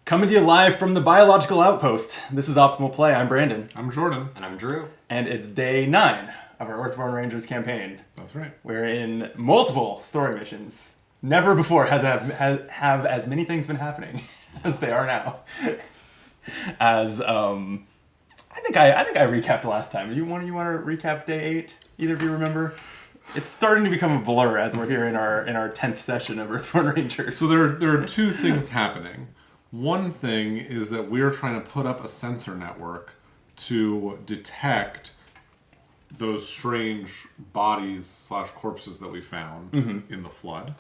Coming to you live from the Biological Outpost. This is Optimal Play. I'm Brandon. I'm Jordan. And I'm Drew. And it's day 9 of our Earthborne Rangers campaign. That's right. We're in multiple story missions. Never before have as many things been happening as they are now. As I think I recapped last time. You want to recap day 8? Either of you remember? It's starting to become a blur as we're here in our 10th session of Earthborne Rangers. So there are two things happening. One thing is that we're trying to put up a sensor network to detect those strange bodies / corpses that we found in the flood.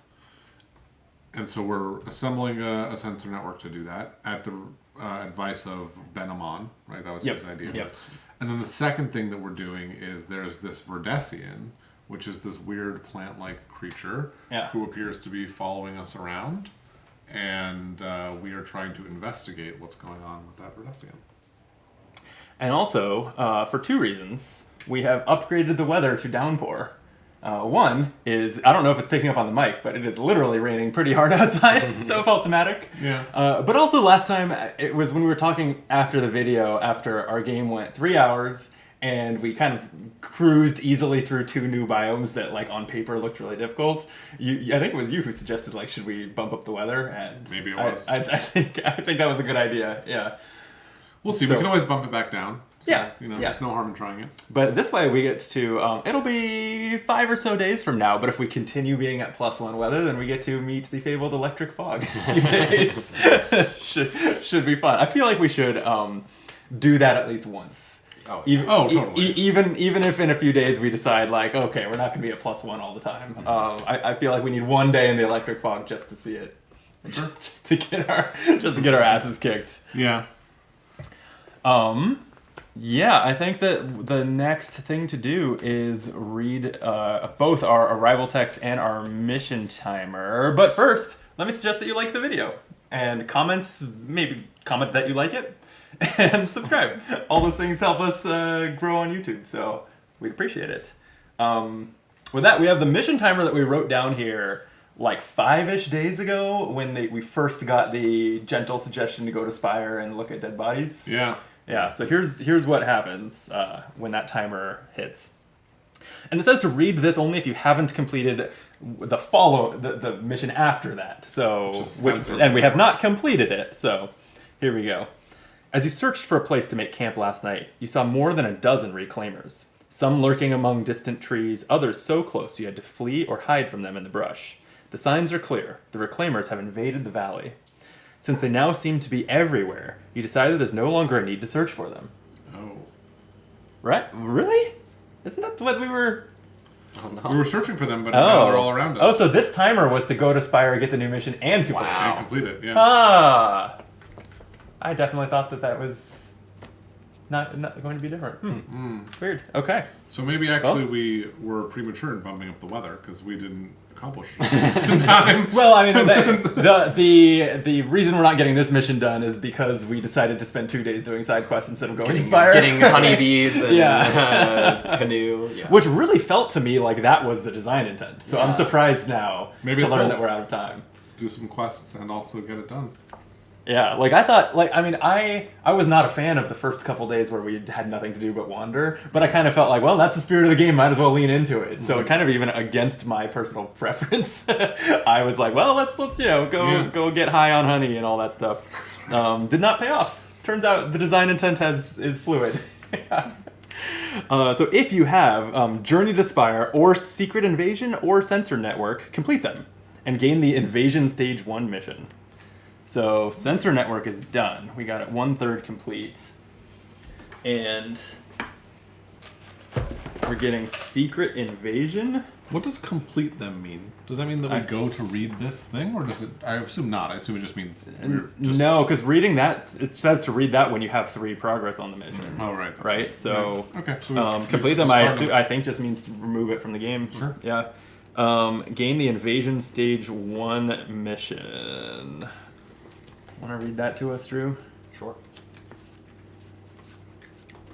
And so we're assembling a sensor network to do that at the advice of Ben Amon, right? That was his idea. Yep. And then the second thing that we're doing is there's this Verdesian, which is this weird plant-like creature who appears to be following us around. And we are trying to investigate what's going on with that Verdesian. And also, for 2 reasons, we have upgraded the weather to downpour. One is, I don't know if it's picking up on the mic, but it is literally raining pretty hard outside, so felt thematic. Yeah. But also last time, it was when we were talking after the video, after our game went 3 hours, and we kind of cruised easily through 2 new biomes that, like, on paper looked really difficult. I think it was you who suggested, like, should we bump up the weather? And maybe it was. I think that was a good idea. Yeah. We'll see. We can always bump it back down. So, there's no harm in trying it. But this way we get to, it'll be 5 or so days from now, but if we continue being at +1 weather, then we get to meet the fabled electric fog in a few days. should be fun. I feel like we should do that at least once. Totally. Even if in a few days we decide, like, okay, we're not going to be at +1 all the time. I feel like we need one day in the electric fog just to see it. Just to get our asses kicked. Yeah. Yeah, I think that the next thing to do is read both our arrival text and our mission timer. But first, let me suggest that you like the video. And maybe comment that you like it. And subscribe. All those things help us grow on YouTube, so we'd appreciate it. With that, we have the mission timer that we wrote down here like 5-ish days ago when we first got the gentle suggestion to go to Spire and look at dead bodies. Yeah. Yeah, so here's what happens when that timer hits. And it says to read this only if you haven't completed the mission after that. And we have not completed it, so here we go. As you searched for a place to make camp last night, you saw more than a dozen reclaimers. Some lurking among distant trees, others so close you had to flee or hide from them in the brush. The signs are clear. The reclaimers have invaded the valley. Since they now seem to be everywhere, you decide that there's no longer a need to search for them. Oh. Right? Really? Isn't that what we were... Oh, no. We were searching for them, but now they're all around us. Oh, so this timer was to go to Spire, get the new mission, and complete it. And complete it, yeah. Ah! I definitely thought that was not going to be different. Weird. Okay. So maybe actually we were premature in bumping up the weather because we didn't accomplish this in time. Well, I mean, the reason we're not getting this mission done is because we decided to spend 2 days doing side quests instead of going to Spire. Getting honeybees and canoe. Yeah. Which really felt to me like that was the design intent. So I'm surprised now to learn that we're out of time. Do some quests and also get it done. Yeah, like I thought, I was not a fan of the first couple days where we had nothing to do but wander, but I kind of felt like, well, that's the spirit of the game, might as well lean into it. So kind of even against my personal preference, I was like, well, let's go get high on honey and all that stuff. Did not pay off. Turns out the design intent is fluid. So if you have Journey to Spire or Secret Invasion or Sensor Network, complete them and gain the Invasion Stage 1 mission. So, Sensor Network is done. We got it 1/3 complete. And we're getting Secret Invasion. What does complete them mean? Does that mean that we go to read this thing, or does it... I assume not. I assume it just means... No, because reading that, it says to read that when you have 3 progress on the mission. Oh, right. Right? So, okay. So complete them, I think, just means to remove it from the game. Sure. Yeah. Gain the Invasion Stage 1 mission. Want to read that to us, Drew? Sure.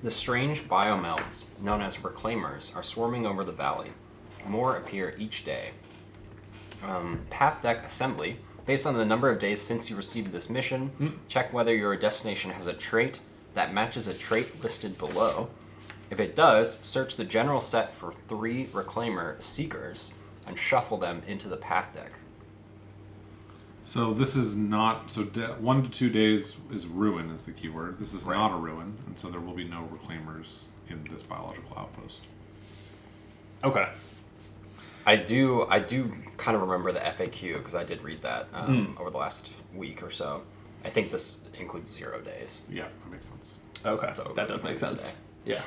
The strange biomelds, known as reclaimers, are swarming over the valley. More appear each day. Path deck assembly Based on the number of days since you received this mission, check whether your destination has a trait that matches a trait listed below. If it does, search the general set for 3 Reclaimer Seekers and shuffle them into the path deck. So this is not... So 1 to 2 days is ruin is the keyword. This is not a ruin, and so there will be no Reclaimers in this biological outpost. Okay. I do kind of remember the FAQ because I did read that over the last week or so. I think this includes 0 days. Yeah, that makes sense. Okay, So that does make sense. today. Yeah.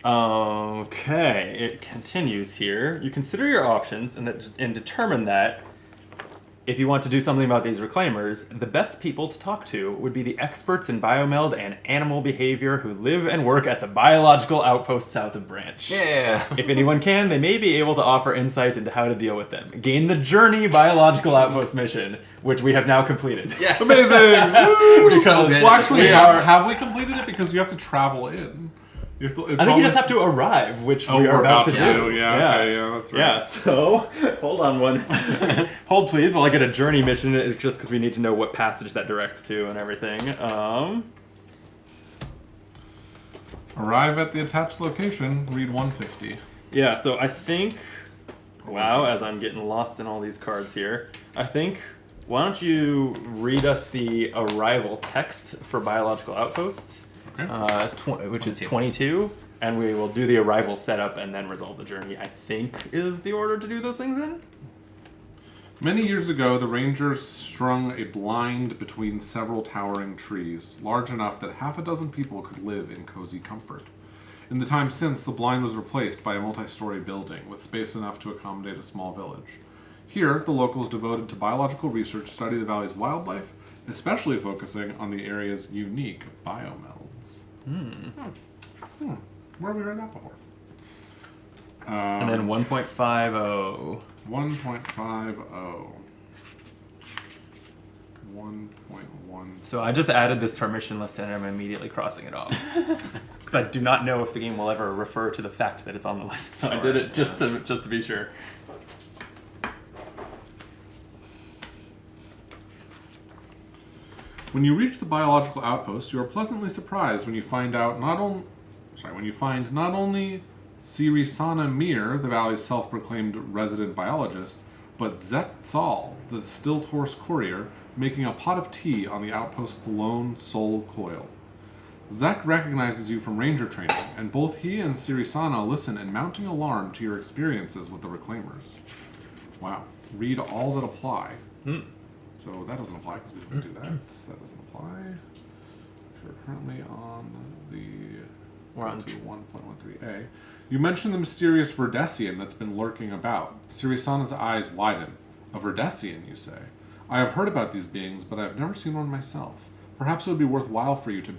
Okay, it continues here. You consider your options and determine that if you want to do something about these Reclaimers, the best people to talk to would be the experts in biomeld and animal behavior who live and work at the biological outpost south of Branch. Yeah. If anyone can, they may be able to offer insight into how to deal with them. Gain the Journey Biological Outpost mission, which we have now completed. Yes. Amazing! We're so good. Well, actually, We are- have we completed it? Because you have to travel in. You have to, I think you just have to arrive, which we are we're about to do. Yeah, okay, yeah, that's right. Yeah, so, hold on one. Hold please while I get a journey mission, just because we need to know what passage that directs to and everything. Arrive at the attached location, read 150. Yeah, so I think, wow, as I'm getting lost in all these cards here, I think, why don't you read us the arrival text for Biological Outposts? Okay. Which is 22, and we will do the arrival setup and then resolve the journey, I think is the order to do those things in. Many years ago, the Rangers strung a blind between several towering trees, large enough that half a dozen people could live in cozy comfort. In the time since, the blind was replaced by a multi-story building with space enough to accommodate a small village. Here, the locals devoted to biological research study the valley's wildlife, especially focusing on the area's unique biomelds. Where have we heard that before? And then 1.50. 1.50. 1.1. So I just added this to our mission list and I'm immediately crossing it off. Because I do not know if the game will ever refer to the fact that it's on the list, so I did it just to be sure. When you reach the biological outpost, you are pleasantly surprised when you find not only Sirisana Mir, the valley's self-proclaimed resident biologist, but Zet Sal, the Stilt Horse courier, making a pot of tea on the outpost's lone soul coil. Zek recognizes you from ranger training, and both he and Sirisana listen in mounting alarm to your experiences with the Reclaimers. Wow. Read all that apply. So that doesn't apply because we didn't do that. That doesn't apply. We're currently on We're on 1.13a. You mentioned the mysterious Verdesian that's been lurking about. Sirisana's eyes widen. A Verdesian, you say? I have heard about these beings, but I have never seen one myself. Perhaps it would be worthwhile for you to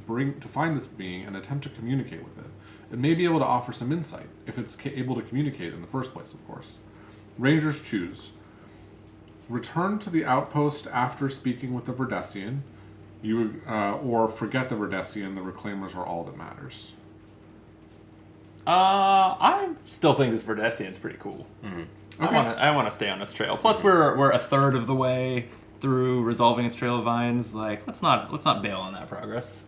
find this being and attempt to communicate with it. It may be able to offer some insight, if it's able to communicate in the first place, of course. Rangers choose. Return to the outpost after speaking with the Verdesian, or forget the Verdesian, the Reclaimers are all that matters. I still think this Verdesian's pretty cool. Okay. I want to stay on its trail. Plus, we're a third of the way through resolving its trail of vines. Like, let's not bail on that progress.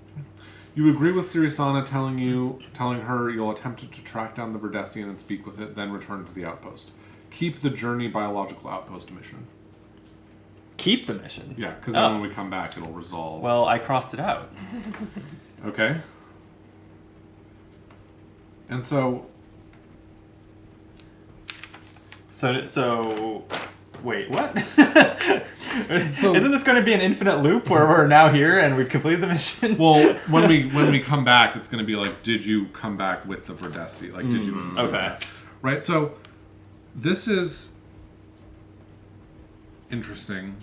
You agree with Sirisana telling her you'll attempt to track down the Verdesian and speak with it, then return to the outpost. Keep the Journey Biological Outpost mission. Keep the mission? Yeah, because then when we come back, it'll resolve. Well, I crossed it out. Okay. And so... So, wait, what? Isn't this going to be an infinite loop where we're now here and we've completed the mission? Well, when we come back, it's going to be like, did you come back with the Verdesi? Like, did you... Okay. Right, so this is interesting.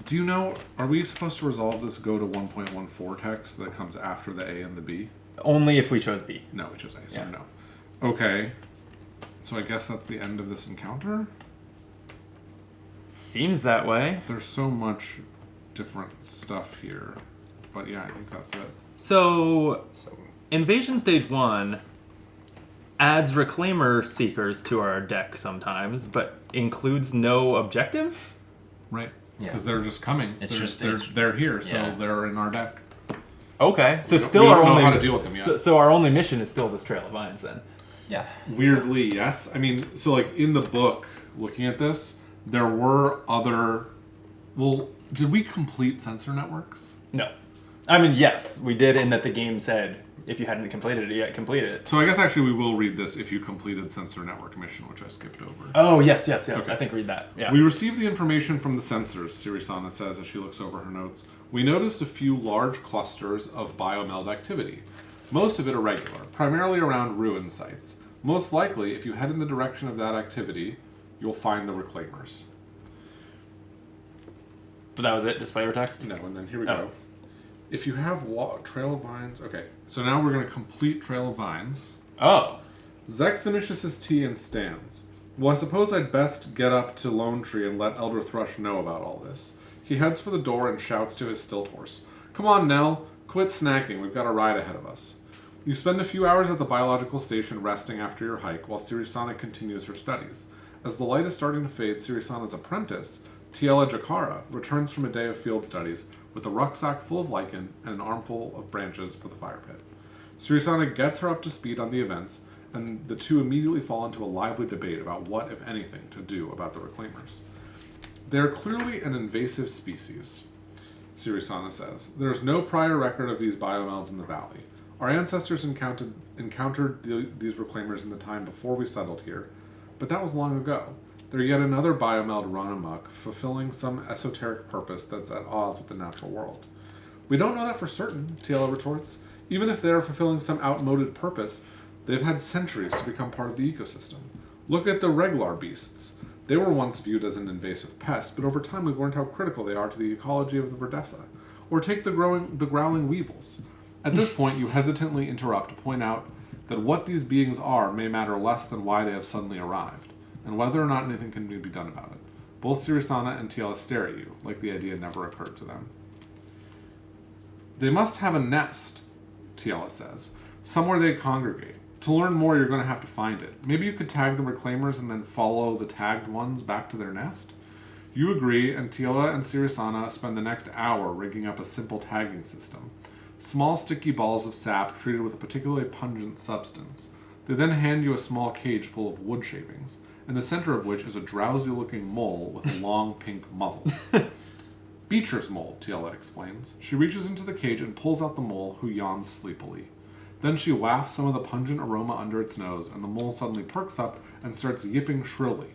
Do you know, are we supposed to resolve this go to 1.14 text that comes after the A and the B? Only if we chose B. No, we chose A, so Yeah. no. Okay. So I guess that's the end of this encounter? Seems that way. There's so much different stuff here. But yeah, I think that's it. So, Invasion Stage 1, adds Reclaimer Seekers to our deck sometimes, but includes no objective? Right. Yeah. Because they're just coming. It's they're, just- they're, it's- they're here, so yeah. they're in our deck. Okay, so We don't- still we our don't know only how to deal with them yet. So our only mission is still this Trail of Vines then. Yeah. Weirdly, yes. I mean, so like in the book, looking at this, there were other. Well, did we complete sensor networks? No. I mean, yes, we did in that the game said if you hadn't completed it yet, complete it. So I guess actually we will read this if you completed sensor network mission, which I skipped over. Oh, yes. Okay. I think read that. Yeah. We received the information from the sensors, Sirisana says as she looks over her notes. We noticed a few large clusters of biomeld activity. Most of it irregular, primarily around ruin sites. Most likely, if you head in the direction of that activity, you'll find the Reclaimers. But that was it, just flavor text? No, and then here we Oh. go. If you have Trail of Vines... Okay, so now we're going to complete Trail of Vines. Oh. Zek finishes his tea and stands. Well, I suppose I'd best get up to Lone Tree and let Elder Thrush know about all this. He heads for the door and shouts to his stilt horse. Come on, Nell. Quit snacking. We've got a ride ahead of us. You spend a few hours at the biological station resting after your hike while Sirisana continues her studies. As the light is starting to fade, Sirisana's apprentice, Tiela Jakara, returns from a day of field studies with a rucksack full of lichen and an armful of branches for the fire pit. Sirisana gets her up to speed on the events, and the two immediately fall into a lively debate about what, if anything, to do about the Reclaimers. They are clearly an invasive species, Sirisana says. There is no prior record of these biomelds in the valley. Our ancestors encountered these Reclaimers in the time before we settled here, but that was long ago. They're yet another biomeld run amok, fulfilling some esoteric purpose that's at odds with the natural world. We don't know that for certain, Tiela retorts. Even if they are fulfilling some outmoded purpose, they've had centuries to become part of the ecosystem. Look at the Reglar beasts. They were once viewed as an invasive pest, but over time we've learned how critical they are to the ecology of the Verdessa. Or take the growling weevils. At this point, you hesitantly interrupt to point out that what these beings are may matter less than why they have suddenly arrived, and whether or not anything can be done about it. Both Sirisana and Tiela stare at you, like the idea never occurred to them. They must have a nest, Tiela says, somewhere they congregate. To learn more, you're going to have to find it. Maybe you could tag the Reclaimers and then follow the tagged ones back to their nest? You agree, and Tiela and Sirisana spend the next hour rigging up a simple tagging system. Small sticky balls of sap treated with a particularly pungent substance. They then hand you a small cage full of wood shavings, in the center of which is a drowsy-looking mole with a long pink muzzle. Beecher's mole, Tiela explains. She reaches into the cage and pulls out the mole, who yawns sleepily. Then she wafts some of the pungent aroma under its nose, and the mole suddenly perks up and starts yipping shrilly.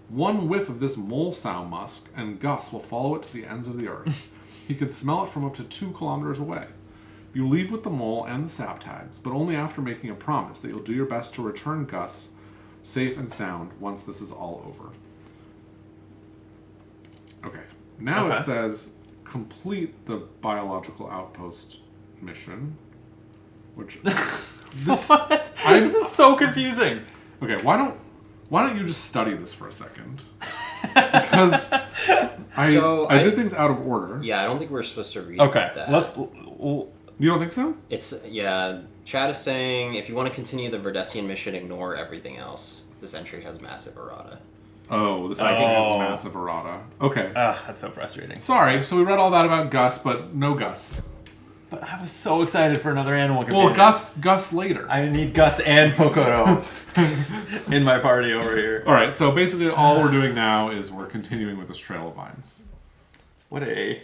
One whiff of this mole sow musk, and Gus will follow it to the ends of the earth. He can smell it from up to 2 kilometers away. You leave with the mole and the sap tags, but only after making a promise that you'll do your best to return Gus safe and sound once this is all over. Okay. Now Okay. It says complete the biological outpost mission, which this What? This is so confusing. okay. Why don't you just study this for a second? Because I did things out of order. Yeah, I don't think we're supposed to read Okay, that. You don't think so? It's, yeah, Chad is saying if you want to continue the Verdessian mission, ignore everything else. This entry has massive errata. Oh, this I think has massive errata. Okay. Ugh, that's so frustrating. Sorry. So we read all that about Gus, but no Gus. But I was so excited for another animal companion. Well, Gus later. I need Gus and Pokoro in my party over here. All right. So basically, all we're doing now is we're continuing with this Trail of Vines. What a...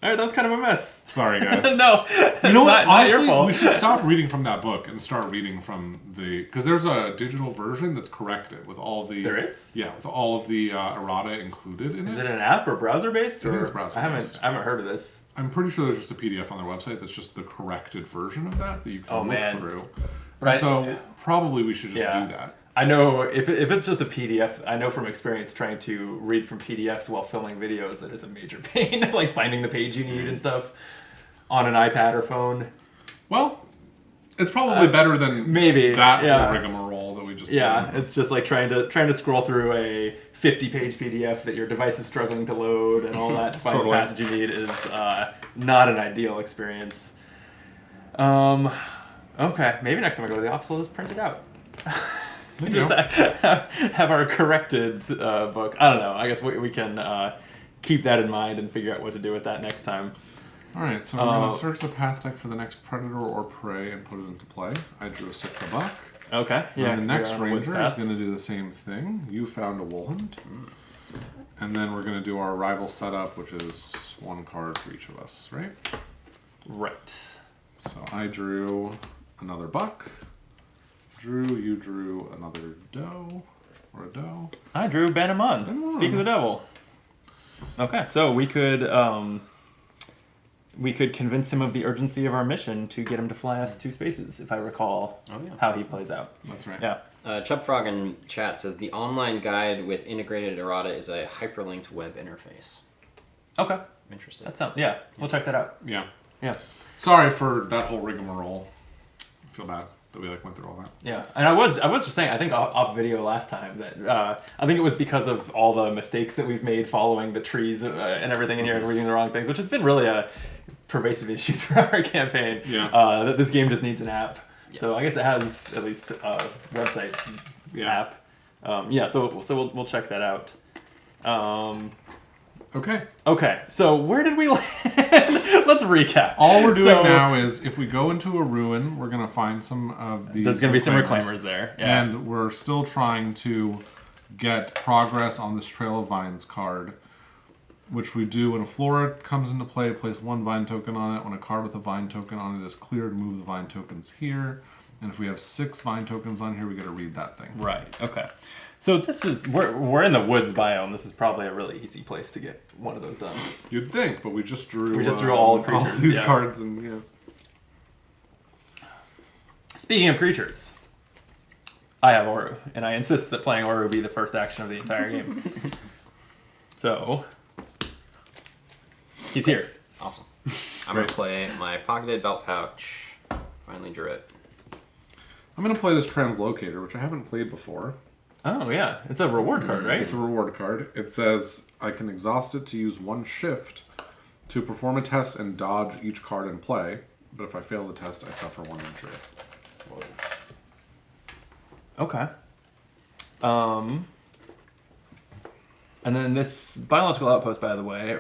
Alright, that was kind of a mess. Sorry, guys. No, You know what? not your Honestly, fault. we should stop reading from that book and start reading from the... Because there's a digital version that's corrected with all the... There is? Yeah, with all of the errata included in Is it. it an app or browser-based? I think or- it's browser-based. I haven't heard of this. I'm pretty sure there's just a PDF on their website that's just the corrected version of that you can Oh, look man. through. Right. And so probably we should just Yeah. do that. I know if it's just a PDF, I know from experience trying to read from PDFs while filming videos that it's a major pain, like finding the page you need and stuff on an iPad or phone. Well, it's probably better than maybe, that yeah. whole rigmarole that we just Yeah, did. it's just like trying to scroll through a 50-page PDF that your device is struggling to load and all that to find Totally. the passage you need is not an ideal experience. Okay, maybe next time I go to the office, I'll just print it out. You Just know. have our corrected book. I don't know. I guess we can keep that in mind and figure out what to do with that next time. All right, so we're going to search the path deck for the next predator or prey and put it into play. I drew a Sitka buck. Okay. Yeah. And the next ranger is path. going to do the same thing. You found a woolhunt. And then we're going to do our rival setup, which is 1 card for each of us, right? Right. So I drew another buck. You drew another doe. Or a doe. I drew Banamon. Speak of the devil. Okay, so we could convince him of the urgency of our mission to get him to fly us 2 spaces, if I recall how he plays out. That's right. Yeah. Chubb Frog in chat says the online guide with integrated errata is a hyperlinked web interface. Okay. I'm interested. That sounds. Yeah, we'll check that out. Yeah. Yeah. Sorry for that whole rigmarole. I feel bad that we went through all that. Yeah, and I was just saying, I think off video last time that I think it was because of all the mistakes that we've made following the trees and everything in here and reading the wrong things, which has been really a pervasive issue throughout our campaign. Yeah. That this game just needs an app. Yeah. So I guess it has at least a website app. So we'll check that out. Okay. So where did we land? Let's recap. All we're doing now is if we go into a ruin, we're going to find some of these. There's going to be some reclaimers there. Yeah. And we're still trying to get progress on this Trail of Vines card, which we do when a flora comes into play, place 1 vine token on it. When a card with a vine token on it is cleared, move the vine tokens here. And if we have 6 vine tokens on here, we get to read that thing. Right. Okay. So this is we're in the woods biome. This is probably a really easy place to get one of those done. You'd think, but we just drew. All creatures. All these cards and Speaking of creatures, I have Oru, and I insist that playing Oru be the first action of the entire game. So he's here. Awesome. I'm going to play my pocketed belt pouch. Finally drew it. I'm going to play this Translocator, which I haven't played before. Oh, yeah. It's a reward card, right? It's a reward card. It says, I can exhaust it to use 1 shift to perform a test and dodge each card in play. But if I fail the test, I suffer 1 injury. Whoa. Okay. And then this biological outpost, by the way,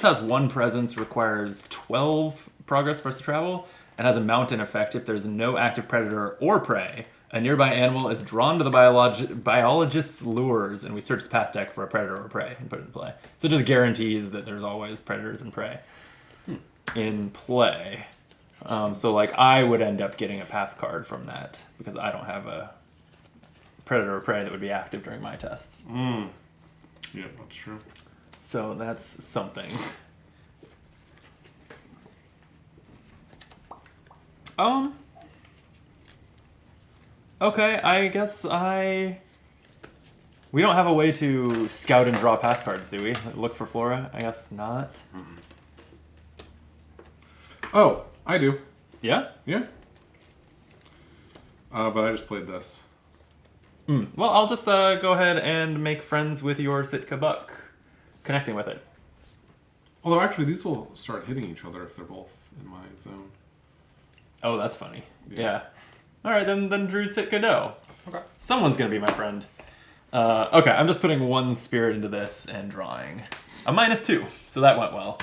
has 1 presence, requires 12 progress for us to travel, and has a mountain effect. If there's no active predator or prey, a nearby animal is drawn to the biologist's lures, and we search the path deck for a predator or prey and put it in play. So it just guarantees that there's always predators and prey in play. So like I would end up getting a path card from that because I don't have a predator or prey that would be active during my tests. Yeah, that's true. So that's something. Okay, I guess we don't have a way to scout and draw path cards, do we? Look for flora? I guess not. Mm-hmm. Oh, I do. Yeah? Yeah. But I just played this. Well, I'll just go ahead and make friends with your Sitka buck, connecting with it. Although, actually, these will start hitting each other if they're both in my zone. Oh, that's funny. Yeah. All right, then Drew Sitka no. Okay. Someone's going to be my friend. Okay, I'm just putting 1 spirit into this and drawing a -2, so that went well.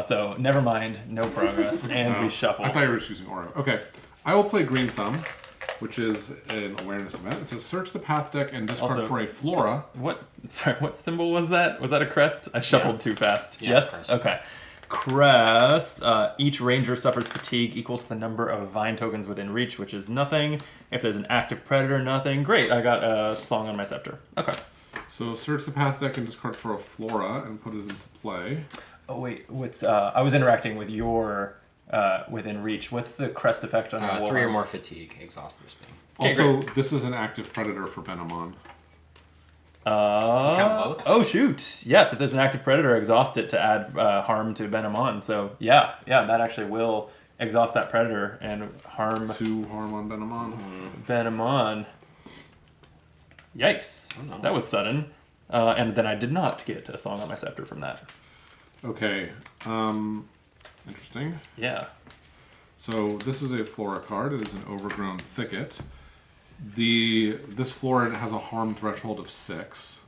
So never mind, no progress, and we shuffle. I thought you were just using Aura. Okay. I will play Green Thumb, which is an awareness event. It says search the path deck and discard Also, for a flora. What symbol was that? Was that a crest? I shuffled too fast. Yeah, Yes? crest. Okay. Crest. Each ranger suffers fatigue equal to the number of vine tokens within reach, which is nothing. If there's an active predator, nothing. Great, I got a song on my scepter. Okay. So search the path deck and discard for a flora and put it into play. Oh wait, what's I was interacting with your within reach. What's the crest effect on your 3 or wall? more fatigue. Exhaust this being. Okay, Also, this is an active predator for Benamon. Count both? Oh shoot! Yes, if there's an active predator, exhaust it to add harm to Benamon. So yeah, that actually will exhaust that predator and harm 2 harm on Benamon. Benamon. Yikes! Oh, no. That was sudden. And then I did not get a song on my scepter from that. Okay. Interesting. Yeah. So this is a flora card. It is an overgrown thicket. This flora has a harm threshold of 6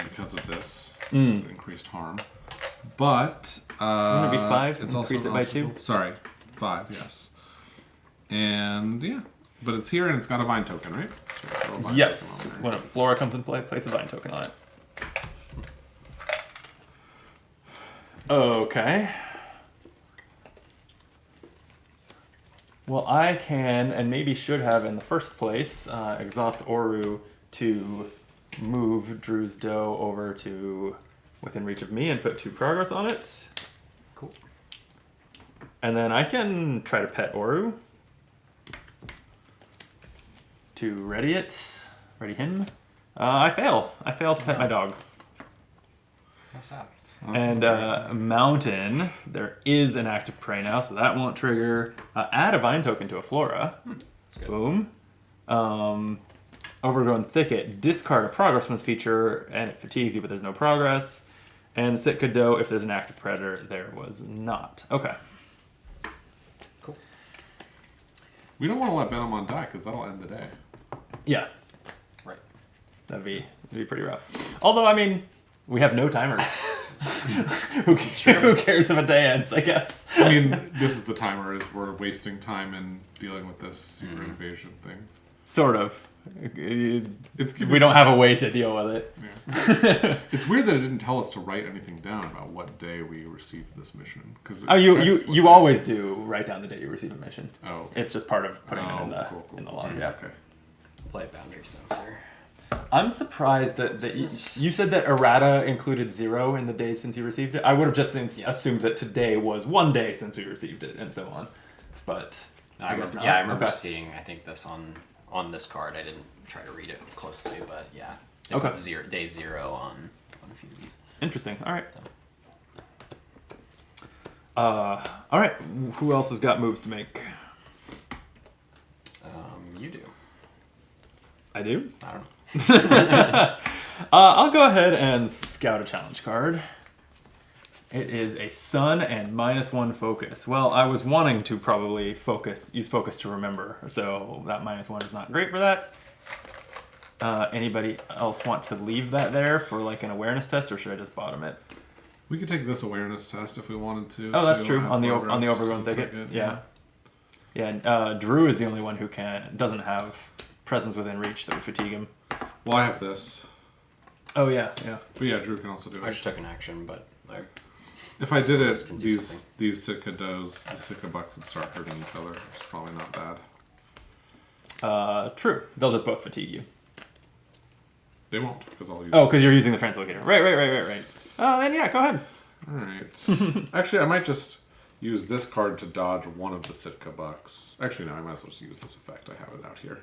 because of this. It's increased harm. But Wouldn't it be 5? It's Increase also it by obstacle. 2? Sorry, 5. Yes. And yeah, but it's here and it's got a vine token, right? So throw a vine Yes. token When a flora comes in play, place a vine token on it. Okay. Well, I can, and maybe should have in the first place, exhaust Oru to move Drew's dough over to within reach of me and put 2 progress on it. Cool. And then I can try to pet Oru to ready it. Ready him. I fail. I fail to pet my dog. How sad. And Mountain, there is an active prey now, so that won't trigger. Add a vine token to a flora. That's good. Boom. Overgrown Thicket, discard a progress bonus feature, and it fatigues you, but there's no progress. And Sitka Doe, if there's an active predator, there was not. Okay. Cool. We don't want to let Benamon die because that'll end the day. Yeah, Right. that'd be pretty rough. Although, I mean, we have no timers. Who cares if a day ends, I guess. I mean, this is the timer. Is we're wasting time in dealing with this secret invasion thing. Sort of. We don't have a way to deal with it. Yeah. It's weird that it didn't tell us to write anything down about what day we received this mission. Because Oh, you always do write down the day you receive a mission. Oh, okay. It's just part of putting it in the cool. in the log. Yeah. Okay. Play boundary sensor. I'm surprised that you said that errata included 0 in the days since you received it. I would have just assumed that today was 1 day since we received it, and so on. But I guess not. Yeah, I remember Okay. seeing. I think this on this card. I didn't try to read it closely, but yeah. They Okay. put day 0 on a few of these. Interesting. All right. All right. Who else has got moves to make? You do. I do. I don't know. I'll go ahead and scout a challenge card. It is a sun and -1 focus. Well, I was wanting to probably use focus to remember, so that -1 is not great for that. Anybody else want to leave that there for like an awareness test, or should I just bottom it? We could take this awareness test if we wanted to. Oh, that's to true. have On the progress overgrown to thicket. take it, Yeah. Yeah. Drew is the only one who doesn't have presence within reach that would fatigue him. Well, I have this. Oh yeah, yeah. But yeah, Drew can also do I it. just took an action, but If I did it, can do something. these Sitka does, the Sitka bucks would start hurting each other. It's probably not bad. True. They'll just both fatigue you. They won't, because I'll use Oh, because you're using the translocator. Right. Then yeah, go ahead. Alright. Actually, I might just use this card to dodge one of the Sitka bucks. Actually, no, I might as well just use this effect. I have it out here.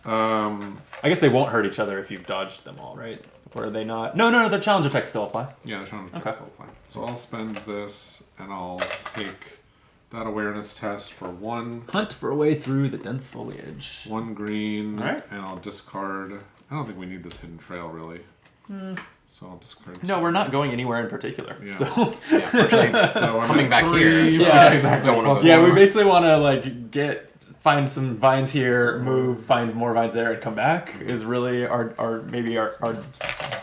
I guess they won't hurt each other if you've dodged them all, right? Or are they not? No, the challenge effects still apply. Yeah, the challenge Okay. effects still apply. So I'll spend this, and I'll take that awareness test for one Hunt for a way through the dense foliage. green, Alright. and I'll discard. I don't think we need this hidden trail, really. So I'll discard. No, we're not going anywhere in particular. Yeah. So yeah, fortunately, So I'm coming at back 3, here, so Yeah, exactly. don't wanna- yeah, we basically want to like find some vines here, find more vines there, and come back. Is really our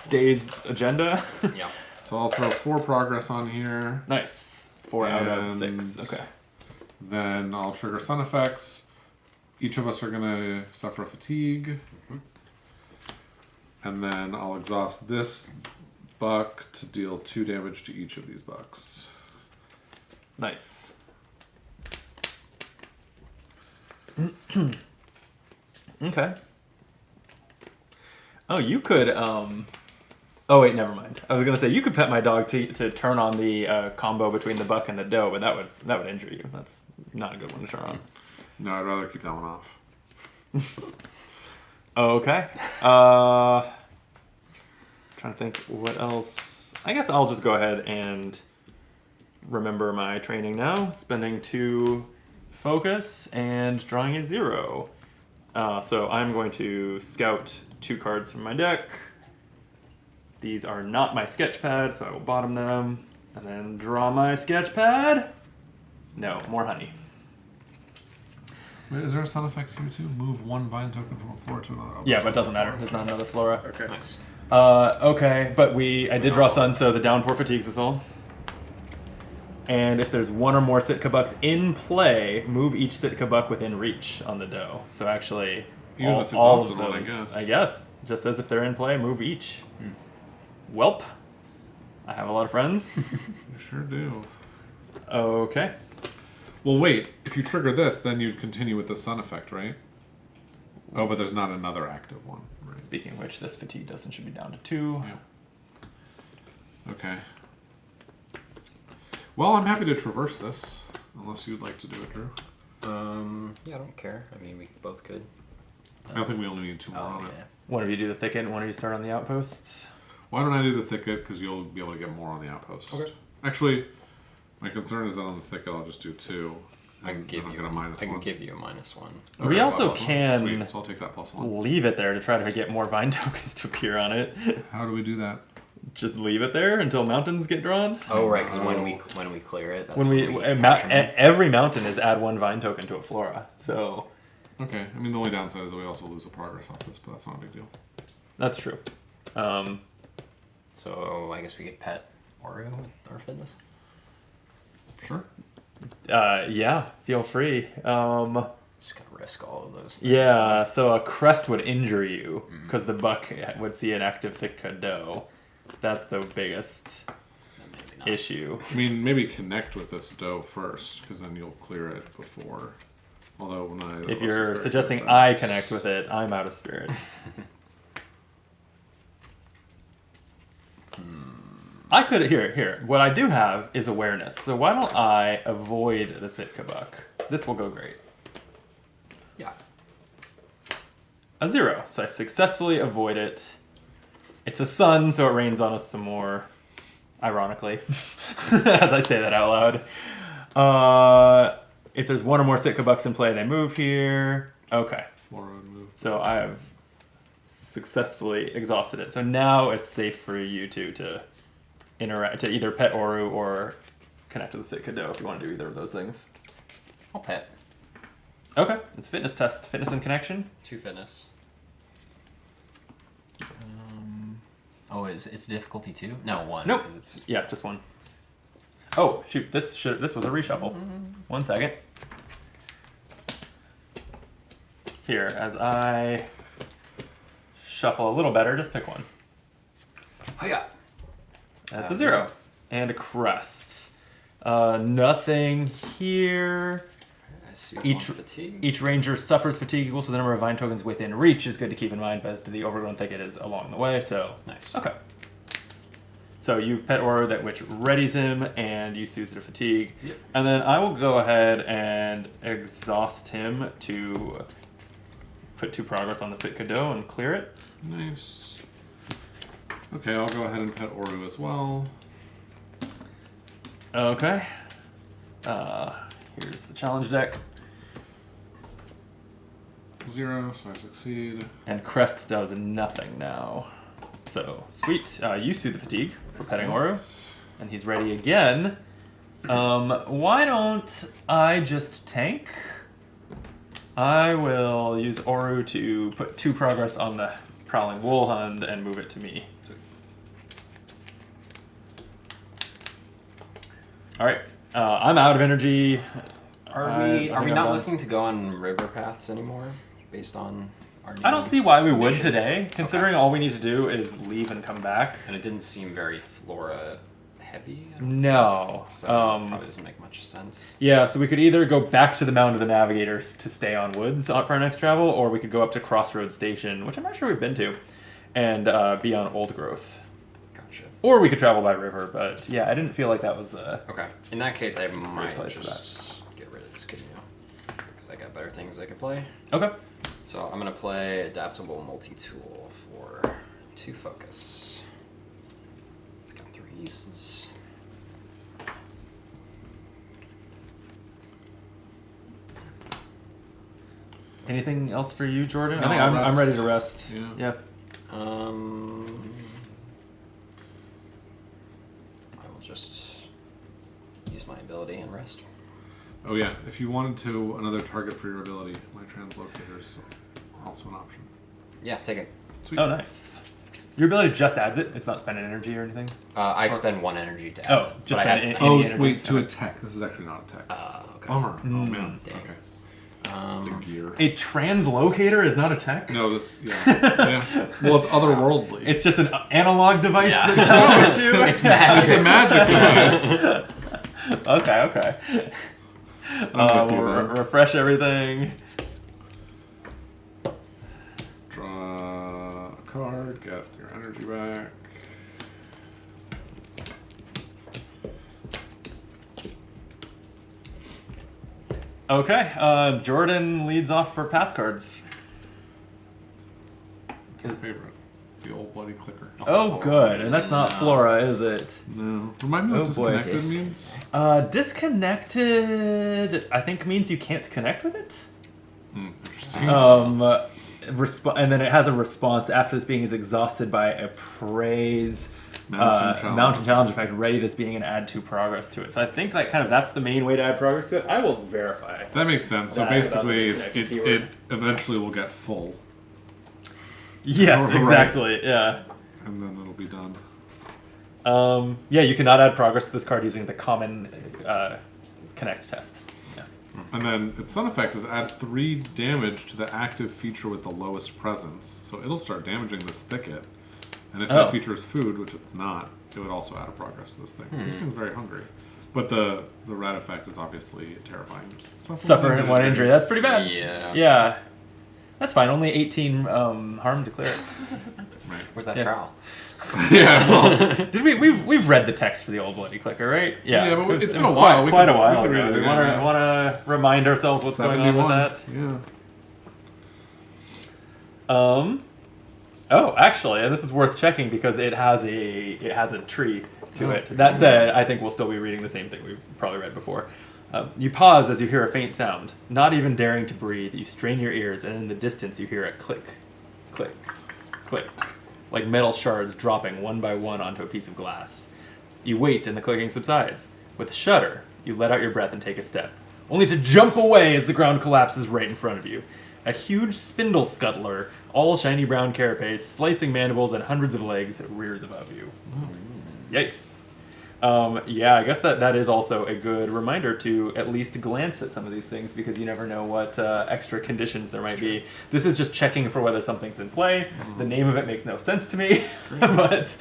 day's agenda. Yeah. So I'll throw 4 progress on here. Nice. 4 out of And 6. Okay. Then I'll trigger sun effects. Each of us are going to suffer fatigue. And then I'll exhaust this buck to deal 2 damage to each of these bucks. Nice. Okay. Oh, you could. Oh wait, never mind. I was gonna say you could pet my dog to turn on the combo between the buck and the doe, but that would injure you. That's not a good one to turn on. No, I'd rather keep that one off. Okay. Trying to think what else. I guess I'll just go ahead and remember my training now. Spending 2 focus and drawing a 0. So I'm going to scout 2 cards from my deck. These are not my sketch pad, so I will bottom them. And then draw my sketch pad. No, more honey. Wait, is there a sound effect here too? Move one vine token from a flora to another. Yeah, but it doesn't matter. There's not another flora. Okay. Nice. Okay, but I did draw sun, so the downpour fatigues us all. And if there's one or more Sitka bucks in play, move each Sitka buck within reach on the dough. So actually, Even all if it's of exhausted those, one, I guess. Just says if they're in play, move each. Welp. I have a lot of friends. You sure do. Okay. Well, wait. If you trigger this, then you'd continue with the sun effect, right? Oh, but there's not another active one. Right. Speaking of which, this fatigue dustin should be down to 2. Yeah. Okay. Well, I'm happy to traverse this, unless you'd like to do it, Drew. Yeah, I don't care. I mean, we both could. I think we only need 2 more Oh, on yeah. it. One of you do the thicket, and one of you start on the outposts. Why don't I do the thicket? Because you'll be able to get more on the outpost. Okay. Actually, my concern is that on the thicket I'll just do 2. I can give I'll you get a minus I can 1. give you a -1. Okay, We also +1. can- Sweet, so I'll take that +1. Leave it there to try to get more vine tokens to appear on it. How do we do that? Just leave it there until mountains get drawn. Oh, right, because when we clear it, that's When we cash them in. every mountain is add 1 vine token to a flora, so Okay, I mean the only downside is that we also lose a progress off this, but that's not a big deal. that's true. So I guess we could pet Oru with our fitness. Sure. Yeah, feel free. Just gotta risk all of those things. Yeah, so a crest would injure you because the buck would see an active Sitka doe. That's the biggest Then maybe not. issue. I mean, maybe connect with this doe first, because then you'll clear it before. Although when I If you're suggesting I connect with it, I'm out of spirits. I could here. What I do have is awareness. So why don't I avoid the Sitka buck? This will go great. Yeah. A 0. So I successfully avoid it. It's a sun, so it rains on us some more. Ironically, as I say that out loud. If there's 1 or more Sitka bucks in play, they move here. Okay. Flora would move. So I have successfully exhausted it. So now it's safe for you two to interact, to either pet Oru or connect to the Sitka doe if you want to do either of those things. I'll pet. Okay, it's fitness test, fitness and connection. 2 fitness. Oh, it's difficulty 2? No, 1. Nope. 'Cause it's Yeah, just 1. Oh shoot, this was a reshuffle. 1 second. Here, as I shuffle a little better, just pick one. Oh yeah. That's a 0. And a crest. Nothing here. I see Each- fatigue. Each ranger suffers fatigue equal to the number of vine tokens within reach. Is good to keep in mind, but the overgrown thicket is along the way, so... Nice. Okay. So you pet Oru, that which readies him, and you soothe the fatigue. Yep. And then I will go ahead and exhaust him to put 2 progress on the Sitka doe and clear it. Nice. Okay, I'll go ahead and pet Oru as well. Okay. Here's the challenge deck. 0, so I succeed. And Crest does nothing now. So, sweet. You soothe the fatigue for petting Oru. And he's ready again. Why don't I just tank? I will use Oru to put 2 progress on the Prowling Wolfhound and move it to me. Alright. I'm out of energy. Are I we think not I'm done. looking to go on river paths anymore based on our I don't see why we would mission? today, considering all we need to do is leave and come back. And it didn't seem very flora heavy. No. So probably doesn't make much sense. Yeah, so we could either go back to the Mound of the Navigators to stay on Woods for our next travel, or we could go up to Crossroads Station, which I'm not sure we've been to, and be on Old Growth. Gotcha. Or we could travel by river, but yeah, I didn't feel like that was... Okay. In that case, I might place for just get rid of this kid now. Because I got better things I could play. Okay. So I'm going to play Adaptable Multi-Tool for 2 focus. It's got 3 uses. Anything else for you, Jordan? No, I think I'll I'm ready rest. to rest. Yeah. I will just use my ability and rest. Oh yeah, if you wanted to another target for your ability, my translocator is also an option. Yeah, take it. Sweet. Oh, nice. Your ability just adds it. It's not spending energy or anything. I spend 1 energy to add Oh, it. just but I spend have- any Oh energy. wait, to attack. This is actually not attack. okay. Bummer. Oh man. Dang. Okay. It's a gear. A translocator is not a tech. No, this yeah. Well, it's otherworldly. It's just an analog device. Yeah. That you No, it's magic. It's a magic device. Okay. I'm with you We'll there. refresh everything. Draw a card. Get your energy back. Okay. Jordan leads off for path cards. It's my favorite. The old bloody clicker. Oh, good. And that's not Flora, is it? No. Remind me what Oh, boy. disconnected means. Disconnected, I think, means you can't connect with it. Interesting. And then it has a response after this being is exhausted by a praise mountain challenge effect. Ready this being and add 2 progress to it. So I think that's the main way to add progress to it. I will verify. That makes sense. So That basically, without the it keyword. eventually will get full, Yes, Right. exactly. Yeah. and then it'll be done. Yeah, you cannot add progress to this card using the common connect test. Yeah. And then its sun effect is add 3 damage to the active feature with the lowest presence. So it'll start damaging this thicket. And if Oh. that feature is food, which it's not, it would also add a progress to this thing. So this thing's very hungry. But the red effect is obviously terrifying. Suffer 1 injury. That's pretty bad. Yeah. Yeah. That's fine. Only 18 harm declared. Right. Where's that Yeah. trowel? Yeah, well, Did we've read the text for the old bloody clicker, right? Yeah. Yeah, but It was- it's it been was a while. Quite a We while could read ago. it We again, yeah. want to remind ourselves what's going on with that. Yeah. Oh, actually, and this is worth checking because it has a tree to it. That said, I think we'll still be reading the same thing we've probably read before. You pause as you hear a faint sound. Not even daring to breathe, you strain your ears, and in the distance you hear a click, click, click, like metal shards dropping one by one onto a piece of glass. You wait, and the clicking subsides. With a shudder, you let out your breath and take a step, only to jump away as the ground collapses right in front of you. A huge spindle scuttler, all shiny brown carapace, slicing mandibles and hundreds of legs, rears above you. Yikes. Yeah, I guess that is also a good reminder to at least glance at some of these things because you never know what extra conditions there might be. This is just checking for whether something's in play. The name of it makes no sense to me, but...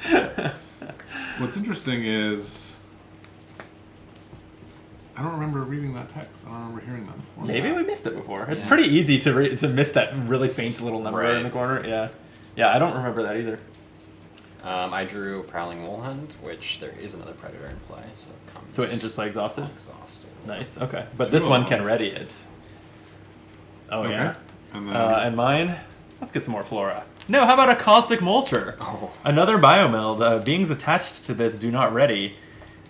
What's interesting is I don't remember reading that text. I don't remember hearing that before. Maybe we missed it before. It's Yeah. pretty easy to miss that really faint little number right in the corner. Yeah. Yeah, I don't remember that either. I drew Prowling Wolfhound, which there is another predator in play, so it comes. So it enters play exhausted? Exhausted. Nice, okay. But 2 this of one can us. ready it. Oh, Okay. yeah? And then And mine? Let's get some more flora. No, how about a caustic mulcher? Oh. Another biomeld. Beings attached to this do not ready.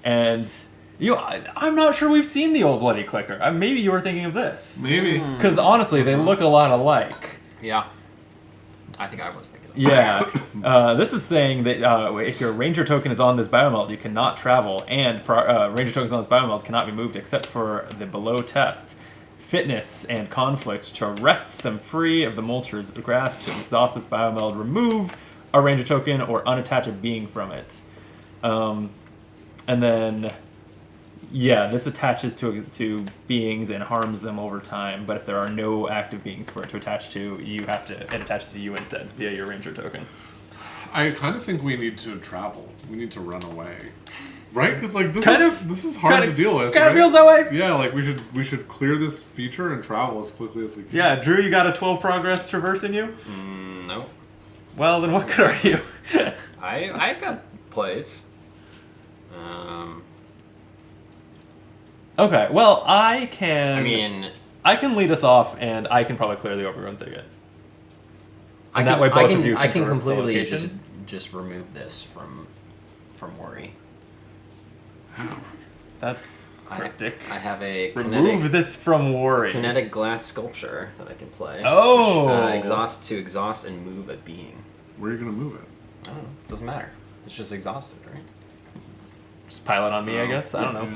And I'm not sure we've seen the old bloody clicker. Maybe you were thinking of this. maybe Because honestly, they look a lot alike. Yeah. I think I was thinking of that. Yeah. This is saying that if your ranger token is on this biomeld, you cannot travel, and ranger tokens on this biomeld cannot be moved except for the below test. Fitness and conflict to wrest them free of the mulcher's grasp, to exhaust this biomeld, remove a ranger token, or unattach a being from it. And then, yeah, this attaches to beings and harms them over time, but if there are no active beings for it to attach to, it attaches to you instead via your ranger token. I kind of think we need to travel. We need to run away. Right? Because like this is hard to deal with. Kind of right? feels that way. Yeah, like we should clear this feature and travel as quickly as we can. Yeah, Drew, you got a 12 progress traverse in you? No. Well, then what good are you? I've got plays. Okay, well, I can lead us off, and I can probably clear the overgrown thicket. And that way both of you I can traverse the completely location. just remove this from worry. That's cryptic. I have a Remove this from worry. kinetic glass sculpture that I can play. Oh! Which, exhaust and move a being. Where are you gonna move it? I don't know. Doesn't matter. It's just exhausted, right? Just pile it on me, I guess. I don't know.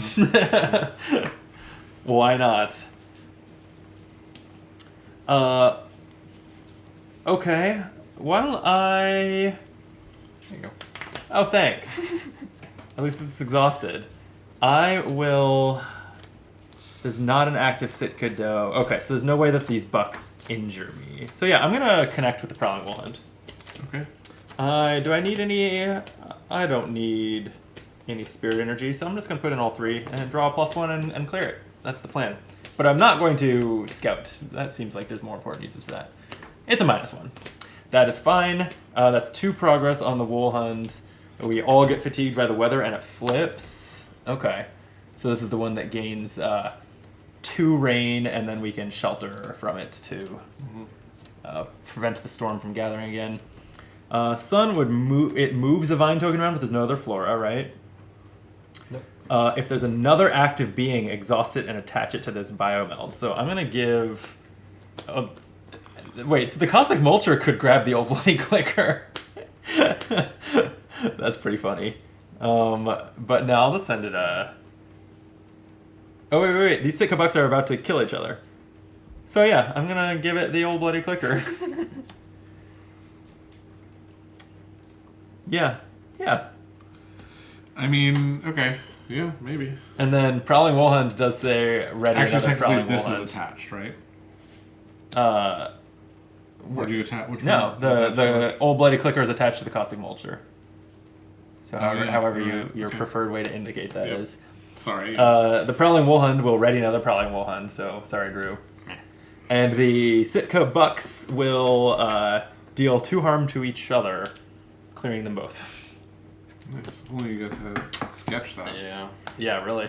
Why not? Okay. Why don't I... There you go. Oh, thanks. At least it's exhausted. I will... There's not an active Sitka doe. Okay, so there's no way that these bucks injure me. So yeah, I'm gonna connect with the Prowling Wolfhound. Okay. Do I need any... I don't need any spirit energy, so I'm just gonna put in all 3 and draw a +1 and clear it. That's the plan. But I'm not going to scout. That seems like there's more important uses for that. It's a -1. That is fine. That's 2 progress on the Wool Hunt. We all get fatigued by the weather and it flips. Okay. So this is the one that gains 2 rain and then we can shelter from it to prevent the storm from gathering again. Sun would move. It moves a vine token around, but there's no other flora, right? Nope. If there's another active being, exhaust it and attach it to this biomeld. So I'm gonna give. Wait, so the Cosmic Mulcher could grab the old bloody clicker. That's pretty funny. But now I'll just send it a. Oh wait! These Sitka bucks are about to kill each other. So yeah, I'm gonna give it the old bloody clicker. Yeah. I mean, okay. Yeah, maybe. And then Prowling Wolfhound does say ready Actually, another technically, Prowling this Wolfhound. is attached, right? Or do you attach? Which no, one? the old bloody clicker is attached to the Caustic Mulcher. So yeah, however right, your okay. preferred way to indicate that Yep. is. Sorry. The Prowling Wolfhound will ready another Prowling Wolfhound, so sorry, Drew. And the Sitka Bucks will deal 2 harm to each other, clearing them both. Nice. Only you guys had sketched that. Yeah. Yeah, really.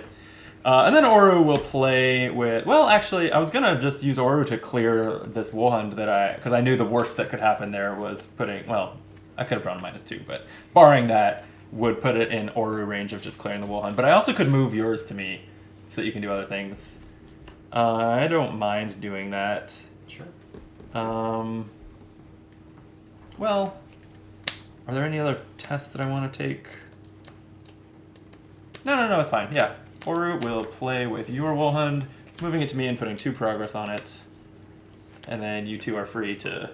And then Oru will play with... Well, actually, I was going to just use Oru to clear this Wolfhound because I knew the worst that could happen there was putting... Well, I could have drawn a -2, but barring that, would put it in Oru range of just clearing the Wolfhound. But I also could move yours to me so that you can do other things. I don't mind doing that. Sure. Well, are there any other tests that I want to take? No, it's fine. Yeah. Oru will play with your Wolfhound, moving it to me and putting 2 progress on it. And then you 2 are free to...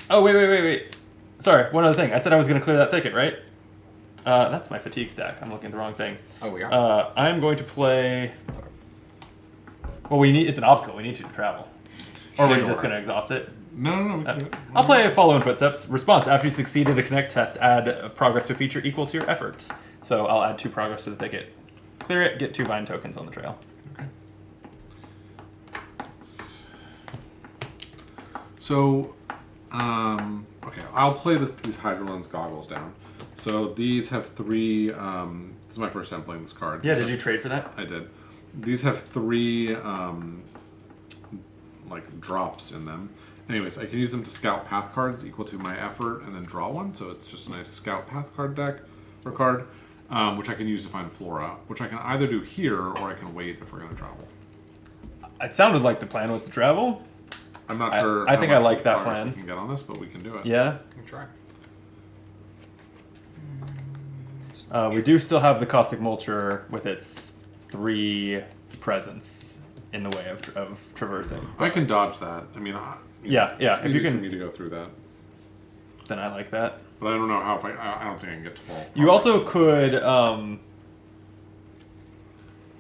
Oh, wait. Sorry, one other thing. I said I was going to clear that thicket, right? That's my fatigue stack. I'm looking at the wrong thing. Oh, we are? I'm going to play... Okay. Well, it's an obstacle. We need to travel. Or we're Sure. just going to exhaust it. No. I'll play Follow in Footsteps. Response: after you succeeded a connect test, add progress to a feature equal to your effort. So I'll add 2 progress to the thicket. Clear it, get 2 vine tokens on the trail. Okay. So, okay, I'll play these Hydro Lens goggles down. So these have 3. This is my first time playing this card. Yeah, These did have- you trade for that? I did. These have 3 like drops in them. Anyways, I can use them to scout path cards equal to my effort and then draw one. So it's just a nice scout path card deck or card, which I can use to find flora, which I can either do here or I can wait if we're going to travel. It sounded like the plan was to travel. I'm not sure. I how think I much like that progress plan. We can get on this, but we can do it. Yeah. Let me try. We do still have the Caustic Mulcher with its 3 presence in the way of traversing. I can dodge that. I mean, Yeah. It's If easy you can, for me to go through that, then I like that. but I don't know how. If I don't think I can get 12. You also could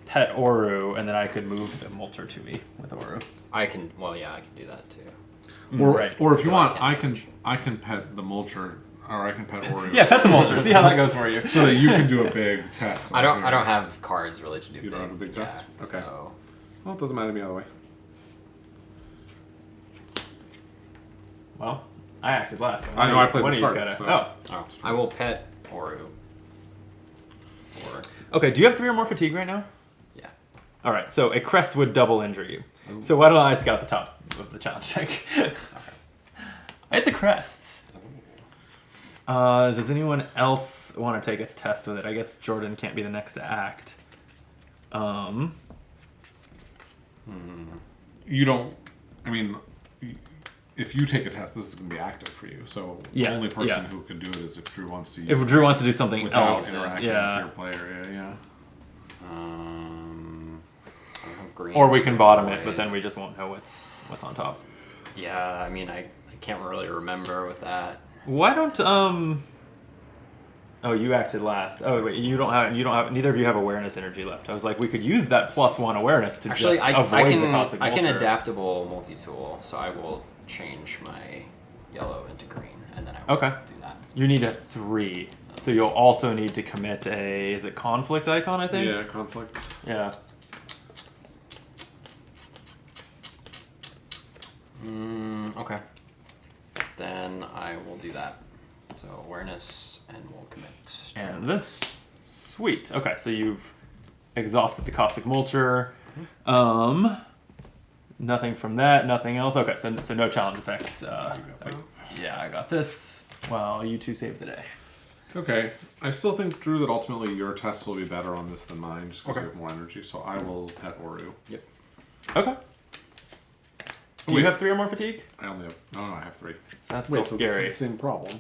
pet Oru, and then I could move the Mulcher to me with Oru. I can do that too. Or, Right. or if you But want, I I can pet the Mulcher, or I can pet Ori. Yeah, pet the Mulcher. See how that goes for you. So that you can do a big test. I don't have cards really to do. You don't have a big test? Yeah, Okay. So Well, it doesn't matter to me either way. Well, I acted last. So I know, I played one this of you's card, gotta- so- I will pet Oru. Or Okay, do you have 3 or more fatigue right now? yeah. All right, so a crest would double injure you. So why don't I scout the top of the challenge deck? It's a crest. Does anyone else want to take a test with it? I guess Jordan can't be the next to act. You don't. I mean, if you take a test, this is going to be active for you. So the Yeah, only person yeah. who can do it is if Drew wants to use If Drew wants to do something without else, interacting yeah. with your player. Yeah. green. Or we can to bottom it, avoid- but then we just won't know what's on top. Yeah, I mean, I can't really remember with that. Why don't Oh, you acted last. Oh wait, you don't have. Neither of you have awareness energy left. I was like, we could use that +1 awareness to Actually, just I avoid can the caustic I can vulture. adaptable multi-tool, so I will change my yellow into green, and then I will Okay. do that. You need a 3, so you'll also need to commit a. Is it conflict icon? I think. Yeah, conflict. Yeah. Okay. Then I will do that. So awareness, and we'll commit. And this, sweet. Okay, so you've exhausted the caustic mulcher. Nothing from that. Nothing else. Okay, so no challenge effects. Yeah, I got this. Well, you two saved the day. Okay. I still think, Drew, that ultimately your test will be better on this than mine, just because Okay. you have more energy. So I will pet Oru. Yep. Okay. Do you have 3 or more fatigue? I only have. No, I have 3. So that's still scary. It's the same problem.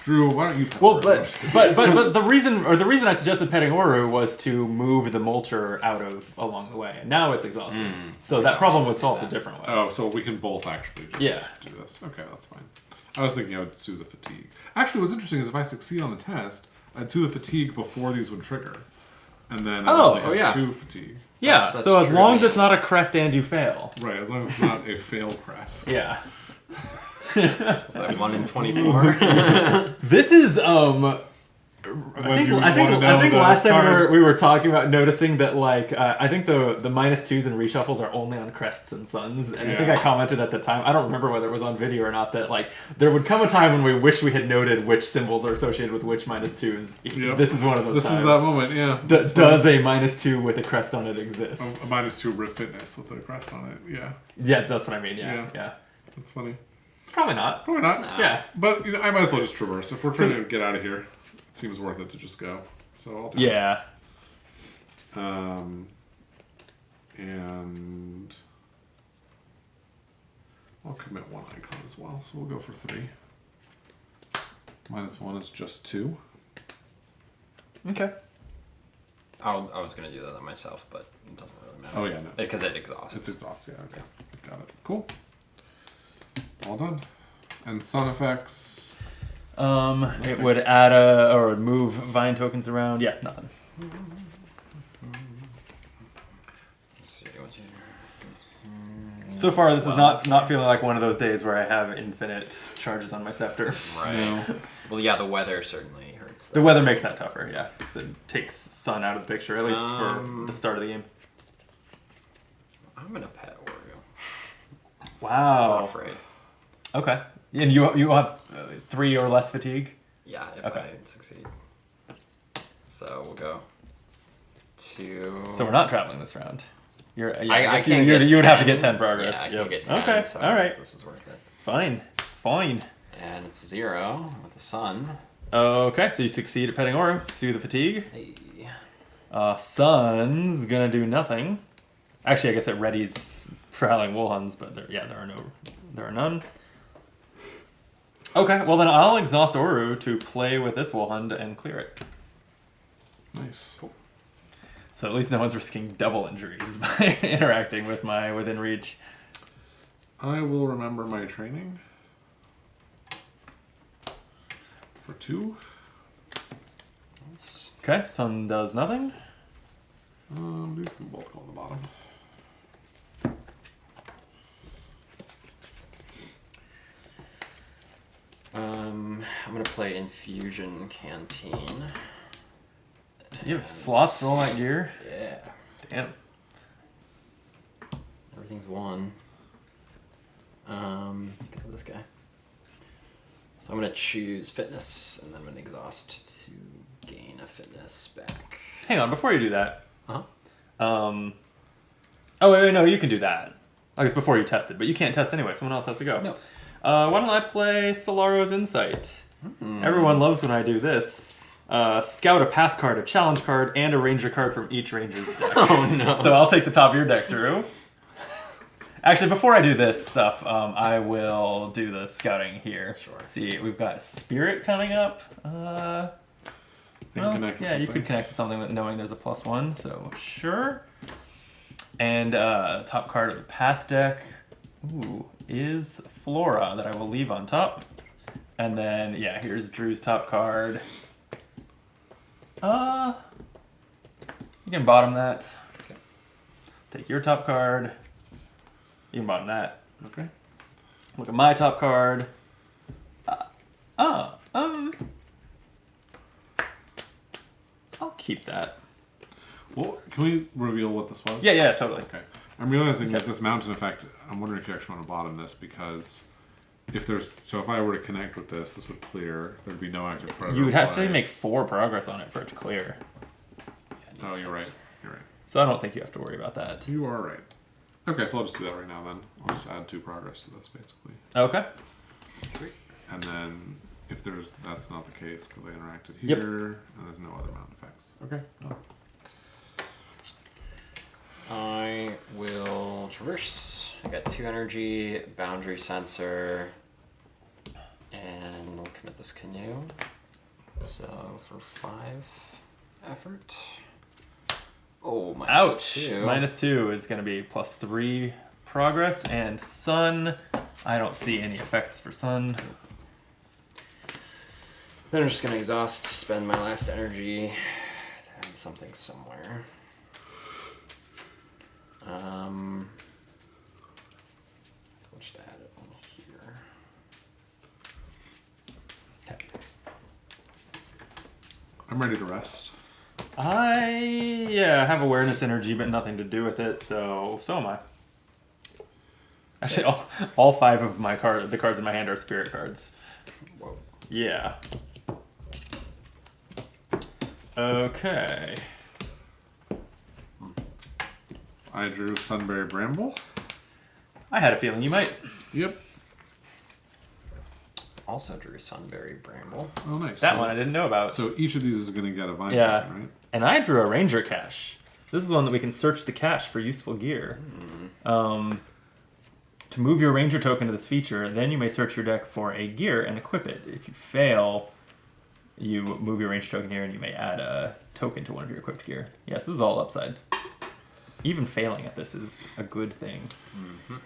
Drew, why don't you pet Well, Oru? but the reason I suggested petting Oru was to move the mulcher out of along the way. And now it's exhausted. So that problem was solved a different way. Oh, so we can both actually just do this. Okay, that's fine. I was thinking I would soothe the fatigue. Actually, what's interesting is if I succeed on the test, I'd soothe the fatigue before these would trigger. And then I Oh, only have yeah. 2 fatigue. Yeah, That's so as true. long as it's not a crest and you fail. Right, as long as it's not a fail crest. Yeah. Like 1 in 24. This is I think last time we were talking about noticing that like I think the -2s and reshuffles are only on crests and suns, and I think I commented at the time, I don't remember whether it was on video or not, that like there would come a time when we wish we had noted which symbols are associated with which -2s. Yep. This is one of those This times. is that moment, yeah. Does a -2 with a crest on it exist? A -2 rip fitness with a crest on it, yeah. Yeah, that's what I mean. Yeah. That's funny. Probably not. Probably not. Yeah. But you know, I might as well just traverse. If we're trying to get out of here, it seems worth it to just go. So I'll do Yeah. this. And I'll commit 1 icon as well, so we'll go for 3. -1 is just 2. Okay. I was gonna do that myself, but it doesn't really matter. Oh yeah, no. Because it exhausts. It's exhaust, yeah, okay. Got it. Cool. All done. And sun effects. It would add or move vine tokens around. Yeah, nothing. Let's see what you. So far, this is not feeling like one of those days where I have infinite charges on my scepter. Right. No. Well, yeah, the weather certainly hurts. The weather makes that tougher, yeah. Because it takes sun out of the picture, at least for the start of the game. I'm gonna pet Oreo. I'm not Wow. afraid. Okay. And you have 3 or less fatigue? Yeah, if Okay. I succeed. So we'll go 2. So we're not traveling this round. You're, yeah, I guess can't you get would have to 10. get 10 progress. Yeah, I Yep. can get 10. Okay, So alright. This is worth it. Fine. And it's 0 with the sun. Okay, so you succeed at petting Oru. Soothe the fatigue. Hey. Sun's gonna do nothing. Actually, I guess it readies Prowling Woolhuns, but there are none. Okay, well then I'll exhaust Oru to play with this Woolhund and clear it. Nice. Cool. So at least no one's risking double injuries by interacting with my within reach. I will remember my training. For 2. Nice. Okay, Sun does nothing. These can both go on the bottom. I'm gonna play Infusion Canteen. You have slots for all that gear? Yeah. Damn. Everything's 1. Because of this guy. So I'm gonna choose fitness, and then I'm gonna exhaust to gain a fitness back. Hang on, before you do that. Uh-huh. Oh, wait, no, you can do that. I guess before you test it, but you can't test anyway. Someone else has to go. No. Why don't I play Solaro's Insight? Everyone loves when I do this. Scout a path card, a challenge card, and a ranger card from each ranger's deck. Oh no. So I'll take the top of your deck, Drew. Actually, before I do this stuff, I will do the scouting here. Sure. See, we've got Spirit coming up. Connect to yeah, you something. could connect to something with knowing there's a +1, so sure. And top card of the path deck, is Flora that I will leave on top. And then, yeah, here's Drew's top card. You can bottom that. Okay. Take your top card. You can bottom that. Okay. Look at my top card. I'll keep that. Well, can we reveal what this was? Yeah, totally. Okay. I'm realizing that this mountain effect, I'm wondering if you actually want to bottom this, because if I were to connect with this, this would clear. There'd be no active predator. You would actually make 4 progress on it for it to clear. Oh, you're right. You're right. So I don't think you have to worry about that. You are right. Okay, so I'll just do that right now then. I'll just add 2 progress to this, basically. Okay. Sweet. And then if that's not the case because I interacted here, and there's no other mountain effects. Okay. No. I will traverse. I got 2 energy, boundary sensor, and we'll commit this canoe. So for 5 effort. Oh, Ouch! -2. -2 is going to be +3 progress, and sun. I don't see any effects for sun. Then I'm just gonna exhaust, spend my last energy to add something somewhere. We'll just add it on here. Okay. I'm ready to rest. I have awareness energy, but nothing to do with it. So am I. Actually, all 5 of the cards in my hand are spirit cards. Whoa. Yeah. Okay. I drew Sunberry Bramble. I had a feeling you might. Yep. Also drew Sunberry Bramble. Oh, nice. That one I didn't know about. So each of these is going to get a vine Yeah. token, right? And I drew a ranger cache. This is one that we can search the cache for useful gear. To move your ranger token to this feature, then you may search your deck for a gear and equip it. If you fail, you move your ranger token here and you may add a token to one of your equipped gear. Yes, this is all upside. Even failing at this is a good thing. Mm-hmm.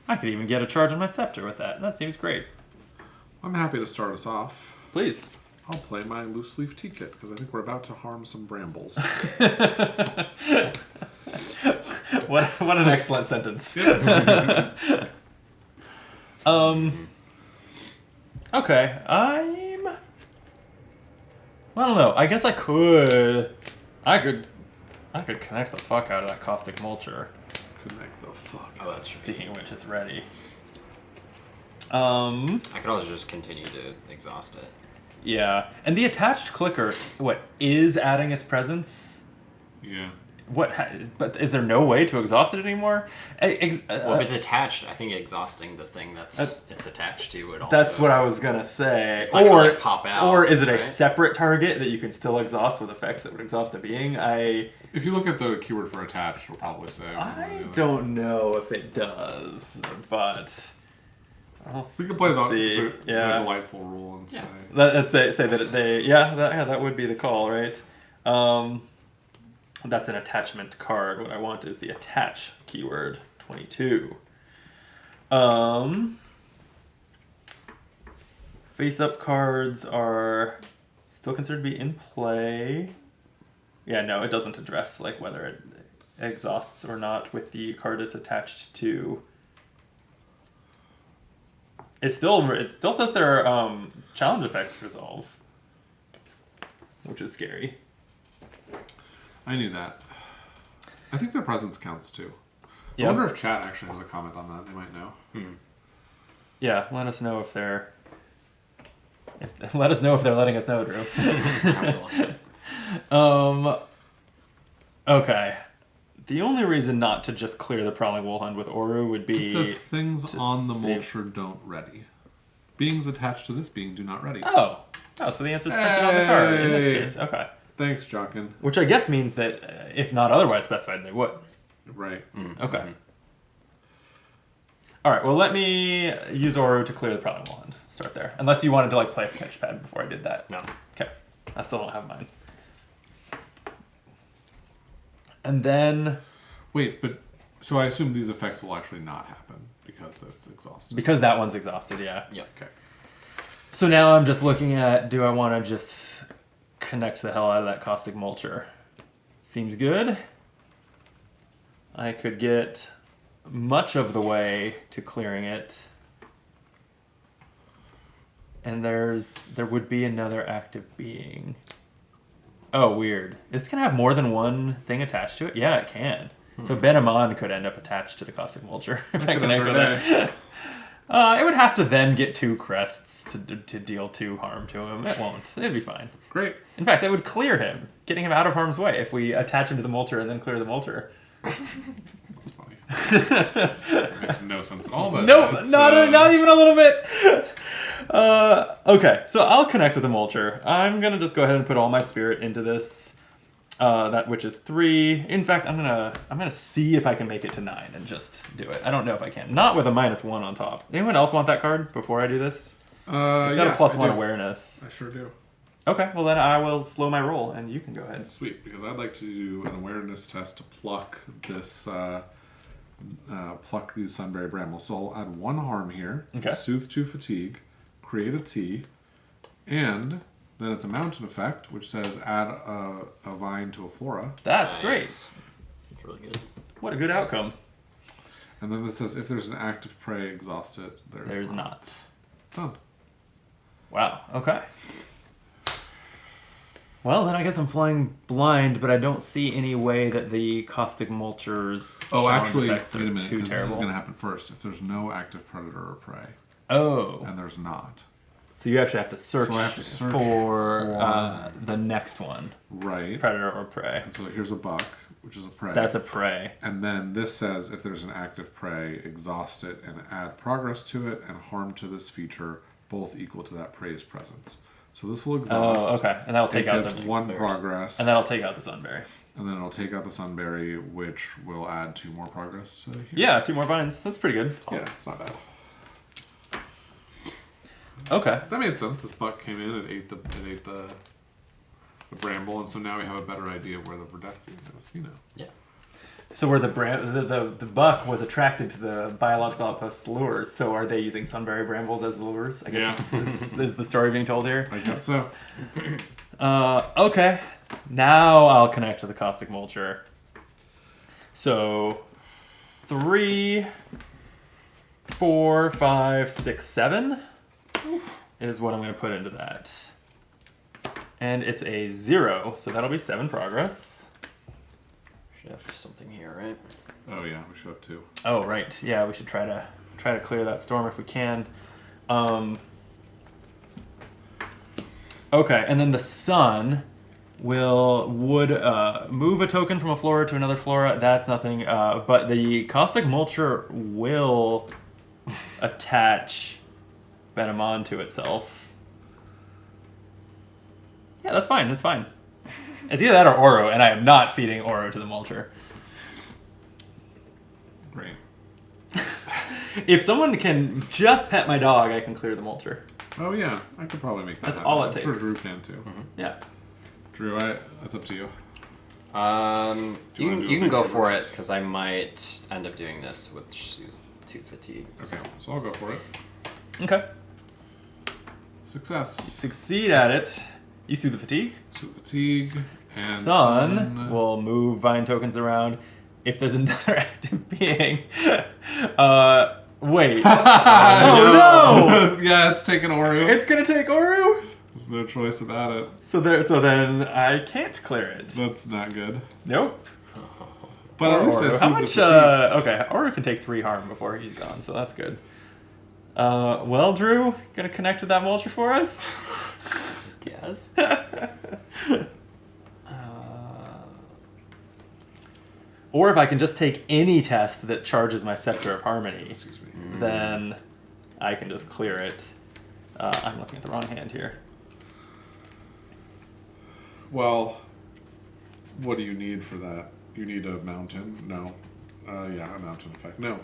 I could even get a charge on my scepter with that. That seems great. I'm happy to start us off. Please. I'll play my loose leaf tea kit because I think we're about to harm some brambles. What an excellent sentence. Okay, I don't know. I guess I could connect the fuck out of that caustic mulcher. Connect the fuck. Oh, that's true. Speaking of which, it's ready. I could also just continue to exhaust it. Yeah, and the attached clicker, is adding its presence? Yeah. But is there no way to exhaust it anymore? Well, if it's attached, I think exhausting the thing it's attached to would also... That's what I was gonna say. It's not gonna, pop out. Or is it right? a separate target that you can still exhaust with effects that would exhaust a being? If you look at the keyword for attached, it'll probably say... I don't know if it does, but... We could play the Yeah. delightful rule and say... Let's say that that would be the call, right? That's an attachment card. What I want is the attach keyword, 22. Face-up cards are still considered to be in play. Yeah, no, it doesn't address whether it exhausts or not with the card it's attached to. It still says there are challenge effects resolve, which is scary. I knew that. I think their presence counts too. Yeah. I wonder if chat actually has a comment on that. They might know. Yeah, let us know if they're letting us know, Drew. Okay. The only reason not to just clear the Prowling Wolfhound with Oru would be... It says things on the save... mulcher don't ready. Beings attached to this being do not ready. Oh, so the answer's printed on the card in this case. Okay. Thanks, Jockin. Which I guess means that if not otherwise specified, they would. Right. Okay. All right, well, let me use Oru to clear the Prowling Wolfhound. Start there. Unless you wanted to play a sketch pad before I did that. No. Okay. I still don't have mine. And then... Wait, but so I assume these effects will actually not happen because that's exhausted. Because that one's exhausted, yeah. Yep. Okay. So now I'm just looking at, do I want to just connect the hell out of that Caustic Mulcher? Seems good. I could get much of the way to clearing it. And there would be another active being. Oh, weird. It's going to have more than one thing attached to it? Yeah, it can. So Benamon could end up attached to the Caustic Mulcher if I connect with it. It would have to then get 2 crests to deal 2 harm to him. It won't. It'd be fine. Great. In fact, that would clear him, getting him out of harm's way if we attach him to the Mulcher and then clear the Mulcher. That's funny. It makes no sense at all. But Nope, not even a little bit. Okay, so I'll connect with the Mulcher. I'm gonna just go ahead and put all my spirit into this. That which is 3. In fact, I'm gonna see if I can make it to 9 and just do it. I don't know if I can. Not with a -1 on top. Anyone else want that card before I do this? It's got a +1 awareness. I sure do. Okay, well then I will slow my roll and you can go ahead. Sweet, because I'd like to do an awareness test to pluck this, pluck these Sunberry Brambles. So I'll add 1 harm here. Okay. Soothe 2 fatigue. Create a T, and then it's a mountain effect, which says add a vine to a flora. That's Nice. great. That's really good. What a good outcome. And then this says if there's an active prey exhausted, There's not. Done. Wow, okay. Well, then I guess I'm flying blind, but I don't see any way that the Caustic Mulcher's Actually, wait effects a are minute, too because this is terrible. going to happen first. If there's no active predator or prey, Oh. and there's not. So you actually have to search, So I have to search for the next one. Right. Predator or prey. And so here's a buck, which is a prey. That's a prey. And then this says if there's an active prey, exhaust it and add progress to it and harm to this feature, both equal to that prey's presence. So this will exhaust. Oh, okay. And that'll take it out gets the 1 progress. And that'll take out the Sunberry. And then it'll take out the Sunberry, which will add 2 more progress to here. Yeah, 2 more vines. That's pretty good. Yeah, it's not bad. Okay. That made sense. This buck came in and ate the bramble, and so now we have a better idea of where the Verdestian is. You know. Yeah. So where the buck was attracted to the biological outpost lures, so are they using Sunberry brambles as the lures? I guess is the story being told here. I guess so. Okay. Now I'll connect to the Caustic Mulcher. So 3, 4, 5, 6, 7 is what I'm going to put into that. And it's a 0, so that'll be 7 progress. Should have something here, right? Oh yeah, we should have 2. Oh right, yeah, we should try to clear that storm if we can. Okay, and then the sun would move a token from a flora to another flora. That's nothing. But the Caustic Mulcher will attach Benamon to itself. Yeah, that's fine. That's fine. It's either that or Oro, and I am not feeding Oro to the Mulcher. Great. If someone can just pet my dog, I can clear the Mulcher. Oh yeah, I could probably make that That's happen. all it I'm sure takes. Drew can too. Mm-hmm. Yeah. Drew, that's up to you. You wanna do can a go picture for verse? it because I might end up doing this, which is 2 fatigue. Okay, so I'll go for it. Okay. Success. Succeed at it. You see the fatigue. So fatigue and Sun will move vine tokens around. If there's another active being, wait. Oh no! Yeah, it's taking Oru. It's gonna take Oru. There's no choice about it. So then I can't clear it. That's not good. Nope. But at least I Oru. How soothed the much? fatigue. Okay, Oru can take 3 harm before he's gone, so that's good. Well, Drew, gonna connect with that Mulcher for us? Yes. Or if I can just take any test that charges my Scepter of Harmony, Excuse me. then I can just clear it. I'm looking at the wrong hand here. Well, what do you need for that? You need a mountain? No. Yeah, a mountain effect. No.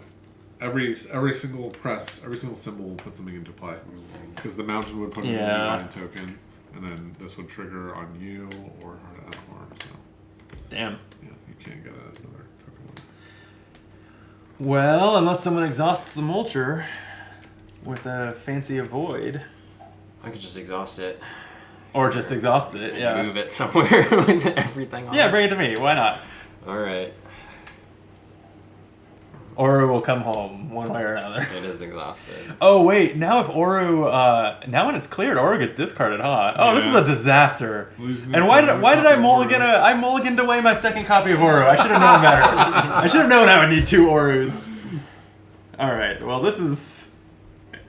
Every single crest, every single symbol will put something into play. Because the mountain would put in a divine token, and then this would trigger on you or her to add harm. So Damn. yeah, you can't get another token. Well, unless someone exhausts the mulcher with a fancy avoid. I could just exhaust it. Or just exhausts it, And yeah. move it somewhere with everything on Yeah, it. bring it to me. Why not? Alright. Oru will come home one way or another. It is exhausted. Oh wait, now if Oru, now when it's cleared, Oru gets discarded, huh? Oh, this is a disaster. And why did I mulligan? I mulliganed away my second copy of Oru. I should have known better. I should have known I would need 2 Orus. All right. Well, this is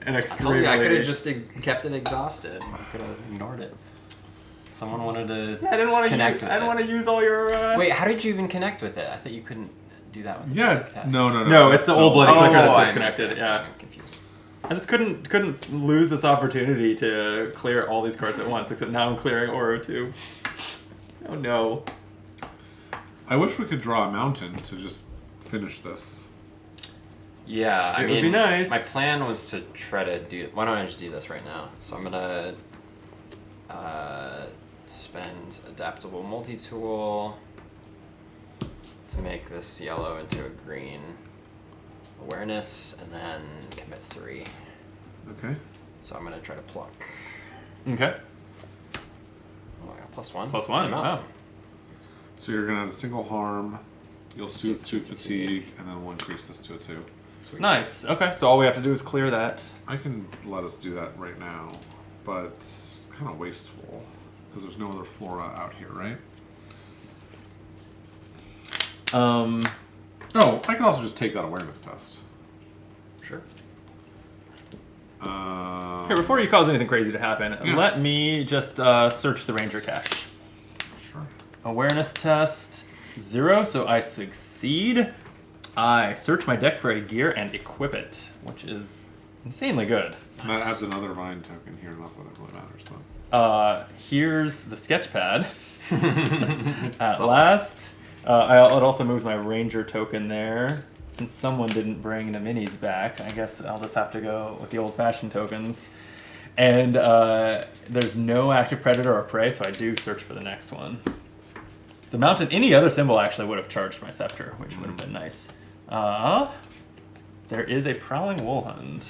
an extremely. I could have just kept it exhausted. I could have ignored it. Someone wanted to. Yeah, I didn't want to connect use. with I didn't it. want to use all your. Wait, how did you even connect with it? I thought you couldn't do that with Yeah, the test. no. No, it's the old bloody clicker that's I'm disconnected. Yeah. I'm confused. I just couldn't lose this opportunity to clear all these cards at once. Except now I'm clearing Oru too. Oh no. I wish we could draw a mountain to just finish this. Yeah, I It mean, would be nice. my plan was to try to do. Why don't I just do this right now? So I'm gonna spend adaptable multi-tool to make this yellow into a green awareness, and then commit 3. Okay. So I'm gonna try to pluck. Okay. Oh, I got +1. +1. Wow. So you're gonna have a single harm. You'll suit Suit 2 2 fatigue, and then we'll increase this to a 2. Sweet. Nice. Okay. So all we have to do is clear that. I can let us do that right now, but it's kind of wasteful because there's no other flora out here, right? Oh, I can also just take that awareness test. Sure. Here, before you cause anything crazy to happen, Yeah. let me just search the ranger cache. Sure. Awareness test 0, so I succeed. I search my deck for a gear and equip it, which is insanely good. That adds another vine token here, not that it really matters, but. Here's the sketch pad. At last. It also moved my ranger token there. Since someone didn't bring the minis back, I guess I'll just have to go with the old-fashioned tokens. And there's no active predator or prey, so I do search for the next one. The mountain, any other symbol actually would have charged my scepter, which would have been nice. There is a prowling woolhund.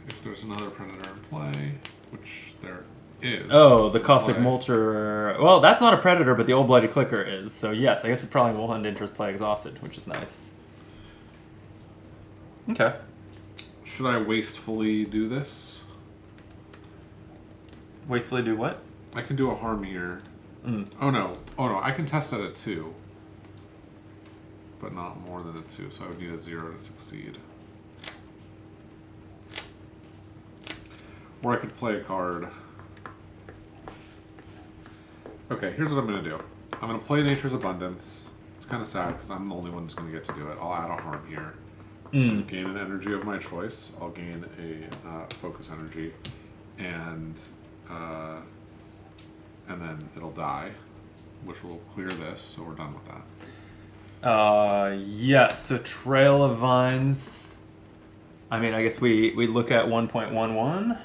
If there's another predator in play, which there is. Oh, this the is in caustic play. mulcher. Well, that's not a predator, but the old bloody clicker is. So yes, I guess the prowling woolhund enters play exhausted, which is nice. Okay. Should I wastefully do this? Wastefully do what? I can do a harm here. Oh no, I can test that at 2. But not more than a 2, so I would need a 0 to succeed. Or I could play a card. Okay, here's what I'm going to do. I'm going to play Nature's Abundance. It's kind of sad because I'm the only one who's going to get to do it. I'll add a harm here. So gain an energy of my choice. I'll gain a focus energy. And then it'll die, which will clear this, so we're done with that. Yes, so Trail of Vines. I mean, I guess we look at 1.11.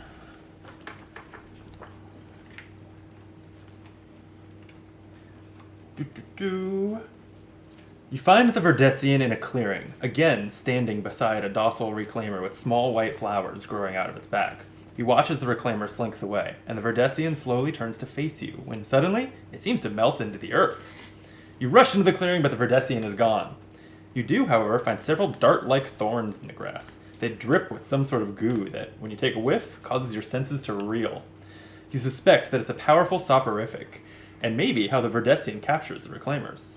You find the Verdesian in a clearing, again standing beside a docile reclaimer with small white flowers growing out of its back. You watch as the reclaimer slinks away, and the Verdesian slowly turns to face you, when suddenly it seems to melt into the earth. You rush into the clearing, but the Verdesian is gone. You do, however, find several dart-like thorns in the grass. They drip with some sort of goo that, when you take a whiff, causes your senses to reel. You suspect that it's a powerful soporific, and maybe how the Verdesian captures the reclaimers.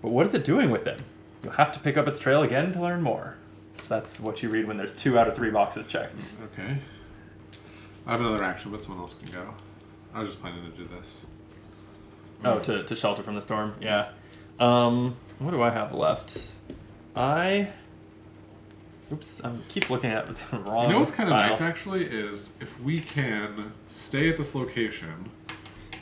But what is it doing with them? You'll have to pick up its trail again to learn more. So that's what you read when there's 2 out of 3 boxes checked. Okay. I have another action, but someone else can go. I was just planning to do this. Oh, to shelter from the storm? Yeah. What do I have left? Oops, I keep looking at the wrong You know what's kind of file. nice, actually, is if we can stay at this location,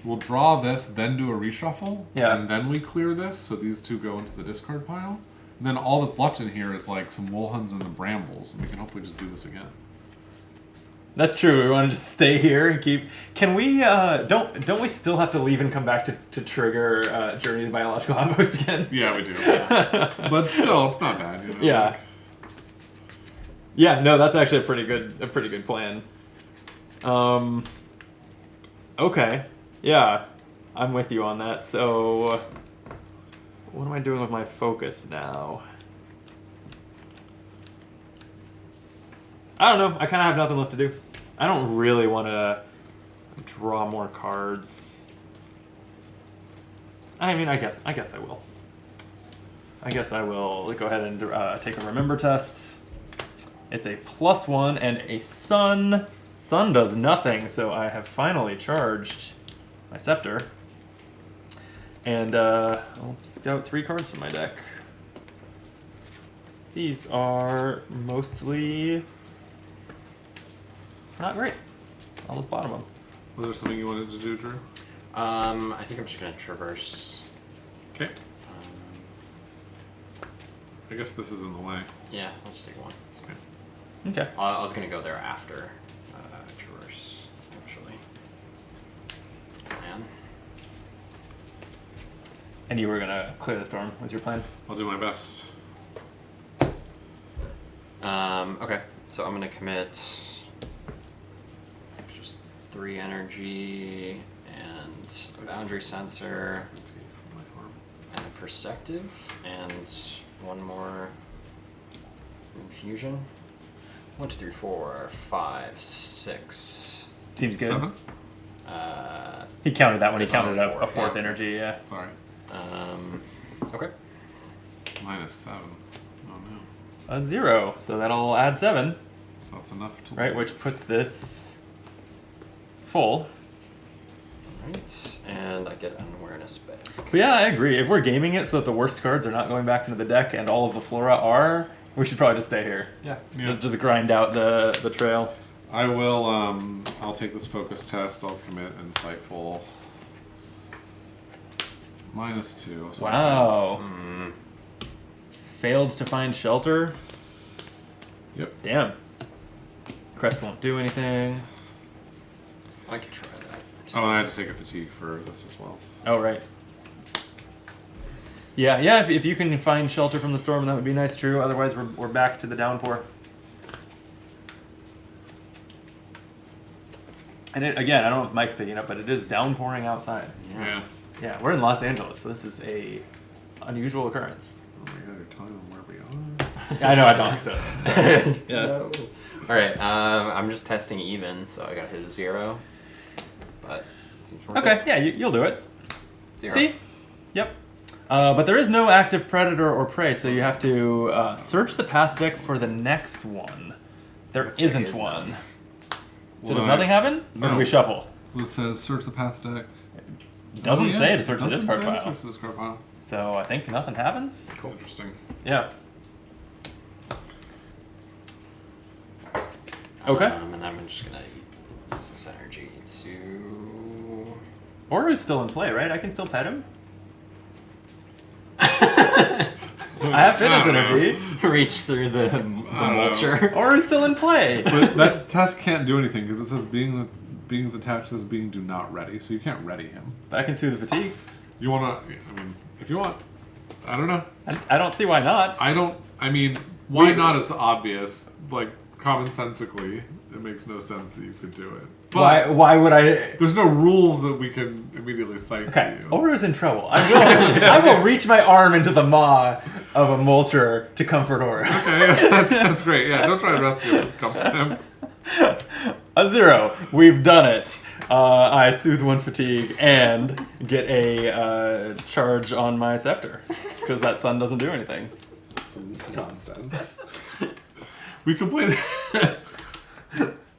we'll draw this, then do a reshuffle, Yeah. and then we clear this, so these 2 go into the discard pile. And then all that's left in here is like some woolhuns and the brambles, and we can hopefully just do this again. That's true. We want to just stay here and keep. Can we? Don't we still have to leave and come back to trigger Journey to the Biological Outpost again? Yeah, we do. But still, it's not bad. You know? Yeah. Yeah. No, that's actually a pretty good plan. Okay. Yeah, I'm with you on that. So, what am I doing with my focus now? I don't know. I kind of have nothing left to do. I don't really want to draw more cards. I mean, I guess I will. I guess I will go ahead and take a remember test. It's a +1 and a sun. Sun does nothing, so I have finally charged my scepter. And I'll scout 3 cards from my deck. These are mostly not great. I'll just bottom them. Was there something you wanted to do, Drew? I think I'm just gonna traverse. Okay. I guess this is in the way. Yeah, I'll just take one. It's okay. Okay. I was gonna go there after traverse, actually. Man. And you were gonna clear the storm. Was your plan? I'll do my best. Okay, so I'm gonna commit just 3 energy and a boundary sensor and a perceptive and 1 more infusion. 1, 2, 3, 4, 5, 6. Seems good. 7? He counted that one. He This is counted a 4th yeah. energy. Yeah. Sorry. Okay. -7. Oh no. A 0. So that'll add 7. So that's enough to. Right, which puts this full. Alright, and I get an awareness back. But yeah, I agree. If we're gaming it so that the worst cards are not going back into the deck and all of the flora are, we should probably just stay here. Yeah. Yeah. Just grind out the trail. I will. I'll take this focus test. I'll commit insightful. -2. So Wow. Failed to find shelter. Yep. Damn. Crest won't do anything. I could try that. Oh, and I had to take a fatigue for this as well. Oh, right. Yeah, if you can find shelter from the storm, that would be nice, True. Otherwise, we're back to the downpour. And again, I don't know if Mike's picking up, but it is downpouring outside. Yeah. Yeah, we're in Los Angeles, so this is a unusual occurrence. Oh my god, you're telling them where we are. Yeah, I know I doxed us. So. Yeah. No. Alright, I'm just testing even, so I gotta hit a 0. But it seems worth Okay, it. yeah, you'll do it. 0. See? Yep. But there is no active predator or prey, so you have to search the path deck for the next one. There isn't is one. none. So Well, does nothing happen? Or do no. we shuffle? Well, it says search the path deck. It doesn't Oh, yeah. say to search the Doesn't discard say pile. Search the discard pile. So I think nothing happens. Cool. Interesting. Yeah. Okay. And I'm just gonna use this energy to... Oru's still in play, right? I can still pet him? I have fitness energy. reach through the mulcher. Oru's still in play. But that test can't do anything because it says beings attached says being do not ready, so you can't ready him. But I can soothe the fatigue. You wanna? I mean, if you want, I don't know. I don't see why not. I don't. I mean, why not is obvious. Like commonsensically, it makes no sense that you could do it. But Why would I? there's no rules that we can immediately cite Okay, to you. Oru's in trouble. I will reach my arm into the maw of a mulcher to comfort Oru. Okay, that's great. Yeah, don't try to rescue him. Just comfort him. A 0. We've done it. I soothe 1 fatigue and get a charge on my scepter because that sun doesn't do anything. Some nonsense. We can play that.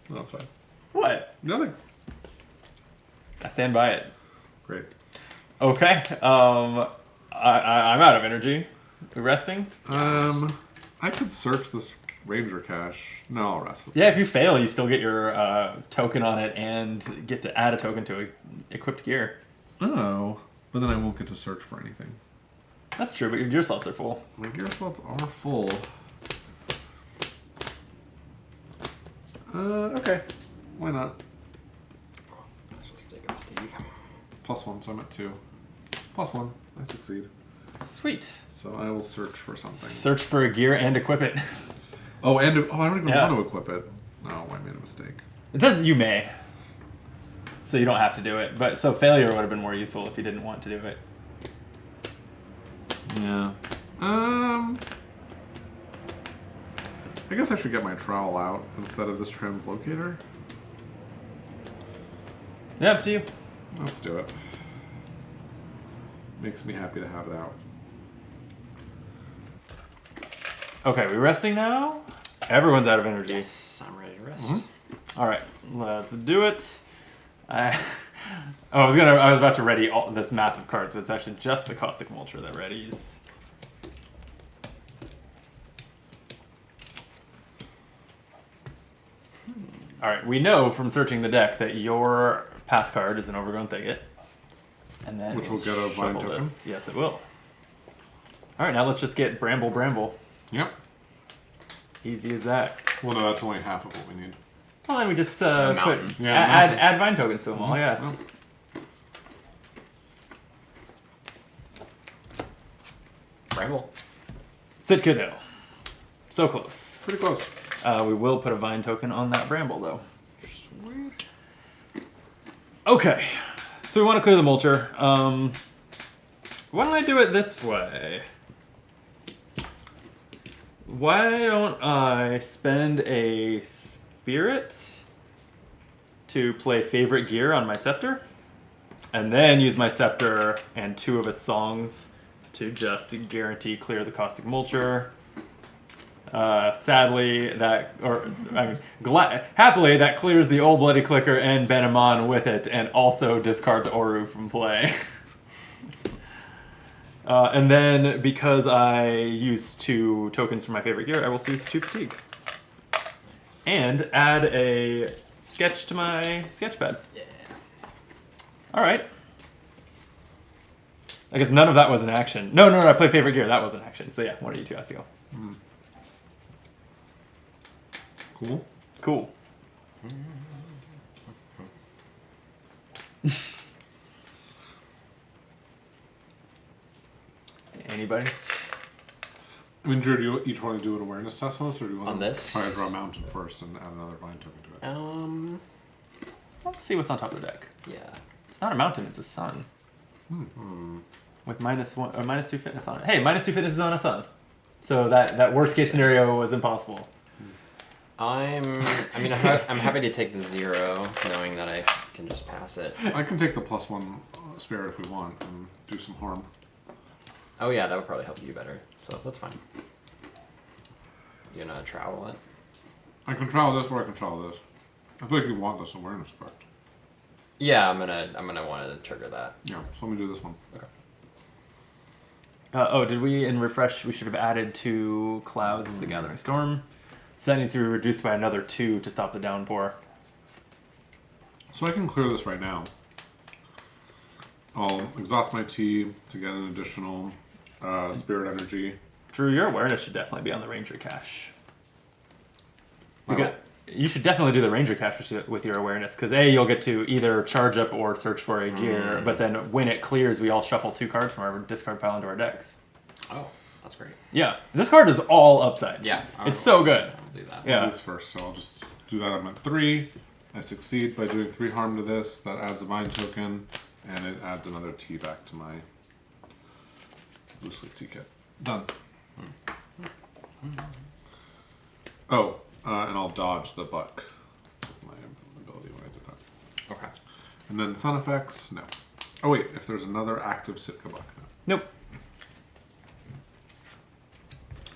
No, it's fine. What? Nothing. I stand by it. Great. Okay. I'm out of energy. We resting? I could search this ranger cache. No, I'll rest. Yeah, if you fail, you still get your token on it and get to add a token to equipped gear. Oh, but then I won't get to search for anything. That's true, but your gear slots are full. My gear slots are full. Okay. why not? I'm supposed to take a fatigue. +1, so I'm at 2. +1, I succeed. Sweet. So I will search for something. Search for a gear and equip it. Oh, I don't even Yeah. want to equip it. Oh, I made a mistake. It does. You may. So you don't have to do it. But so failure would have been more useful if you didn't want to do it. Yeah. I guess I should get my trowel out instead of this translocator. Yeah, up to you. Let's do it. Makes me happy to have it out. Okay, we resting now? Everyone's out of energy. Yes, I'm ready to rest. All right, let's do it. I was about to ready all this massive card, but it's actually just the Caustic Mulcher that readies. All right, we know from searching the deck that your path card is an Overgrown Thicket, and then Which will get a Vine shuffle token? this. Yes, it will. All right, now let's just get Bramble. Yep. Easy as that. Well, no, that's only half of what we need. Well, then we just put mountain. Yeah, add mountain. Vine tokens to them all. Yeah. Well, Bramble. Sitka Hill. So close. pretty close. We will put a Vine token on that Bramble, though. Sweet. Okay. So we want to clear the Mulcher. Why don't I do it this way? Why don't I spend a Spirit to play Favorite Gear on my Scepter? And then use my Scepter and 2 of its songs to just guarantee clear the Caustic Mulcher. Sadly, happily, that clears the Old Bloody Clicker and Benamon with it, and also discards Oru from play. And then, because I used 2 tokens for my favorite gear, I will soothe 2 fatigue. And add a sketch to my sketchpad. Yeah. Alright. I guess none of that was an action. No, I played favorite gear. That was an action. So yeah, one of you 2 has to go. Cool. Cool. Anybody? I mean, Drew, do you each want to do an awareness test on this, or do you want On to this? try to draw a mountain first and add another Vine token to it? Let's see what's on top of the deck. Yeah. It's not a mountain, it's a sun. With -1 or -2 fitness on it. Hey, -2 fitness is on a sun. So that worst case scenario was impossible. I'm happy to take the 0, knowing that I can just pass it. I can take the +1 spirit if we want and do some harm. Oh yeah, that would probably help you better. So that's fine. You gonna trowel it? I can trial this, or I can trial this. I feel like you want this awareness effect. Yeah, I'm gonna want to trigger that. Yeah, so let me do this one. Okay. Did we in refresh? We should have added 2 clouds to the Gathering Storm. So that needs to be reduced by another 2 to stop the downpour. So I can clear this right now. I'll exhaust my tea to get an additional spirit energy. Drew, your awareness should definitely be on the Ranger cache. My You should definitely do the Ranger cache with your awareness, because A, you'll get to either charge up or search for a gear, but then when it clears, we all shuffle 2 cards from our discard pile into our decks. Oh, that's great. Yeah, this card is all upside. Yeah. It's so good. I'll do that. Yeah. This first, so I'll just do that. I'm at 3. I succeed by doing 3 harm to this. That adds a Vine token, and it adds another tea back to my loose leaf tea kit. Done. Oh, and I'll dodge the buck. My ability when I did that. Okay. And then sun effects, no. Oh wait, if there's another active Sitka buck, no. Nope.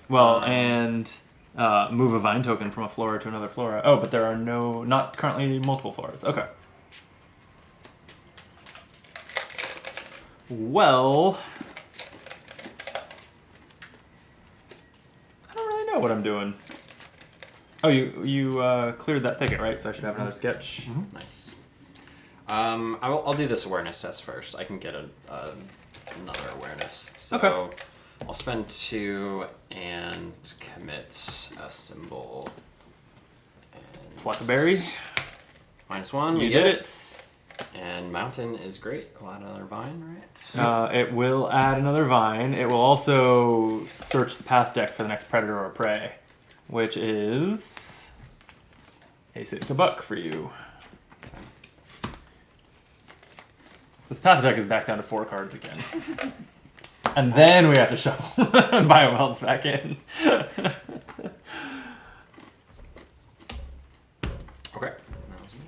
Well, and move a Vine token from a flora to another flora. Oh, but there are not currently multiple floras. Okay. Well, I don't really know what I'm doing. Oh, you cleared that thicket, right? So I should have another sketch. Nice. I'll do this awareness test first. I can get another awareness. So Okay. I'll spend 2 and commit a symbol. And Pluck a berry. -1. We You get did it. And mountain is great. We'll add another vine, right? It will add another vine. It will also search the path deck for the next predator or prey, which is a Sitka buck for you. This path deck is back down to 4 cards again. And then we have to shuffle Biowelds back in. Okay. That was me.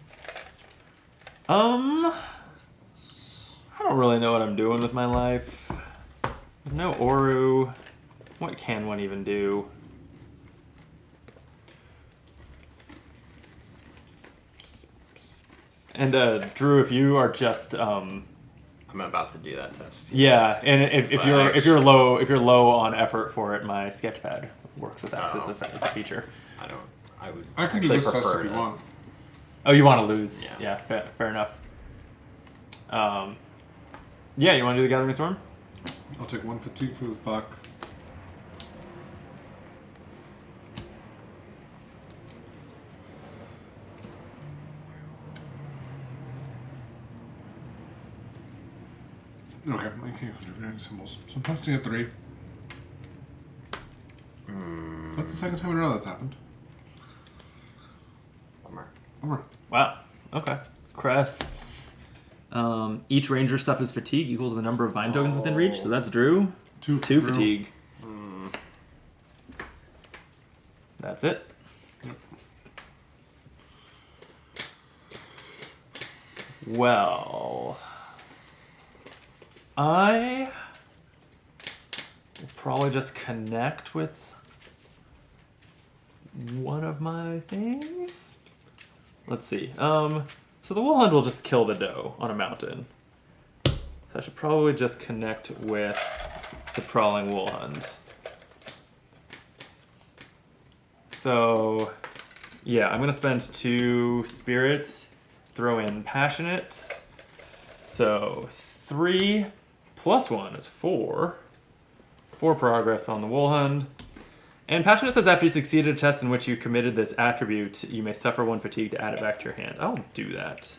I don't really know what I'm doing with my life. With no Oru, what can one even do? And Drew, if you are just I'm about to do that test. yeah, and if you're low on effort for it, my sketchpad works with that. So it's a feature. I would. I can do actually this test prefer if you to- want. Oh, you want to lose? Yeah. Fair enough. Yeah, you want to do the Gathering Storm? I'll take 1 fatigue for this buck. Okay, I can't contribute any symbols. So I'm testing at 3. That's the second time in a row that's happened. Bummer. Over. Wow. Okay. Crests. Each ranger suffers fatigue equal to the number of vine tokens within reach. So that's Drew. 2 2 Drew. fatigue. That's it. Well, I will probably just connect with one of my things. Let's see. So the wool hunt will just kill the doe on a mountain. So I should probably just connect with the prowling wool hunt. So, yeah, I'm gonna spend 2 spirit, throw in passionate. So 3 plus 1 is 4. 4 progress on the wool hunt. And passionate says after you succeeded a test in which you committed this attribute, you may suffer 1 fatigue to add it back to your hand. I'll do that.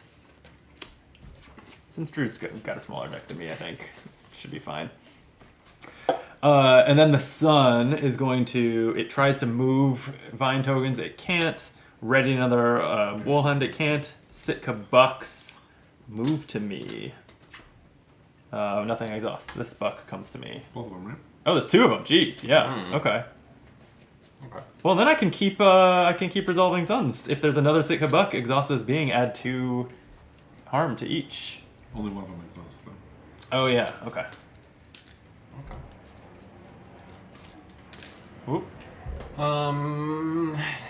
Since Drew's got a smaller deck than me, I think should be fine. And then the sun is going to, it tries to move vine tokens, it can't. Ready another wool hunt, it can't. Sitka bucks, move to me. Nothing exhaust. This buck comes to me. Both of them, right? Oh, there's 2 of them. Jeez, yeah. Okay. Okay. Well, then I can keep resolving suns. If there's another Sitka buck, exhaust this being, add 2 harm to each. Only one of them exhausts, though. Oh yeah. Okay. Okay. Whoop.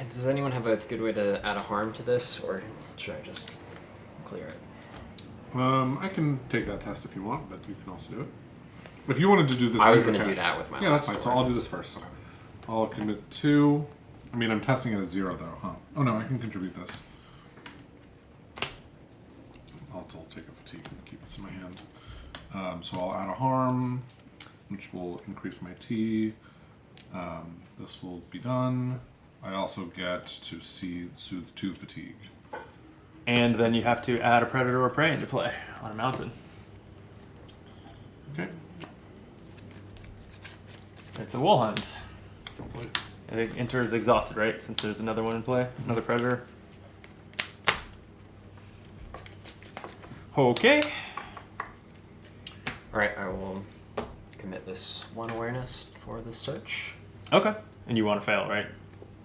Does anyone have a good way to add a harm to this, or should I just clear it? I can take that test if you want, but you can also do it. If you wanted to do this, I was later, going to do Cash. that with my. Yeah, that's last fine. So I'll do one. this first. I'll commit 2. I mean, I'm testing it at 0 though, huh? Oh no, I can contribute this. I'll take a fatigue and keep this in my hand. So I'll add a harm, which will increase my T. This will be done. I also get to soothe 2 fatigue. And then you have to add a predator or prey into play on a mountain. Okay. It's a wool hunt. Don't play. It enters exhausted, right? Since there's another one in play, another predator. Okay. Alright, I will commit this 1 awareness for the search. Okay. And you want to fail, right?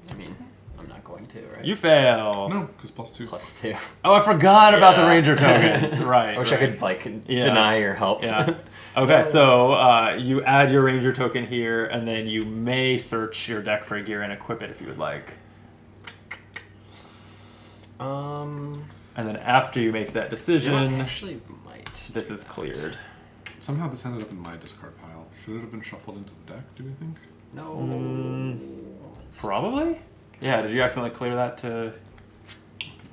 I mean, I'm not going to, right? You fail. No, because +2. +2. Oh, I forgot about the Yeah. ranger tokens. Right. I wish right. I could, like, Yeah. deny your help. Yeah. Okay, so you add your ranger token here, and then you may search your deck for a gear and equip it if you would like. And then after you make that You decision, know what? I actually might. this is cleared. Somehow this ended up in my discard pile. Should it have been shuffled into the deck, do we think? No. Probably? Yeah, did you accidentally clear that to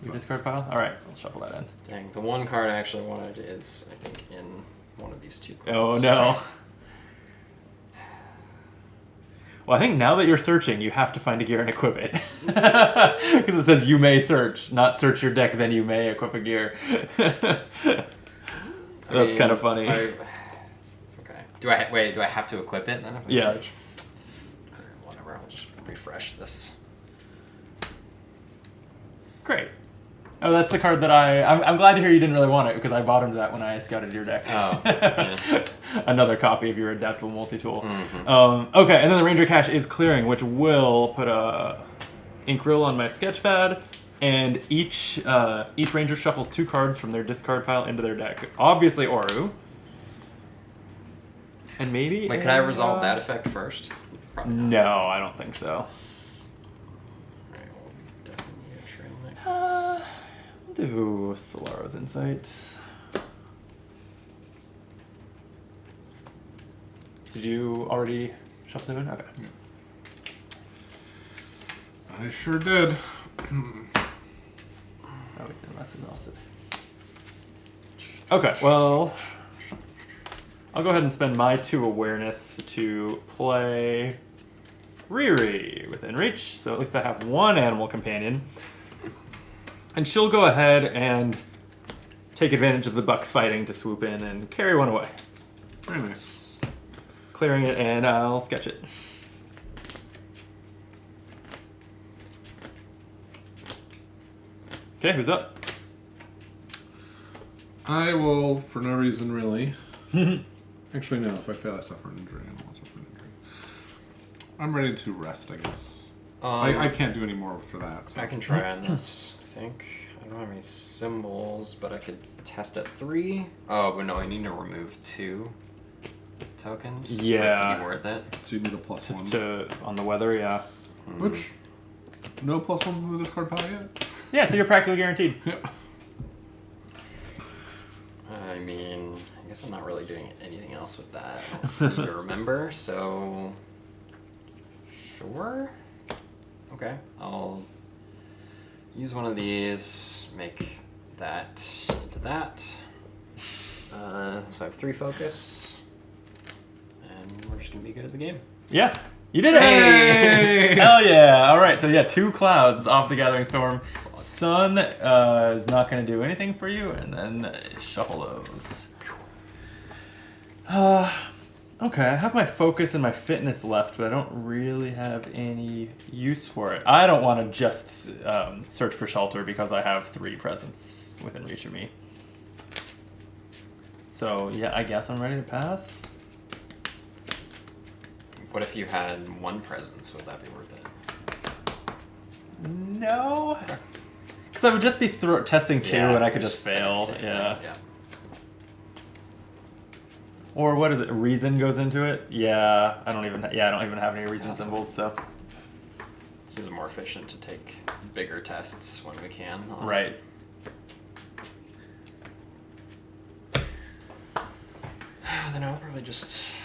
your discard pile? Alright, I'll shuffle that in. Dang, the one card I actually wanted is, I think, in one of these 2 cards. Oh no. Well, I think now that you're searching, you have to find a gear and equip it. Because it says you may search, not search your deck, then you may equip a gear. That's kind of funny. Okay. Do I have to equip it then if I Yes. search? Whatever, I'll just refresh this. Great. Oh, that's the card that I'm glad to hear you didn't really want it, because I bottomed that when I scouted your deck. Oh, yeah. Another copy of your adaptable multi-tool. Mm-hmm. Okay, and then the Ranger Cache is clearing, which will put a ink rill on my sketch pad, and each Ranger shuffles 2 cards from their discard pile into their deck. Obviously Oru. And maybe... Wait, can I resolve that effect first? Probably not. No, I don't think so. Alright, well, definitely a trail mix. Do Solaro's Insight. Did you already shuffle them in? Okay. I sure did. Oh, wait, no, that's exhausted. Okay, well, I'll go ahead and spend my 2 awareness to play Riri within reach, so at least I have 1 animal companion. And she'll go ahead and take advantage of the bucks fighting to swoop in and carry 1 away. Very nice. Clearing it, and I'll sketch it. Okay, who's up? I will, for no reason really. Actually, no. If I fail, I suffer an injury. I don't want to suffer an injury. I'm ready to rest, I guess. I can't do any more for that. So. I can try on this, I think. I don't have any symbols, but I could test at 3. Oh, but no, I need to remove 2 tokens for it Yeah. to be worth it. So you need a +1. On the weather, yeah. Which, no +1s in the discard pile yet? Yeah, so you're practically guaranteed. Yep. I mean, I guess I'm not really doing anything else with that. I need to remember, so... Sure? Okay, I'll use one of these, make that into that. So I have 3 focus, and we're just gonna be good at the game. Yeah, you did it! Hey! Hell yeah! All right, so yeah, 2 clouds off the Gathering Storm. Sun is not going to do anything for you, and then shuffle those. Okay, I have my focus and my fitness left, but I don't really have any use for it. I don't want to just search for shelter because I have 3 presents within reach of me. So yeah, I guess I'm ready to pass. What if you had 1 presence? Would that be worth it? No. Because I would just be testing 2 and I could just fail. Same Yeah. thing, yeah. Or what is it? Reason goes into it? Yeah, I don't even have any reason symbols, so. It seems more efficient to take bigger tests when we can. Right. Then I'll probably just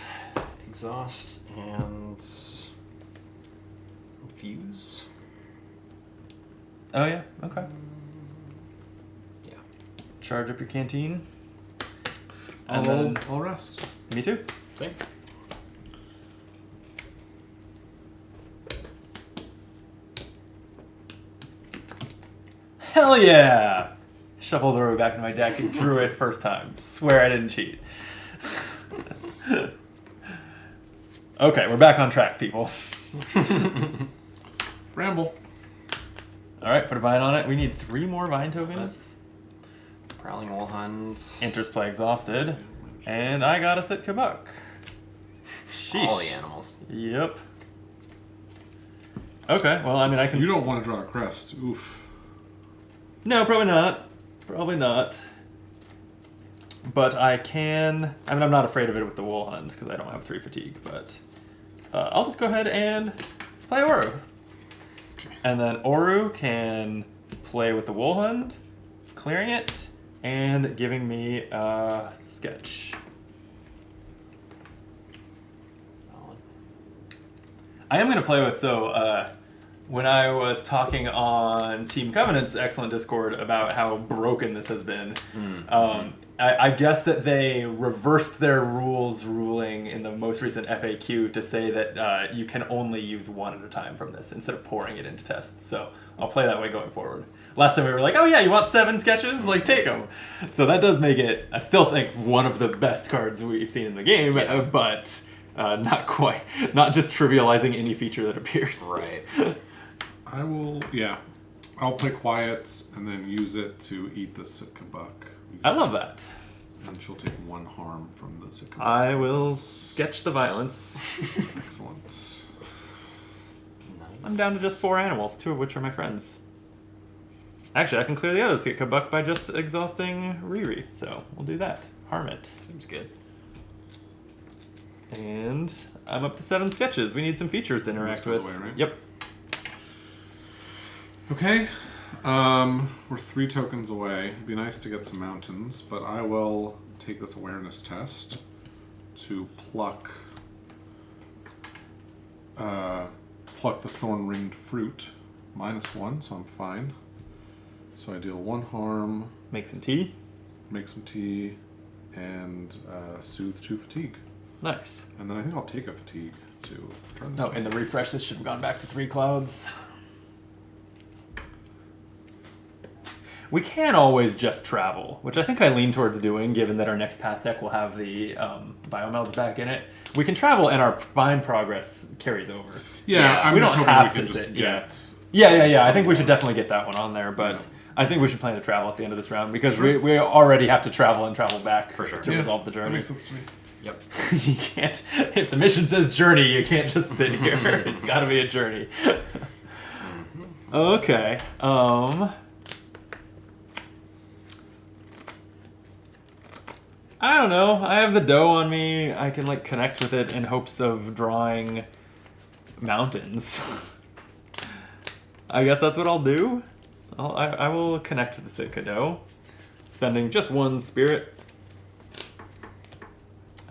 exhaust and infuse. Oh yeah, okay. Yeah. Charge up your canteen. And then, I'll rest. me too. Same. Hell yeah! Shuffled Uru back into my deck and drew it first time. Swear I didn't cheat. Okay, we're back on track, people. Ramble. Alright, put a vine on it. We need 3 more vine tokens. Prowling Wolfhunt. Enters play exhausted. And I got a sit Kabuk. Sheesh. All the animals. Yep. Okay, well, I mean, I can... You don't want to draw a crest. Oof. No, probably not. Probably not. But I can... I mean, I'm not afraid of it with the Wool Hunt, because I don't have 3 fatigue, but... I'll just go ahead and play Oru. Okay. And then Oru can play with the Wool Hunt, clearing it, and giving me a sketch. Solid. I am going to play with, when I was talking on Team Covenant's excellent Discord about how broken this has been, I guess that they reversed their ruling in the most recent FAQ to say that you can only use one at a time from this instead of pouring it into tests. So I'll play that way going forward. Last time we were like, oh yeah, you want 7 sketches? Like, take them. So that does make it, I still think, one of the best cards we've seen in the game, but not quite. Not just trivializing any feature that appears. Right. I'll play quiet and then use it to eat the Sitka buck. I love that. And she'll take 1 harm from the Sitka buck. I will sketch the violence. Excellent. Nice. I'm down to just 4 animals, 2 of which are my friends. Actually, I can clear the other Sitka buck by just exhausting Riri, so we'll do that. Harm it. Seems good. And I'm up to 7 sketches. We need some features to interact goes with. away, right? Yep. Okay. We're 3 tokens away. It'd be nice to get some mountains, but I will take this awareness test to pluck the thorn-ringed fruit. -1, so I'm fine. So I deal 1 harm, Make some tea. make some tea, and soothe 2 fatigue. Nice. And then I think I'll take a fatigue to turn this. Oh, on. in the refresh, this should have gone back to 3 clouds. We can always just travel, which I think I lean towards doing, given that our next path deck will have the biomelds back in it. We can travel, and our fine progress carries over. Yeah, I'm we just don't hoping have we can to just sit. get. Yeah. I think we should definitely get that one on there, but Yeah. I think we should plan to travel at the end of this round because we already have to travel and travel back For sure. to resolve the That journey. makes sense to me. Yep. You can't. If the mission says journey, you can't just sit here. It's got to be a journey. Okay. I don't know. I have the dough on me. I can like connect with it in hopes of drawing mountains. I guess that's what I'll do. I will connect with the Sitka dough, spending just 1 spirit.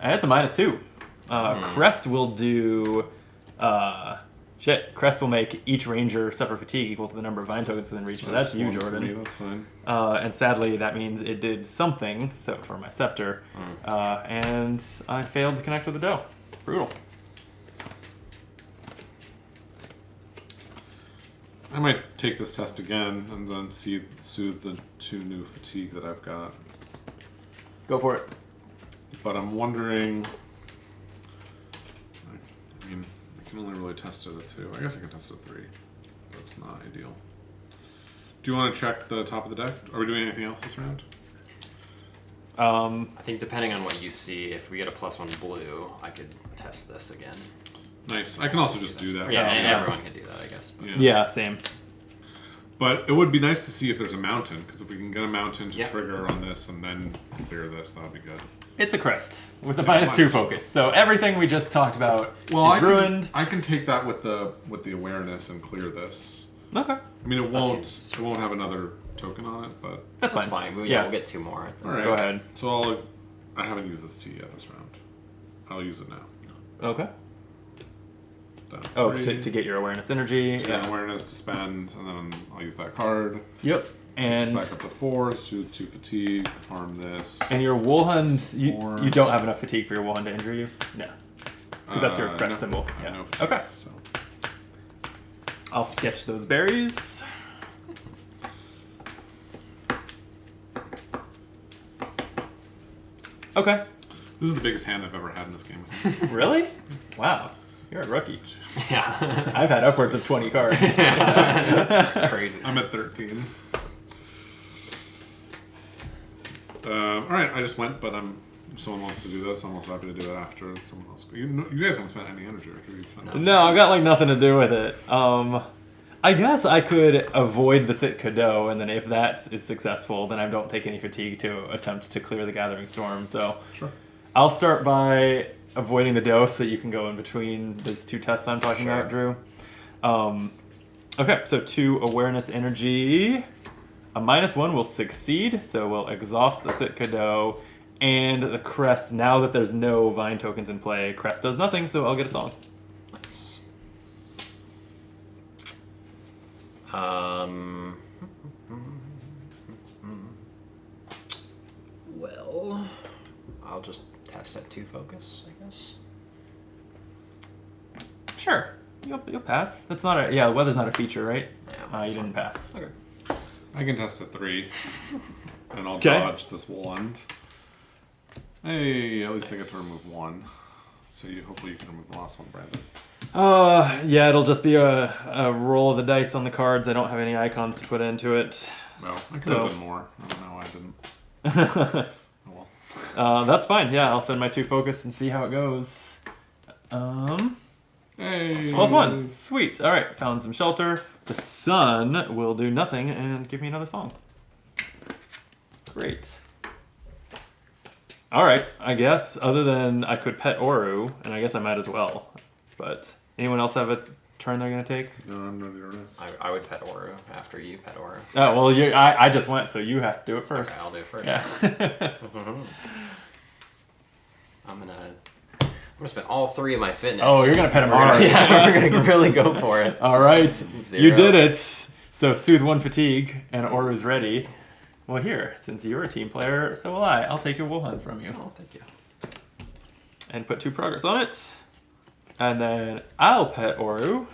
And it's a -2. Crest will do. Crest will make each ranger suffer fatigue equal to the number of vine tokens within reach. So that's you, just 1 for me, Jordan. that's fine. And sadly, that means it did something. So for my scepter, and I failed to connect with the dough. Brutal. I might take this test again and then soothe the 2 new fatigue that I've got. Go for it. But I'm wondering. I mean, I can only really test it at 2. I guess I can test it at 3. But it's not ideal. Do you want to check the top of the deck? Are we doing anything else this round? I think depending on what you see, if we get a +1 blue, I could test this again. Nice. I can also just do that. Yeah, Yeah. everyone can do that, I guess. But Yeah, same. But it would be nice to see if there's a mountain, because if we can get a mountain to Yeah. trigger on this and then clear this, that would be good. It's a crest with a Yeah, -2 -2. focus. So everything we just talked about Well, is ruined. I can take that with the awareness and clear this. Okay. I mean, seems- it won't have another token on it, but That's That's fine. fine. We'll Yeah. get 2 more. all right. Go ahead. So I haven't used this tea yet this round. I'll use it now. Okay. Down Oh, 3, to get your awareness energy. to get awareness to spend, and then I'll use that card. Yep. It's And back up to 4, soothe 2 fatigue, harm this. and your Woolhund, Four. you don't have enough fatigue for your Woolhund to injure you? No. Because that's your crest no, symbol. I have Yeah. no fatigue, Okay. So. I'll sketch those berries. Okay. This is the biggest hand I've ever had in this game. Really? Wow. You're a rookie. Yeah. I've had upwards of 20 cards. That's crazy. I'm at 13. All right, I just went, but if someone wants to do this, I'm also happy to do it after someone else. You guys haven't spent any energy, right? No, I've got like nothing to do with it. I guess I could avoid the Sitka dough, and then if that is successful, then I don't take any fatigue to attempt to clear the Gathering Storm. So Sure. I'll start by avoiding the dough so that you can go in between those 2 tests I'm talking about, Drew. Okay, so 2 awareness energy. A -1 will succeed, so we'll exhaust the Sitka dough. And the crest, now that there's no vine tokens in play, crest does nothing, so I'll get a song. Nice. Well, just test at 2 focus, I guess. Sure. You'll pass. That's not a weather's not a feature, right? Yeah, You that's didn't fine. pass. Okay. I can test at 3. And I'll Okay. dodge this wand. Hey, at least I get to remove 1. So hopefully you can remove the last one, Brandon. Yeah, it'll just be a roll of the dice on the cards. I don't have any icons to put into it. Well, I could So- have done more. I don't know why I didn't. Oh well. That's fine. Yeah, I'll spend my 2 focus and see how it goes. Hey. +1. Sweet. All right, found some shelter. The sun will do nothing and give me another song. Great. All right, I guess other than I could pet Oru, and I guess I might as well. But anyone else have a turn they're gonna take? No, I'm ready to rest. I would pet Oru after you pet Oru. Oh well, I just went, so you have to do it first. Okay, I'll do it first. Yeah. I'm gonna spend all 3 of my fitness. Oh, you're gonna pet him hard. Yeah, we're gonna really go for it. All right, 0. you did it. So soothe 1 fatigue, and Oru's ready. Well, here, since you're a team player, so will I. I'll take your Wuhan from you. Oh, thank you. And put 2 progress on it. And then I'll pet Oru.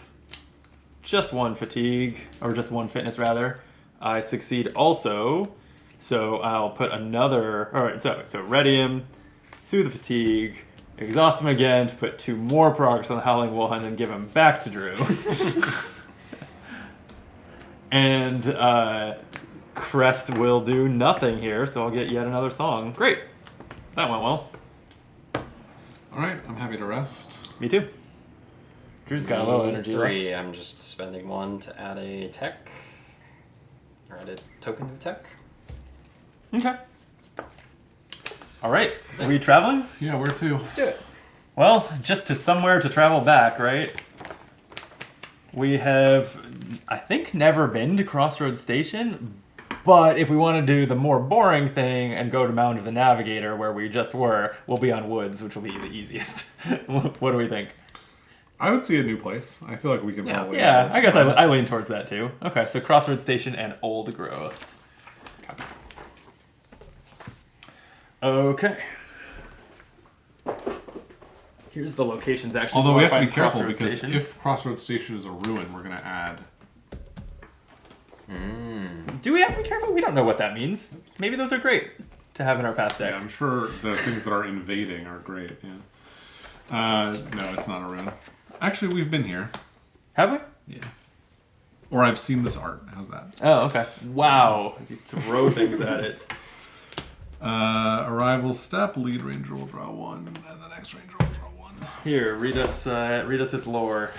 Just 1 fatigue, or just 1 fitness rather. I succeed also. So I'll put another, alright, so ready him, soothe the fatigue, exhaust him again to put 2 more progress on the Howling Wuhan and give him back to Drew. And Crest will do nothing here, so I'll get yet another song. Great. That went well. Alright, I'm happy to rest. Me too. Drew's got a little energy 3. left. I'm just spending 1 to add a tech. Or add a token to tech. Okay. All right. Are we traveling? Yeah, where to? Let's do it. Well, just to somewhere to travel back, right? We have, I think, never been to Crossroads Station, but if we want to do the more boring thing and go to Mound of the Navigator, where we just were, we'll be on Woods, which will be the easiest. What do we think? I would see a new place. I feel like we can Yeah. probably. Yeah, I guess I lean towards that too. Okay, so Crossroads Station and Old Growth. Okay. Here's the locations actually. Although we have to find be careful Crossroads because Station. if Crossroads Station is a ruin, we're going to add. Do we have to be careful? We don't know what that means. Maybe those are great to have in our past deck. Yeah, I'm sure the things that are invading are great. Yeah. No, it's not a ruin. Actually, we've been here. Have we? Yeah. Or I've seen this art. How's that? Oh, okay. Wow. As you throw things at it. Arrival step. Lead ranger will draw 1, and the next ranger will draw 1. Here, read us its lore.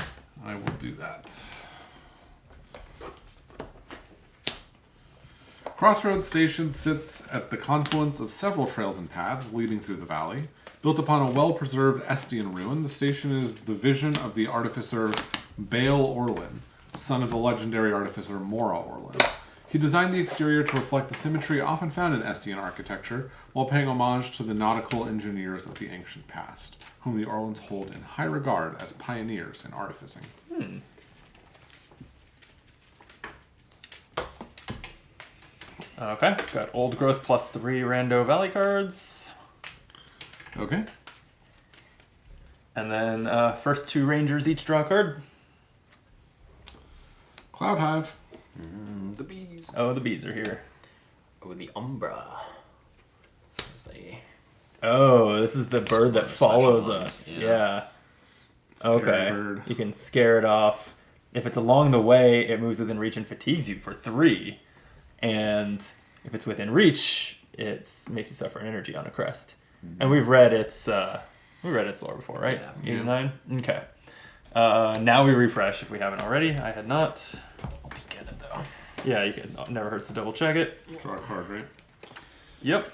I will do that. Crossroads Station sits at the confluence of several trails and paths leading through the valley. Built upon a well-preserved Estian ruin, the station is the vision of the artificer Baal Orlin, son of the legendary artificer Mora Orlin. He designed the exterior to reflect the symmetry often found in Estian architecture, while paying homage to the nautical engineers of the ancient past, whom the Orlins hold in high regard as pioneers in artificing. Okay. Got Old Growth +3 Rando Valley cards. Okay. And then first 2 rangers each draw a card. Cloud Hive. The bees. Oh, the bees are here. Oh, the Umbra. This is the... Oh, this is the bird that Special follows ones, us. yeah. Yeah. Scary Okay. bird. You can scare it off. If it's along the way, it moves within reach and fatigues you for 3. And if it's within reach, it makes you suffer an energy on a crest. And we've read its lore before, right? Yeah. 8 and 9? Okay. Now we refresh if we haven't already. I had not. I'll peek at it, though. Yeah, you can. Never hurts to double check it. Draw a card, right? Yep.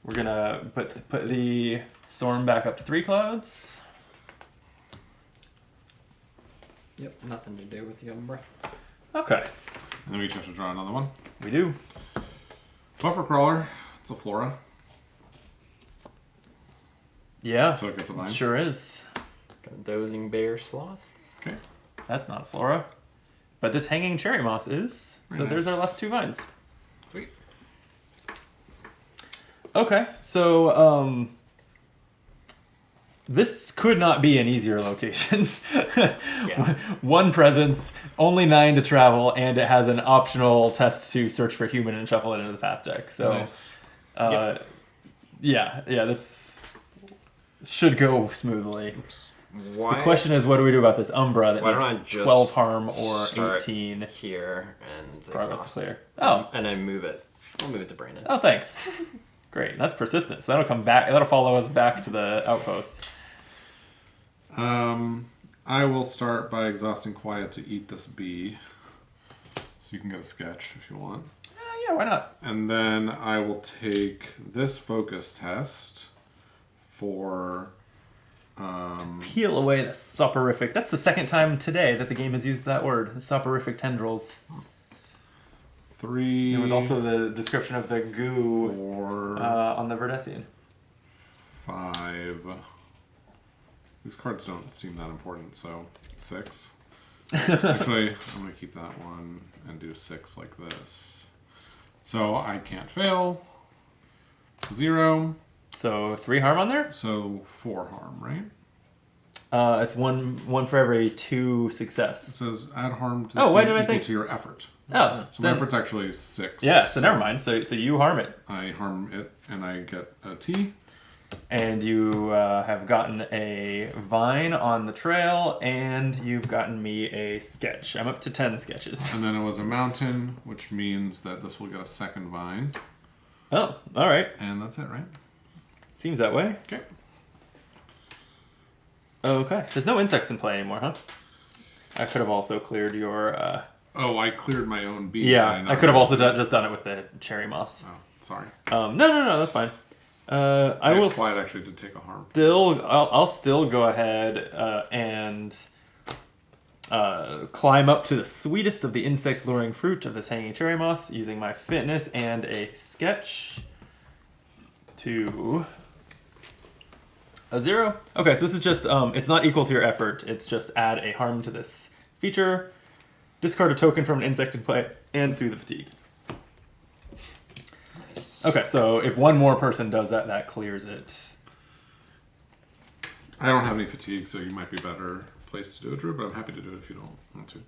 We're gonna put the storm back up to 3 clouds. Yep, nothing to do with the Umbra. Okay. And then we each have to draw another one. We do. Buffer Crawler. It's a Flora, Yeah. so it gets a vine. Sure is. Got a Dozing Bear Sloth. Okay. That's not flora. But this hanging cherry moss is. So Very there's nice. our last 2 vines. Sweet. Okay, so this could not be an easier location. Yeah. One presence, only 9 to travel, and it has an optional test to search for human and shuffle it into the path deck. So, Nice. yeah, this should go smoothly. Why? The question is, what do we do about this Umbra that Why don't I needs just 12 harm or start 18 here and progress to exhaust clear? it. Oh, And I move it. I'll move it to Brandon. oh, thanks. Great, that's persistence. That'll come back. That'll follow us back to the outpost. I will start by exhausting quiet to eat this bee. So you can get a sketch if you want. Yeah, why not? And then I will take this focus test for Peel away the soporific. That's the second time today that the game has used that word, the soporific tendrils. 3. There was also the description of the goo 4, on the Verdesian. 5. These cards don't seem that important, so 6. Actually, I'm going to keep that one and do 6 like this. So I can't fail. 0. So 3 harm on there? So 4 harm, right? It's one for every 2 It success. says add harm to Oh, why equal did I think- to your effort. Oh, So my then, effort's actually 6. yeah, so never mind. So you harm it. I harm it and I get a T. And you have gotten a vine on the trail, and you've gotten me a sketch. I'm up to 10 sketches. And then it was a mountain, which means that this will get a second vine. Oh, all right. And that's it, right? Seems that way. Okay. Okay. There's no insects in play anymore, huh? I could have also cleared your... Oh, I cleared my own bee. Yeah, I could have also just done it with the cherry moss. Oh, sorry. No, that's fine. I will Quiet actually did take a harm. I'll still go ahead and climb up to the sweetest of the insect-luring fruit of this hanging cherry moss using my fitness and a sketch to a 0. Okay, so this is just it's not equal to your effort. It's just add a harm to this feature, discard a token from an insect in play, and soothe the fatigue. Nice. Okay, so if one more person does that, that clears it. I don't have any fatigue, so you might be better placed to do it, Drew, but I'm happy to do it if you don't want to.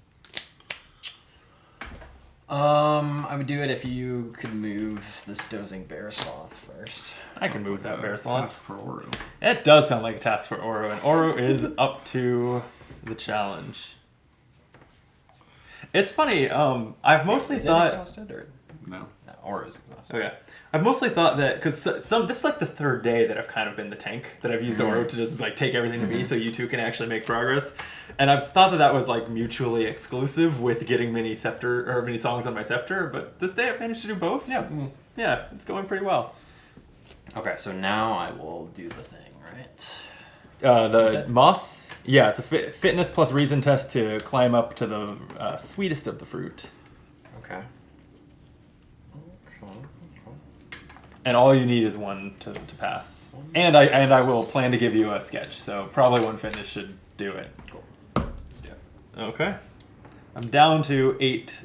I would do it if you could move this dozing bear sloth first. I can move that bear sloth. Task for Oru. It does sound like a task for Oru, and Oru is up to the challenge. It's funny. I've mostly Is it thought. exhausted or No. no? Or is exhausted? Okay, I've mostly thought that because this is like the third day that I've kind of been the tank that I've used Oru to just like take everything to me, so you two can actually make progress. And I've thought that that was like mutually exclusive with getting mini songs on my scepter. But this day I've managed to do both. Yeah, it's going pretty well. Okay, so now I will do the thing, right? Is The it? moss, yeah, it's a fitness plus reason test to climb up to the sweetest of the fruit. Okay. And all you need is one to pass. And I will plan to give you a sketch, so probably one fitness should do it. Cool. Let's do it. Okay. I'm down to 8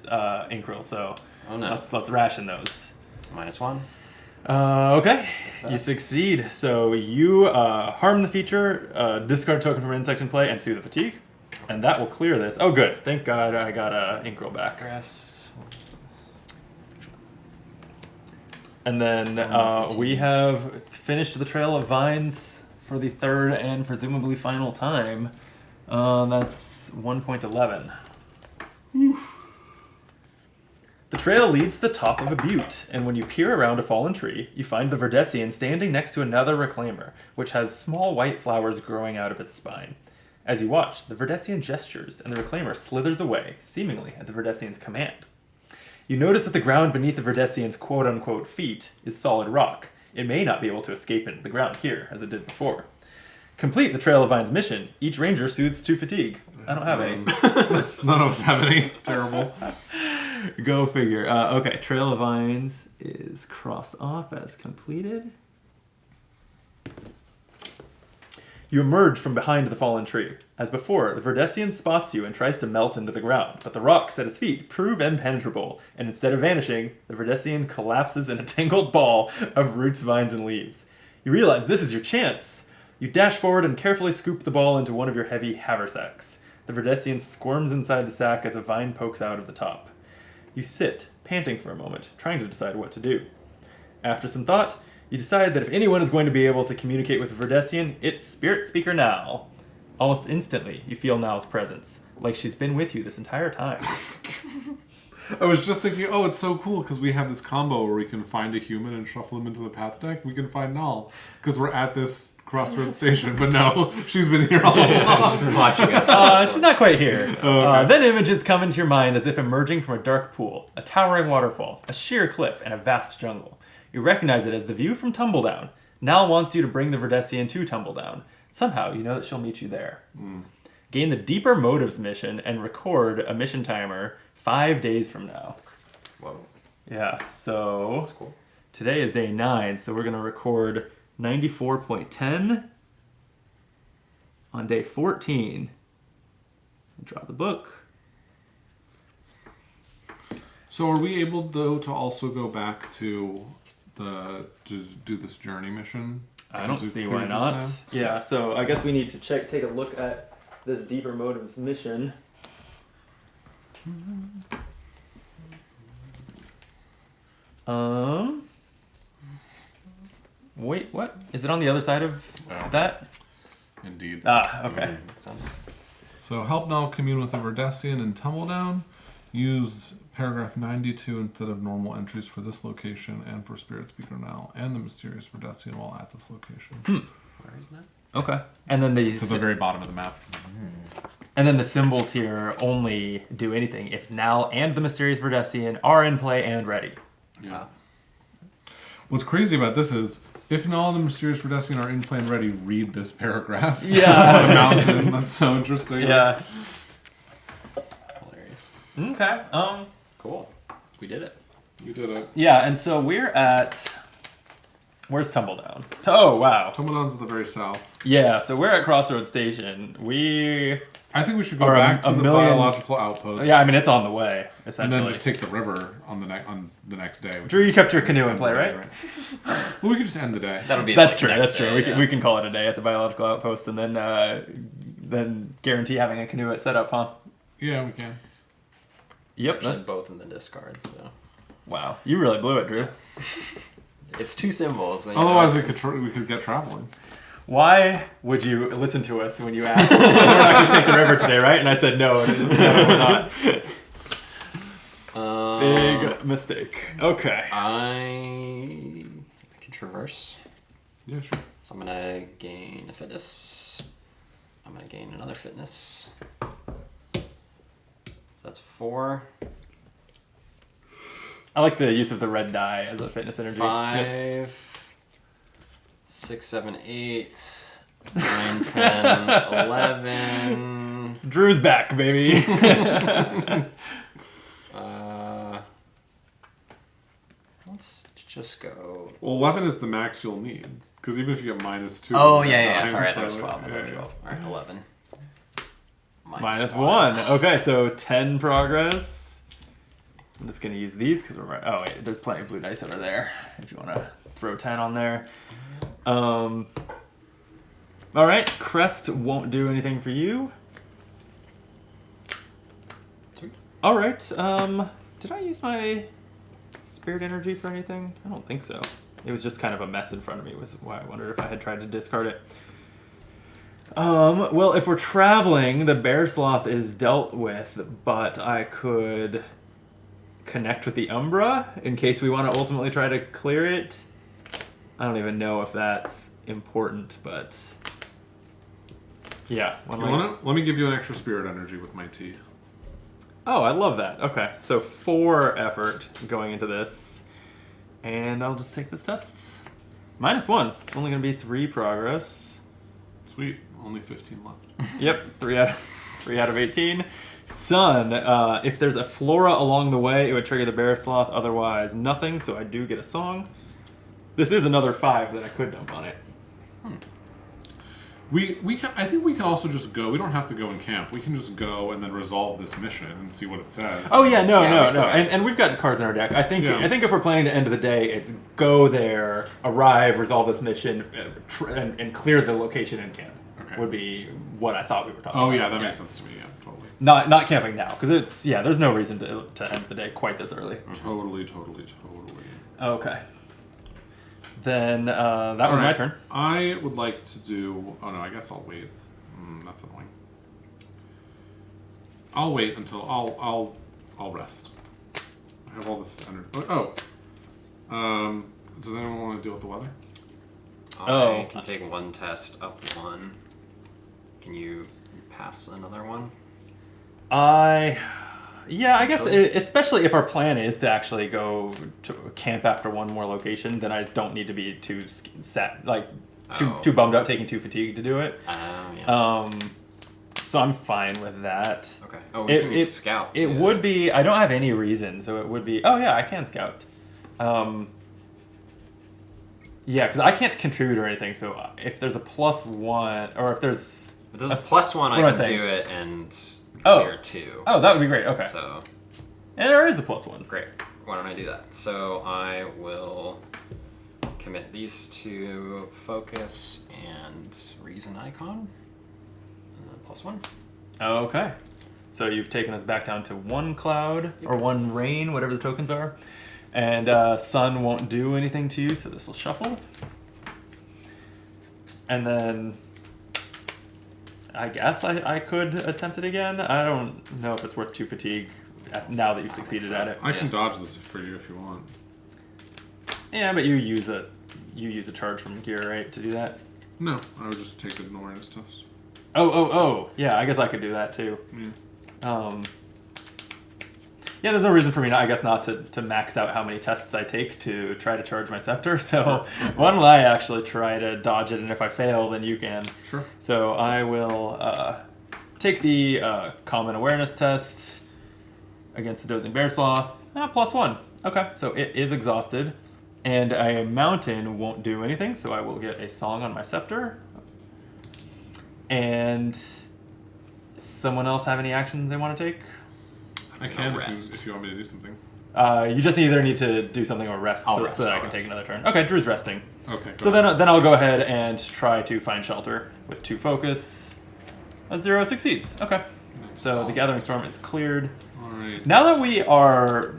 Inkril, so Oh no. let's ration those. -1. Okay. Success. You succeed. So you harm the feature, discard a token from an insect in play, and soothe the fatigue. And that will clear this. Oh, good. Thank God I got Inkril back. Grass. And then we have finished the Trail of Vines for the third and presumably final time. That's 1.11. The trail leads to the top of a butte, and when you peer around a fallen tree, you find the Verdesian standing next to another reclaimer, which has small white flowers growing out of its spine. As you watch, the Verdesian gestures, and the reclaimer slithers away, seemingly at the Verdesian's command. You notice that the ground beneath the Verdesian's quote-unquote feet is solid rock. It may not be able to escape into the ground here, as it did before. Complete the Trail of Vines mission. Each ranger soothes 2 fatigue. I don't have any. None of us have any. Terrible. Go figure. Okay, Trail of Vines is crossed off as completed. You emerge from behind the fallen tree. As before, the Verdesian spots you and tries to melt into the ground, but the rocks at its feet prove impenetrable, and instead of vanishing, the Verdesian collapses in a tangled ball of roots, vines, and leaves. You realize this is your chance. You dash forward and carefully scoop the ball into one of your heavy haversacks. The Verdesian squirms inside the sack as a vine pokes out of the top. You sit, panting for a moment, trying to decide what to do. After some thought, you decide that if anyone is going to be able to communicate with the Verdesian, it's Spirit Speaker Nal. Almost instantly, you feel Nal's presence, like she's been with you this entire time. I was just thinking, oh, it's so cool because we have this combo where we can find a human and shuffle them into the path deck. We can find Nal because we're at this crossroads station, but no, she's been here all along. She's been watching us. She's not quite here. Okay. Then images come into your mind as if emerging from a dark pool, a towering waterfall, a sheer cliff, and a vast jungle. You recognize it as the view from Tumbledown. Nal wants you to bring the Verdesian to Tumbledown. Somehow, you know that she'll meet you there. Gain the Deeper Motives mission and record a mission timer 5 days from now. Whoa. Yeah, so That's cool. today is day 9, so we're going to record 94.10 on day 14. Draw the book. So are we able, though, to also go back to do this journey mission? I don't As we see cleared why this not. now? Yeah, so I guess we need to take a look at this Deeper Motives mission. Wait, what? Is it on the other side of Oh. that? Indeed. Ah, okay. Makes sense. So help Nal commune with the Verdesian and Tumbledown. Use paragraph 92 instead of normal entries for this location and for Spirit Speaker Nal and the mysterious Verdesian while at this location. Where is that? Okay. And then It's at the very bottom of the map. the symbols here only do anything if Nal and the mysterious Verdesian are in play and ready. Yeah. What's crazy about this is, if Nal and the mysterious Verdesian are in play and ready, read this paragraph. Yeah. On a mountain. That's so interesting. Yeah. Hilarious. Okay. Cool. We did it. You did it. Yeah, and so we're at... Where's Tumbledown? Oh, wow. Tumbledown's at the very south. Yeah, so we're at Crossroads Station. I think we should go Or back to a the million- biological outpost. Yeah, I mean, it's on the way, And essentially. then just take the river on the next day. which Drew, you is kept your canoe in end play, the day, right? Well, we could just end the day. That'll be That's like true, next that's true. day, We can call it a day at the biological outpost and then guarantee having a canoe at setup, huh? Yeah, we can. Yep. Actually, both in the discard, so. Wow, you really blew it, Drew. It's 2 symbols. and, you know, Otherwise, it's- we could get traveling. Why would you listen to us when you asked, we're not going to take the river today, right? And I said, no, we're not. Big mistake. Okay. I can traverse. Yeah, sure. So I'm gonna gain a fitness. I'm gonna gain another fitness. So that's 4. I like the use of the red dye as a fitness energy. 5, 6, 7, 8, 9, 10, 11. Drew's back, baby. Let's just go. Well, 11 is the max you'll need. Because even if you get -2. Oh, you yeah. get Sorry, 9, there's so, 12. yeah, There's yeah. 12. Alright, 11. -1. Okay, so 10 progress. I'm just going to use these because we're... Oh, wait, there's plenty of blue dice over there if you want to throw 10 on there. All right, Crest won't do anything for you. Sweet. All right, did I use my spirit energy for anything? I don't think so. It was just kind of a mess in front of me, was why I wondered if I had tried to discard it. Well, if we're traveling, the bear sloth is dealt with, but I could connect with the Umbra in case we want to ultimately try to clear it. I don't even know if that's important, but yeah. Let me give you an extra spirit energy with my tea. Oh, I love that. Okay, so 4 effort going into this, and I'll just take this test. -1. It's only going to be 3 progress. Sweet. Only 15 left. Yep, 3 out of 18. Sun, if there's a flora along the way, it would trigger the bear sloth. Otherwise, nothing. So I do get a song. This is another 5 that I could dump on it. I think we can also just go. We don't have to go in camp. We can just go and then resolve this mission and see what it says. Oh yeah, no. still- And we've got cards in our deck. I think Yeah. if we're planning to end the day, it's go there, arrive, resolve this mission, and clear the location in camp. Okay. Would be what I thought we were talking Oh about. yeah, that makes sense to me. Yeah, totally. Not camping now, because there's no reason to end the day quite this early. Totally. Okay. Then that was my turn. I would like to do. Oh no, I guess I'll wait. That's annoying. I'll wait until I'll rest. I have all this energy. Does anyone want to deal with the weather? I can take one test up one. Can you pass another one? Yeah, I guess especially if our plan is to actually go to camp after one more location, then I don't need to be too too bummed out taking 2 fatigue to do it. Yeah. So I'm fine with that. Okay. Oh, we can scout. It would be. I don't have any reason, so it would be. Oh yeah, I can scout. Yeah, because I can't contribute or anything. So if there's a +1, or if there's a +1, I can do it and clear 2. Oh, that would be great. Okay. So. And there is a +1. Great. Why don't I do that? So I will commit these to focus and reason icon. +1. Okay. So you've taken us back down to 1 cloud, or 1 rain, whatever the tokens are. And sun won't do anything to you, so this will shuffle. And then I guess I could attempt it again. I don't know if it's worth 2 fatigue now that you've succeeded at it. I can dodge this for you if you want. Yeah, but you use a charge from gear, right, to do that? No, I would just take an awareness test. Oh. Yeah, I guess I could do that too. Yeah, there's no reason for me, not to max out how many tests I take to try to charge my scepter. So why don't I actually try to dodge it, and if I fail, then you can. Sure. So I will take the common awareness tests against the dozing bear sloth. +1. Okay, so it is exhausted, and a mountain won't do anything. So I will get a song on my scepter. And someone else have any actions they want to take? I can if you want me to do something. You just either need to do something or rest, so that I can take another turn. Okay, Drew's resting. Okay. So then I'll go ahead and try to find shelter with 2 focus. A 0 succeeds. Okay. Nice. So the Gathering Storm is cleared. All right. Now that we are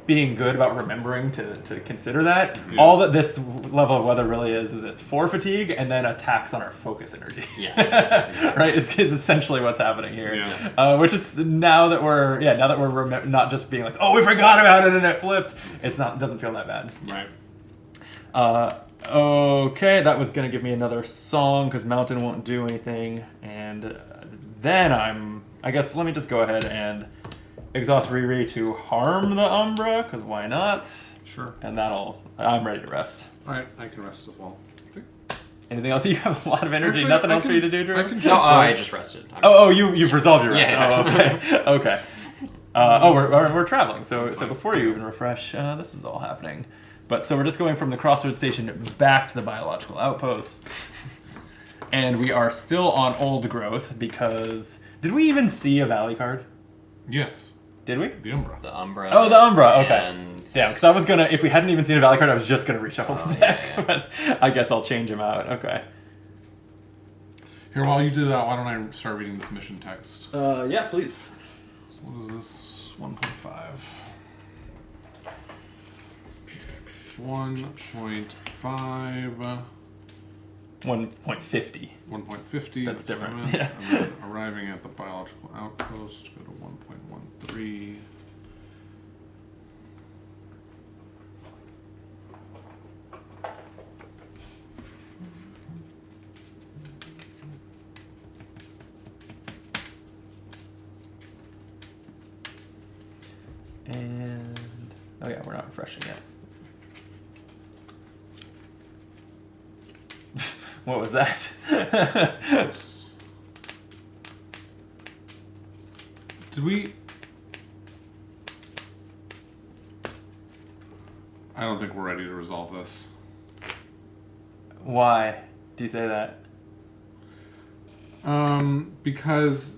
being good about remembering to consider that, all that this level of weather really is it's 4 fatigue and then a tax on our focus energy. Yes. Right? It's essentially what's happening here. Yeah. Which is now that we're not just being like, oh, we forgot about it and it flipped. It doesn't feel that bad. Right. Okay, that was gonna give me another song because Mountain won't do anything, and then I guess let me just go ahead and exhaust Riri to harm the Umbra, because why not? Sure. And I'm ready to rest. Alright, I can rest as well. Anything else? You have a lot of energy. Actually, Nothing else for you to do, Drew? I just rested. You've resolved your rest. Yeah. Oh, okay. Okay. We're traveling, so before you even refresh, this is all happening. But so we're just going from the Crossroads Station back to the biological outposts. And we are still on Old Growth because... Did we even see a Valley card? Yes. Did we? The Umbra. The Umbra. Oh, the Umbra. Okay. And... Yeah, because I was gonna, if we hadn't even seen a Valley card, I was just gonna reshuffle the deck. Yeah. But I guess I'll change them out. Okay. Here, while you do that, why don't I start reading this mission text? Yeah, please. So what is this? 1.5. 1.5. 1.50. 1.50. That's different. Comments. Yeah. And then arriving at the biological outpost, go to 1.13. And oh yeah, we're not refreshing yet. What was that? Did we? I don't think we're ready to resolve this. Why do you say that? Because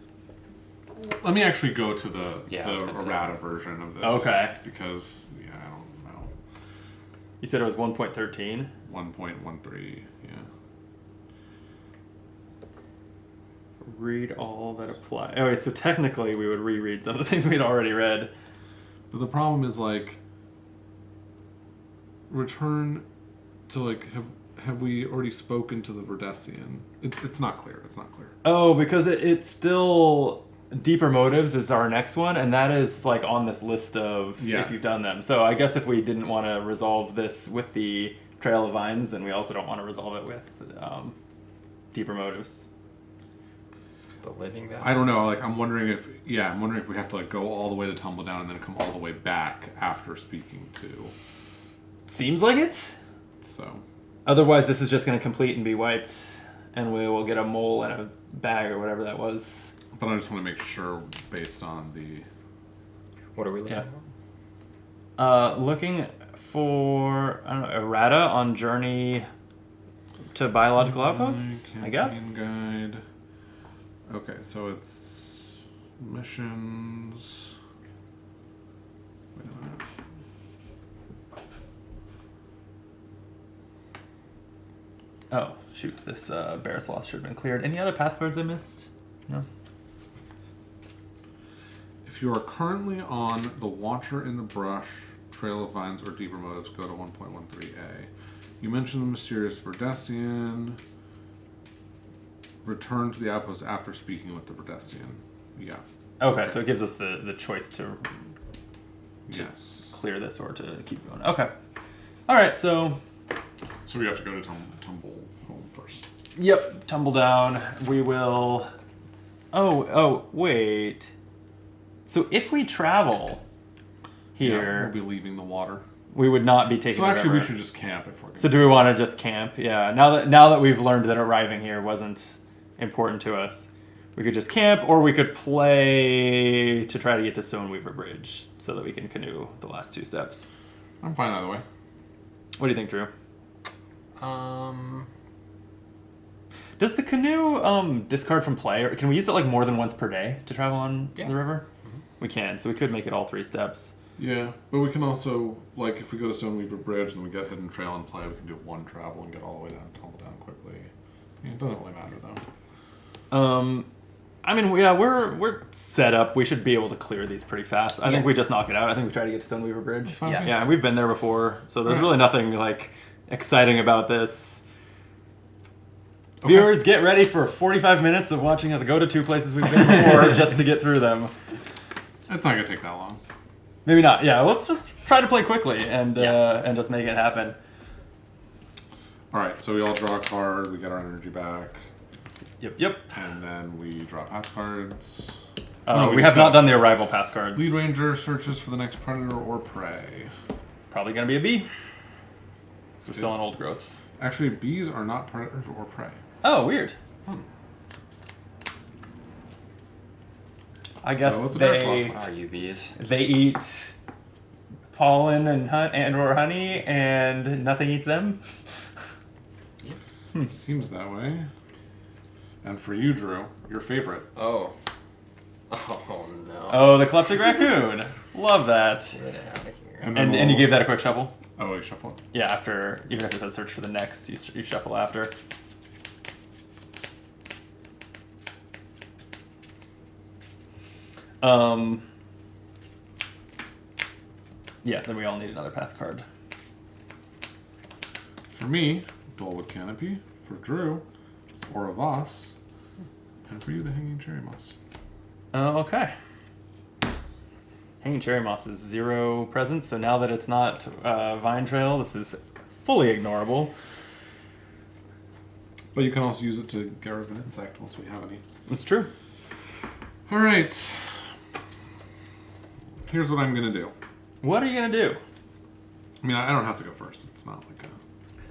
let me actually go to the I was gonna say. errata version of this. Okay. Because I don't know. You said it was 1.13? 1.13. Yeah. Read all that apply. Oh, wait, so technically we would reread some of the things we'd already read. But the problem is return to have we already spoken to the Verdesian? It's not clear. It's not clear. Oh, because it's still Deeper Motives is our next one, and that is on this list of if you've done them. So I guess if we didn't want to resolve this with the Trail of Vines, then we also don't want to resolve it with Deeper Motives. The living value. I don't know. I'm wondering if we have to go all the way to Tumbledown and then come all the way back after speaking to. Seems like it. So. Otherwise, this is just going to complete and be wiped, and we will get a mole and a bag or whatever that was. But I just want to make sure, based on the. What are we looking for? Looking for errata on journey to biological outposts. I guess. Guide. Okay, so it's missions. Wait a minute. Oh, shoot. This bear sloth should have been cleared. Any other path cards I missed? No? If you are currently on the Watcher in the Brush, Trail of Vines, or Deeper Motives, go to 1.13a. You mentioned the mysterious Verdesian. Return to the outpost after speaking with the Verdesian. Yeah. Okay, so it gives us the choice to yes. clear this or to keep going. Okay. All right, so... So we have to go to Tumble Home first. Yep, tumble down. We will... Oh, wait. So if we travel here... we'll be leaving the water. We would not be taking So actually we should just camp if we're going. So do we want to just camp? Yeah. Now that we've learned that arriving here wasn't important to us, we could just camp, or we could play to try to get to Stoneweaver Bridge so that we can canoe the last 2 steps. I'm fine either way. What do you think, Drew? Um, Does the canoe discard from play, or can we use it more than once per day to travel on the river? Mm-hmm. We can, so we could make it all 3 steps. Yeah, but we can also, if we go to Stoneweaver Bridge and we get Hidden Trail and play, we can do 1 travel and get all the way down, tumble down quickly. It doesn't really matter though. We're set up. We should be able to clear these pretty fast. I think we just knock it out. I think we try to get to Stoneweaver Bridge. Yeah, and we've been there before, so there's really nothing exciting about this. Okay. Viewers, get ready for 45 minutes of watching us go to 2 places we've been before just to get through them. It's not gonna take that long. Maybe not. Yeah, let's just try to play quickly and just make it happen. All right, so we all draw a card. We get our energy back. Yep. And then we draw path cards. We have not done the arrival path cards. Lead Ranger searches for the next predator or prey. Probably going to be a bee. So we're still on old growth. Actually, bees are not predators or prey. Oh, weird. I guess they eat pollen and or honey, and nothing eats them. Seems that way. And for you, Drew, your favorite. Oh no. Oh, the Kleptic Raccoon. Love that. Get out of here. And you gave that a quick shuffle? Oh, you shuffle it? Yeah, even if it says search for the next, you shuffle after. Yeah, then we all need another path card. For me, Dolwood Canopy. For Drew, Oravas. And for you, the Hanging Cherry Moss. Okay. Hanging Cherry Moss is 0 presence, so now that it's not Vine Trail, this is fully ignorable. But you can also use it to get rid of an insect once we have any. It's true. All right. Here's what I'm going to do. What are you going to do? I mean, I don't have to go first. It's not like a...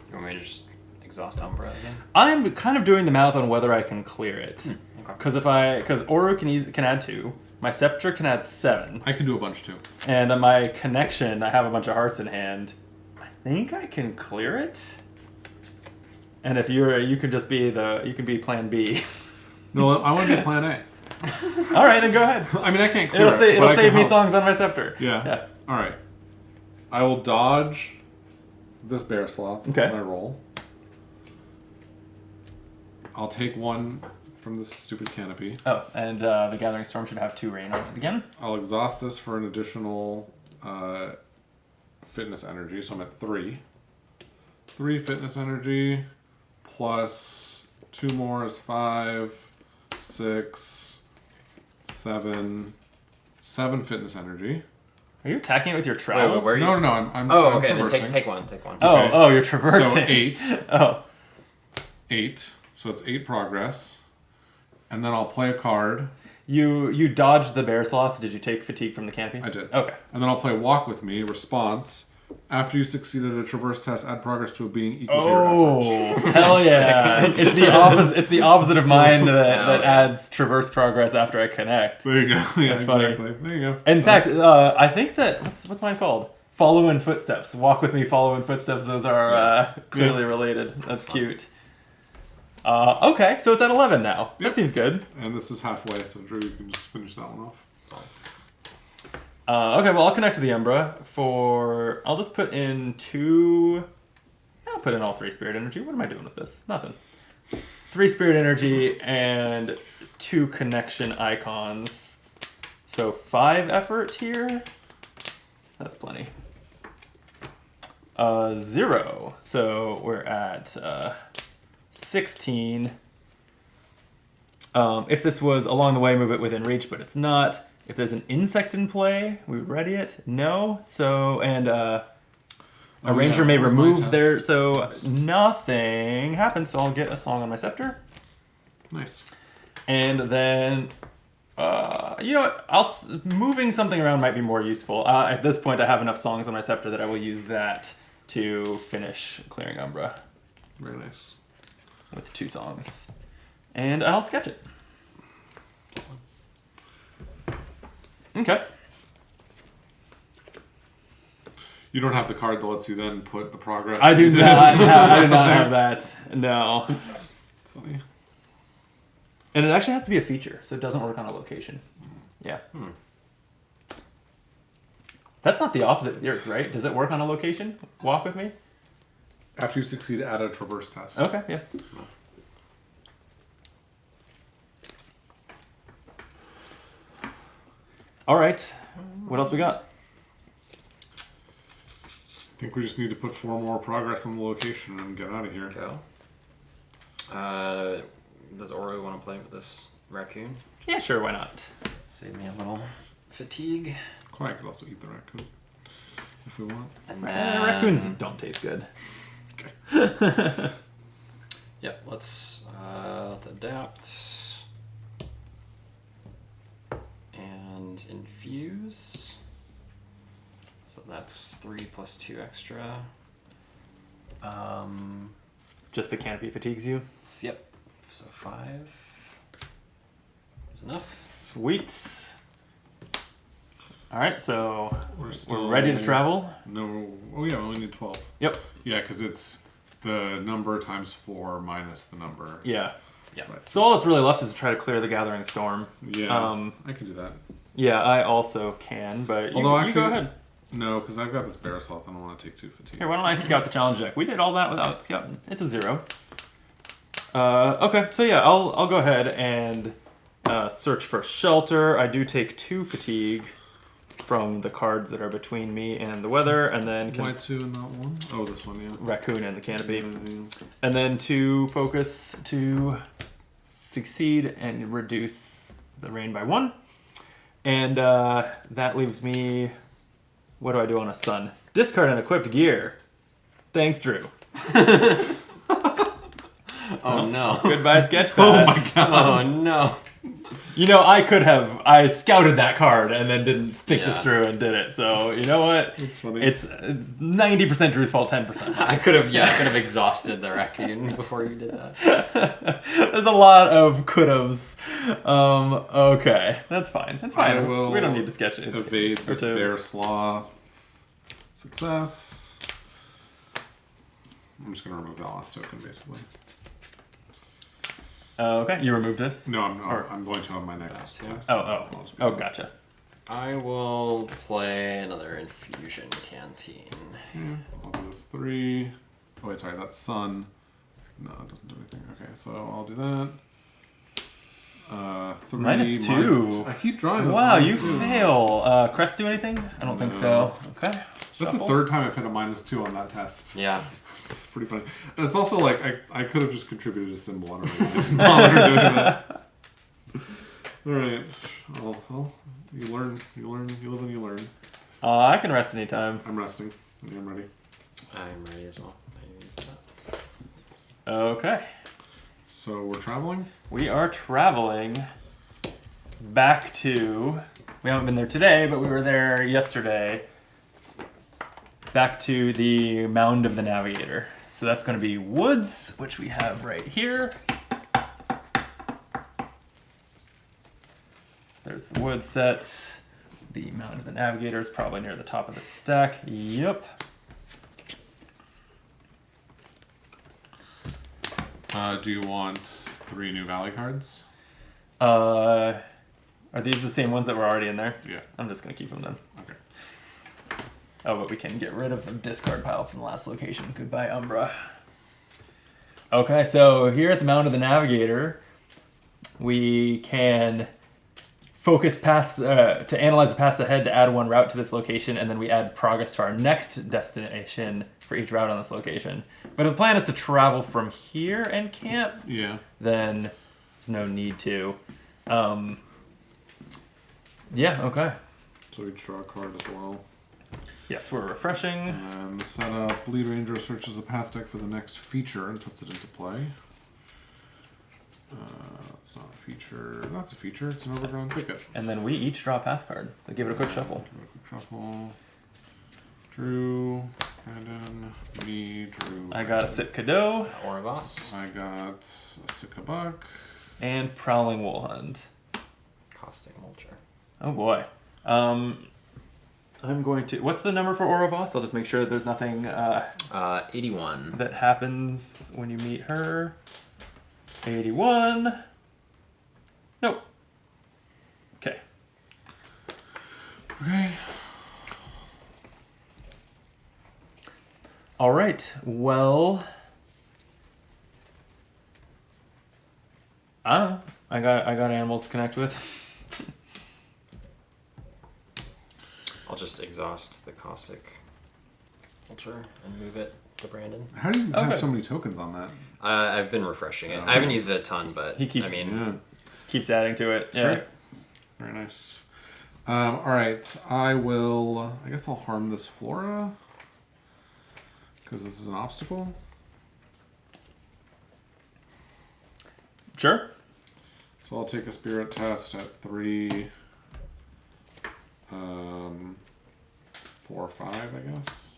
You want me to just exhaust Umbra again? I'm kind of doing the math on whether I can clear it. Because Oru can add 2, my Scepter can add 7. I can do a bunch too. And my Connection, I have a bunch of hearts in hand. I think I can clear it. And if you can just be you can be Plan B. No, I want to do plan A. All right, then go ahead. I mean, I can't clear It'll it, save me songs on my scepter. Yeah. All right. I will dodge this bear sloth Okay. when I roll. I'll take one from this stupid canopy. Oh, and the Gathering Storm should have 2 rain on it again. I'll exhaust this for an additional fitness energy, so I'm at 3. 3 fitness energy plus 2 more is 5, 6, 7. 7 fitness energy. Are you attacking it with your trowel? Wait, where are you? No, I'm Oh, I'm okay. Then traversing. take one. Take one. Oh, Okay. oh, you're traversing. So 8. Oh. 8. So it's 8 progress. And then I'll play a card. You dodged the bear sloth. Did you take fatigue from the canopy? I did. Okay. And then I'll play Walk With Me, response. After you succeeded a traverse test, add progress to a being equal to your effort. Oh, hell yeah! It's the opposite. It's the opposite of mine that yeah. adds traverse progress after I connect. There you go. Yeah, That's funny. exactly. There you go. In fact, I think that what's mine called? Follow in footsteps. Walk with me. Follow in footsteps. Those are clearly related. That's cute. Okay, so it's at 11 now. Yep. That seems good. And this is halfway, so Drew, you can just finish that one off. Okay, well, I'll connect to the Umbra for... I'll just put in 2... I'll put in all 3 spirit energy. What am I doing with this? Nothing. 3 spirit energy and 2 connection icons. So 5 effort here. That's plenty. 0. So we're at 16. If this was along the way, move it within reach, but it's not. If there's an insect in play, we would ready it. No. So, and a ranger may that was my remove test. their... So nothing happens, so I'll get a song on my scepter. Nice. And then... you know what? Moving something around might be more useful. At this point, I have enough songs on my scepter that I will use that to finish clearing Umbra Very nice. with 2 songs. And I'll sketch it. Okay. You don't have the card that lets you then put the progress. I do into- not have that. No. It's funny. And it actually has to be a feature, so it doesn't work on a location. Yeah. That's not the opposite of yours, right? Does it work on a location? Walk with me? After you succeed at a traverse test. Okay, yeah. All right. What else we got? I think we just need to put 4 more progress on the location and get out of here. Go. Does Oro want to play with this raccoon? Yeah, sure, why not? Save me a little fatigue. Quiet could also eat the raccoon if we want. And Raccoons don't taste good. Okay. Yep. Let's adapt and infuse. So that's 3 plus 2 extra. Just the canopy fatigues you? Yep. So 5 is enough. Sweet. All right, so We're we're ready to travel. No. Oh yeah, we only need 12. Yep. Yeah, because it's the number times 4 minus the number. Yeah. Yeah. Right. So all that's really left is to try to clear the Gathering Storm. Yeah. I can do that. Yeah, I also can, but you, Although you go actually- ahead. No, because I've got this bear assault. I don't want to take 2 fatigue. Here, why don't I scout the challenge deck? We did all that without scouting. It's a 0. Okay, so yeah, I'll go ahead and search for shelter. I do take 2 fatigue from the cards that are between me and the weather, and then Why 2 and not 1? Oh, this one, yeah. raccoon and the canopy, and then 2 focus to succeed and reduce the rain by 1, and that leaves me. What do I do on a sun? Discard and equipped gear. Thanks, Drew. Oh no. Goodbye, Sketchpad. Oh my god. Oh no. You know, I scouted that card and then didn't think Yeah. this through and did it. So, you know what? That's funny. It's 90% Drew's fault, 10%. I could have exhausted the raccoon before you did that. There's a lot of could'ves. Okay. That's fine. That's fine. I will We don't need to sketch it. evade this So- bear sloth. Success. I'm just going to remove that last token, basically. Okay, you removed this? No, I'm not. Or- I'm going to on my next Got to. test. Oh, I'll just be oh, done. gotcha. I will play another Infusion Canteen. I'll do this 3. Oh wait, sorry, that's Sun. No, it doesn't do anything. Okay, so I'll do that. 3 -2. I keep drawing those Wow, you -2s. fail. Crest do anything? I don't think so. Okay. That's the Shuffle. 3rd time I've hit a -2 on that test. Yeah. It's pretty funny. And it's also like I could have just contributed a symbol. I don't know why I didn't bother doing that. Alright. Well, you learn, you live and you learn. I can rest anytime. I'm resting. I'm ready. I'm ready as well. I use that. Okay. So we're traveling? We are traveling back to. We haven't been there today, but we were there yesterday. Back to the Mound of the Navigator. So that's going to be woods, which we have right here. There's the wood set. The Mound of the Navigator is probably near the top of the stack. Yep. Do you want 3 new Valley cards? Are these the same ones that were already in there? Yeah. I'm just going to keep them then. Okay. Oh, but we can get rid of the discard pile from the last location. Goodbye, Umbra. Okay, so here at the Mound of the Navigator, we can focus paths to analyze the paths ahead to add 1 route to this location, and then we add progress to our next destination for each route on this location. But if the plan is to travel from here and camp, Yeah. then there's no need to. Yeah, okay. So we draw a card as well. Yes, we're refreshing. And the setup, Bleed Ranger searches the path deck for the next feature and puts it into play. It's not a feature. That's a feature. It's an overgrown thicket. And then we each draw a path card. So give it a quick shuffle. Give it a quick shuffle. Drew, Brandon, me, Drew. I got a Sitka Doe Orovas. I got a Sitka and Prowling Woolhund. Caustic Mulcher. Oh boy. I'm going to. What's the number for Orovas? I'll just make sure that there's nothing 81. that happens when you meet her. 81. Nope. Okay. Okay. All right. Well, I don't know. I got animals to connect with. I'll just exhaust the Caustic Mulcher and move it to Brandon. How do you have Okay. so many tokens on that? I've been refreshing it. Okay. I haven't used it a ton, but He keeps- I mean, Yeah. Keeps adding to it. Yeah. Great. Very nice. All right. I will. I guess I'll harm this Flora because this is an obstacle. Sure. So I'll take a spirit test at 3, 4 or 5, I guess.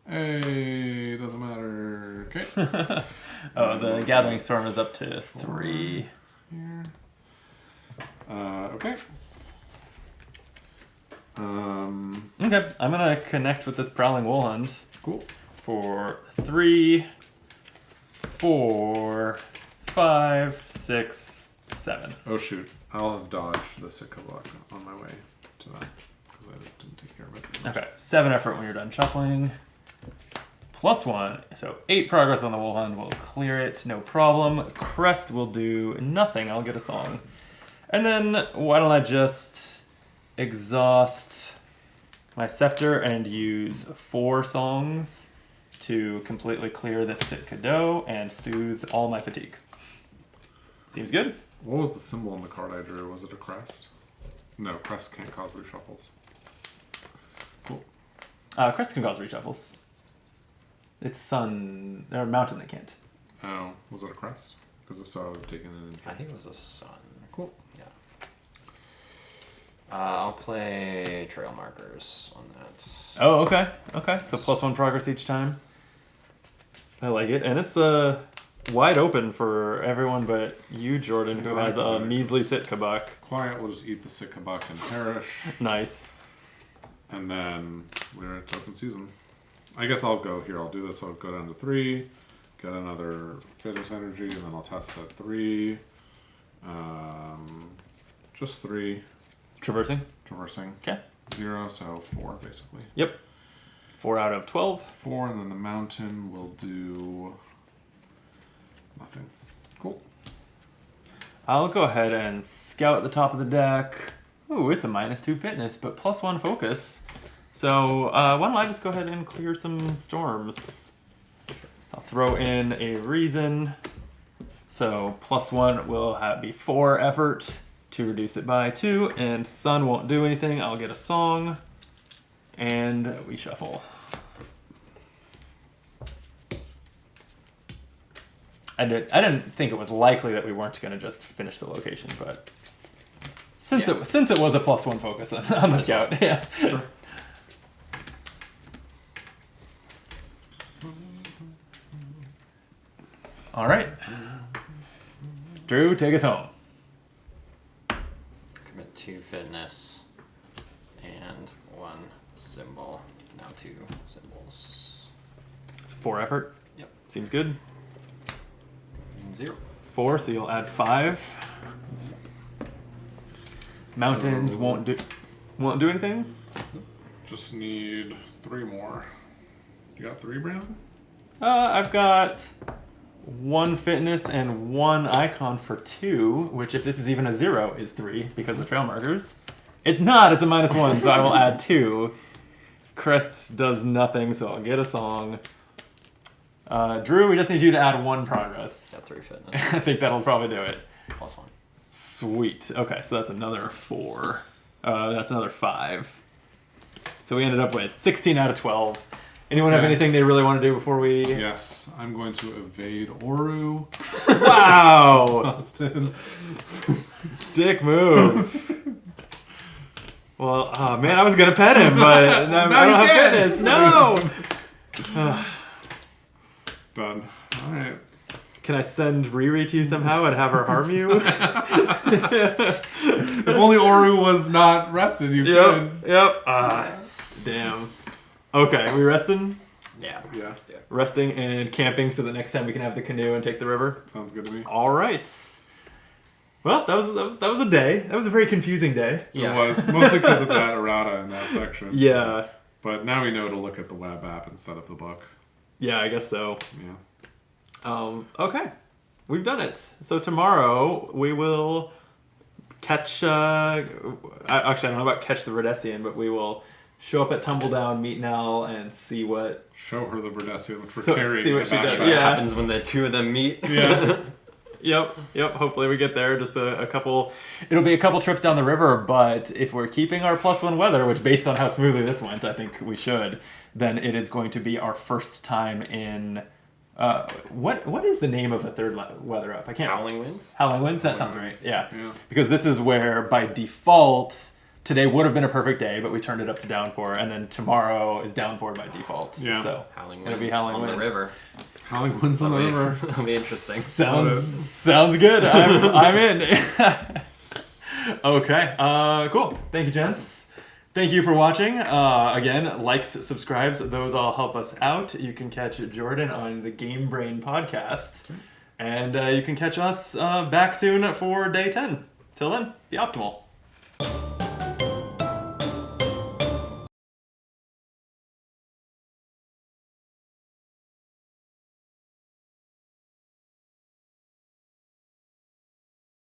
Hey, doesn't matter. Okay. Oh, the Gathering Storm is up to 3. Here. Okay. Okay, I'm gonna connect with this Prowling Woolhund Cool. for 3, 4, 5, 6, 7. Oh shoot! I'll have dodged the Sitka block on my way to that because I didn't take care of it. Okay, 7 effort when you're done shuffling. +1, so 8 progress on the Woolhund will clear it, no problem. Crest will do nothing, I'll get a song. And then, why don't I just exhaust my Scepter and use 4 songs to completely clear this Sitka Doe and soothe all my fatigue. Seems good? What was the symbol on the card I drew? Was it a crest? No, crest can't cause reshuffles. Cool. Crest can cause reshuffles. It's sun, or mountain they can't. Oh, was it a crest? Because if so, I would have taken it. I think it was a sun. Cool. Yeah. I'll play Trail Markers on that. Oh, okay. Okay, so +1 progress each time. I like it. And it's wide open for everyone but you, Jordan, who has a measly Sitka buck. Quiet will just eat the Sitka buck and perish. Nice. And then we're at token season. I guess I'll go here. I'll do this. I'll go down to 3. get another fitness energy, and then I'll test at 3. Just 3. Traversing. Okay. 0, so 4 basically. Yep. 4 out of 12. 4, and then the mountain will do nothing. Cool. I'll go ahead and scout at the top of the deck. Ooh, it's a -2 fitness, but +1 focus. So why don't I just go ahead and clear some storms? I'll throw in a reason. So +1 will be 4 effort to reduce it by 2, and sun won't do anything. I'll get a song, and we shuffle. I didn't think it was likely that we weren't going to just finish the location, but since it was a +1 focus on the scout, yeah. Sure. All right, Drew, take us home. Commit 2 fitness and 1 symbol. Now 2 symbols. It's 4 effort. Yep. Seems good. 0. 4, so you'll add 5. Mountains So- won't do anything. Just need 3 more. You got 3, Brandon? I've got 1 fitness and 1 icon for 2, which if this is even a 0 is 3 because of the trail markers. It's not, it's a -1, so I will add 2. Crests does nothing, so I'll get a song. Drew, we just need you to add 1 progress. Got 3 fitness. I think that'll probably do it. +1. Sweet. Okay, so that's another 4. That's another 5. So we ended up with 16 out of 12. Anyone have Okay. anything they really want to do before we... Yes, I'm going to evade Oru. Wow! Austin. Dick move. Well, oh man, I was gonna pet him, but I don't have fitness. No! Done. Alright. Can I send Riri to you somehow and have her harm you? If only Oru was not rested, you could. Yep. Damn. Okay, we resting? Yeah. Yeah. Let's do it. Resting and camping so that next time we can have the canoe and take the river. Sounds good to me. All right. Well, that was a day. That was a very confusing day. Yeah. It was, mostly because of that errata in that section. Yeah. But now we know to look at the web app instead of the book. Yeah, I guess so. Yeah. Okay. We've done it. So tomorrow we will catch... actually, I don't know about catch the Rhodesian, but we will show up at Tumbledown, meet Nell, and see what... Show her the Verdesian for So- carrying see what it she back. does. What Yeah. happens when the 2 of them meet? Yeah. Yep. Hopefully we get there. Just a couple... It'll be a couple trips down the river, but if we're keeping our +1 weather, which based on how smoothly this went, I think we should, then it is going to be our first time in... what is the name of the third weather up? I can't... Howling winds? Howling Winds? That sounds Howling right. Winds. Yeah. Yeah. Because this is where, by default, today would have been a perfect day, but we turned it up to downpour, and then tomorrow is downpour by default. Yeah. So Howling it'll winds be howling on winds. the river. Howling winds on the river. That'll be interesting. Sounds good. I'm in. Okay. Cool. Thank you, gents. Thank you for watching. Again, likes, subscribes, those all help us out. You can catch Jordan on the Game Brain podcast. And you can catch us back soon for day 10. Till then, be optimal.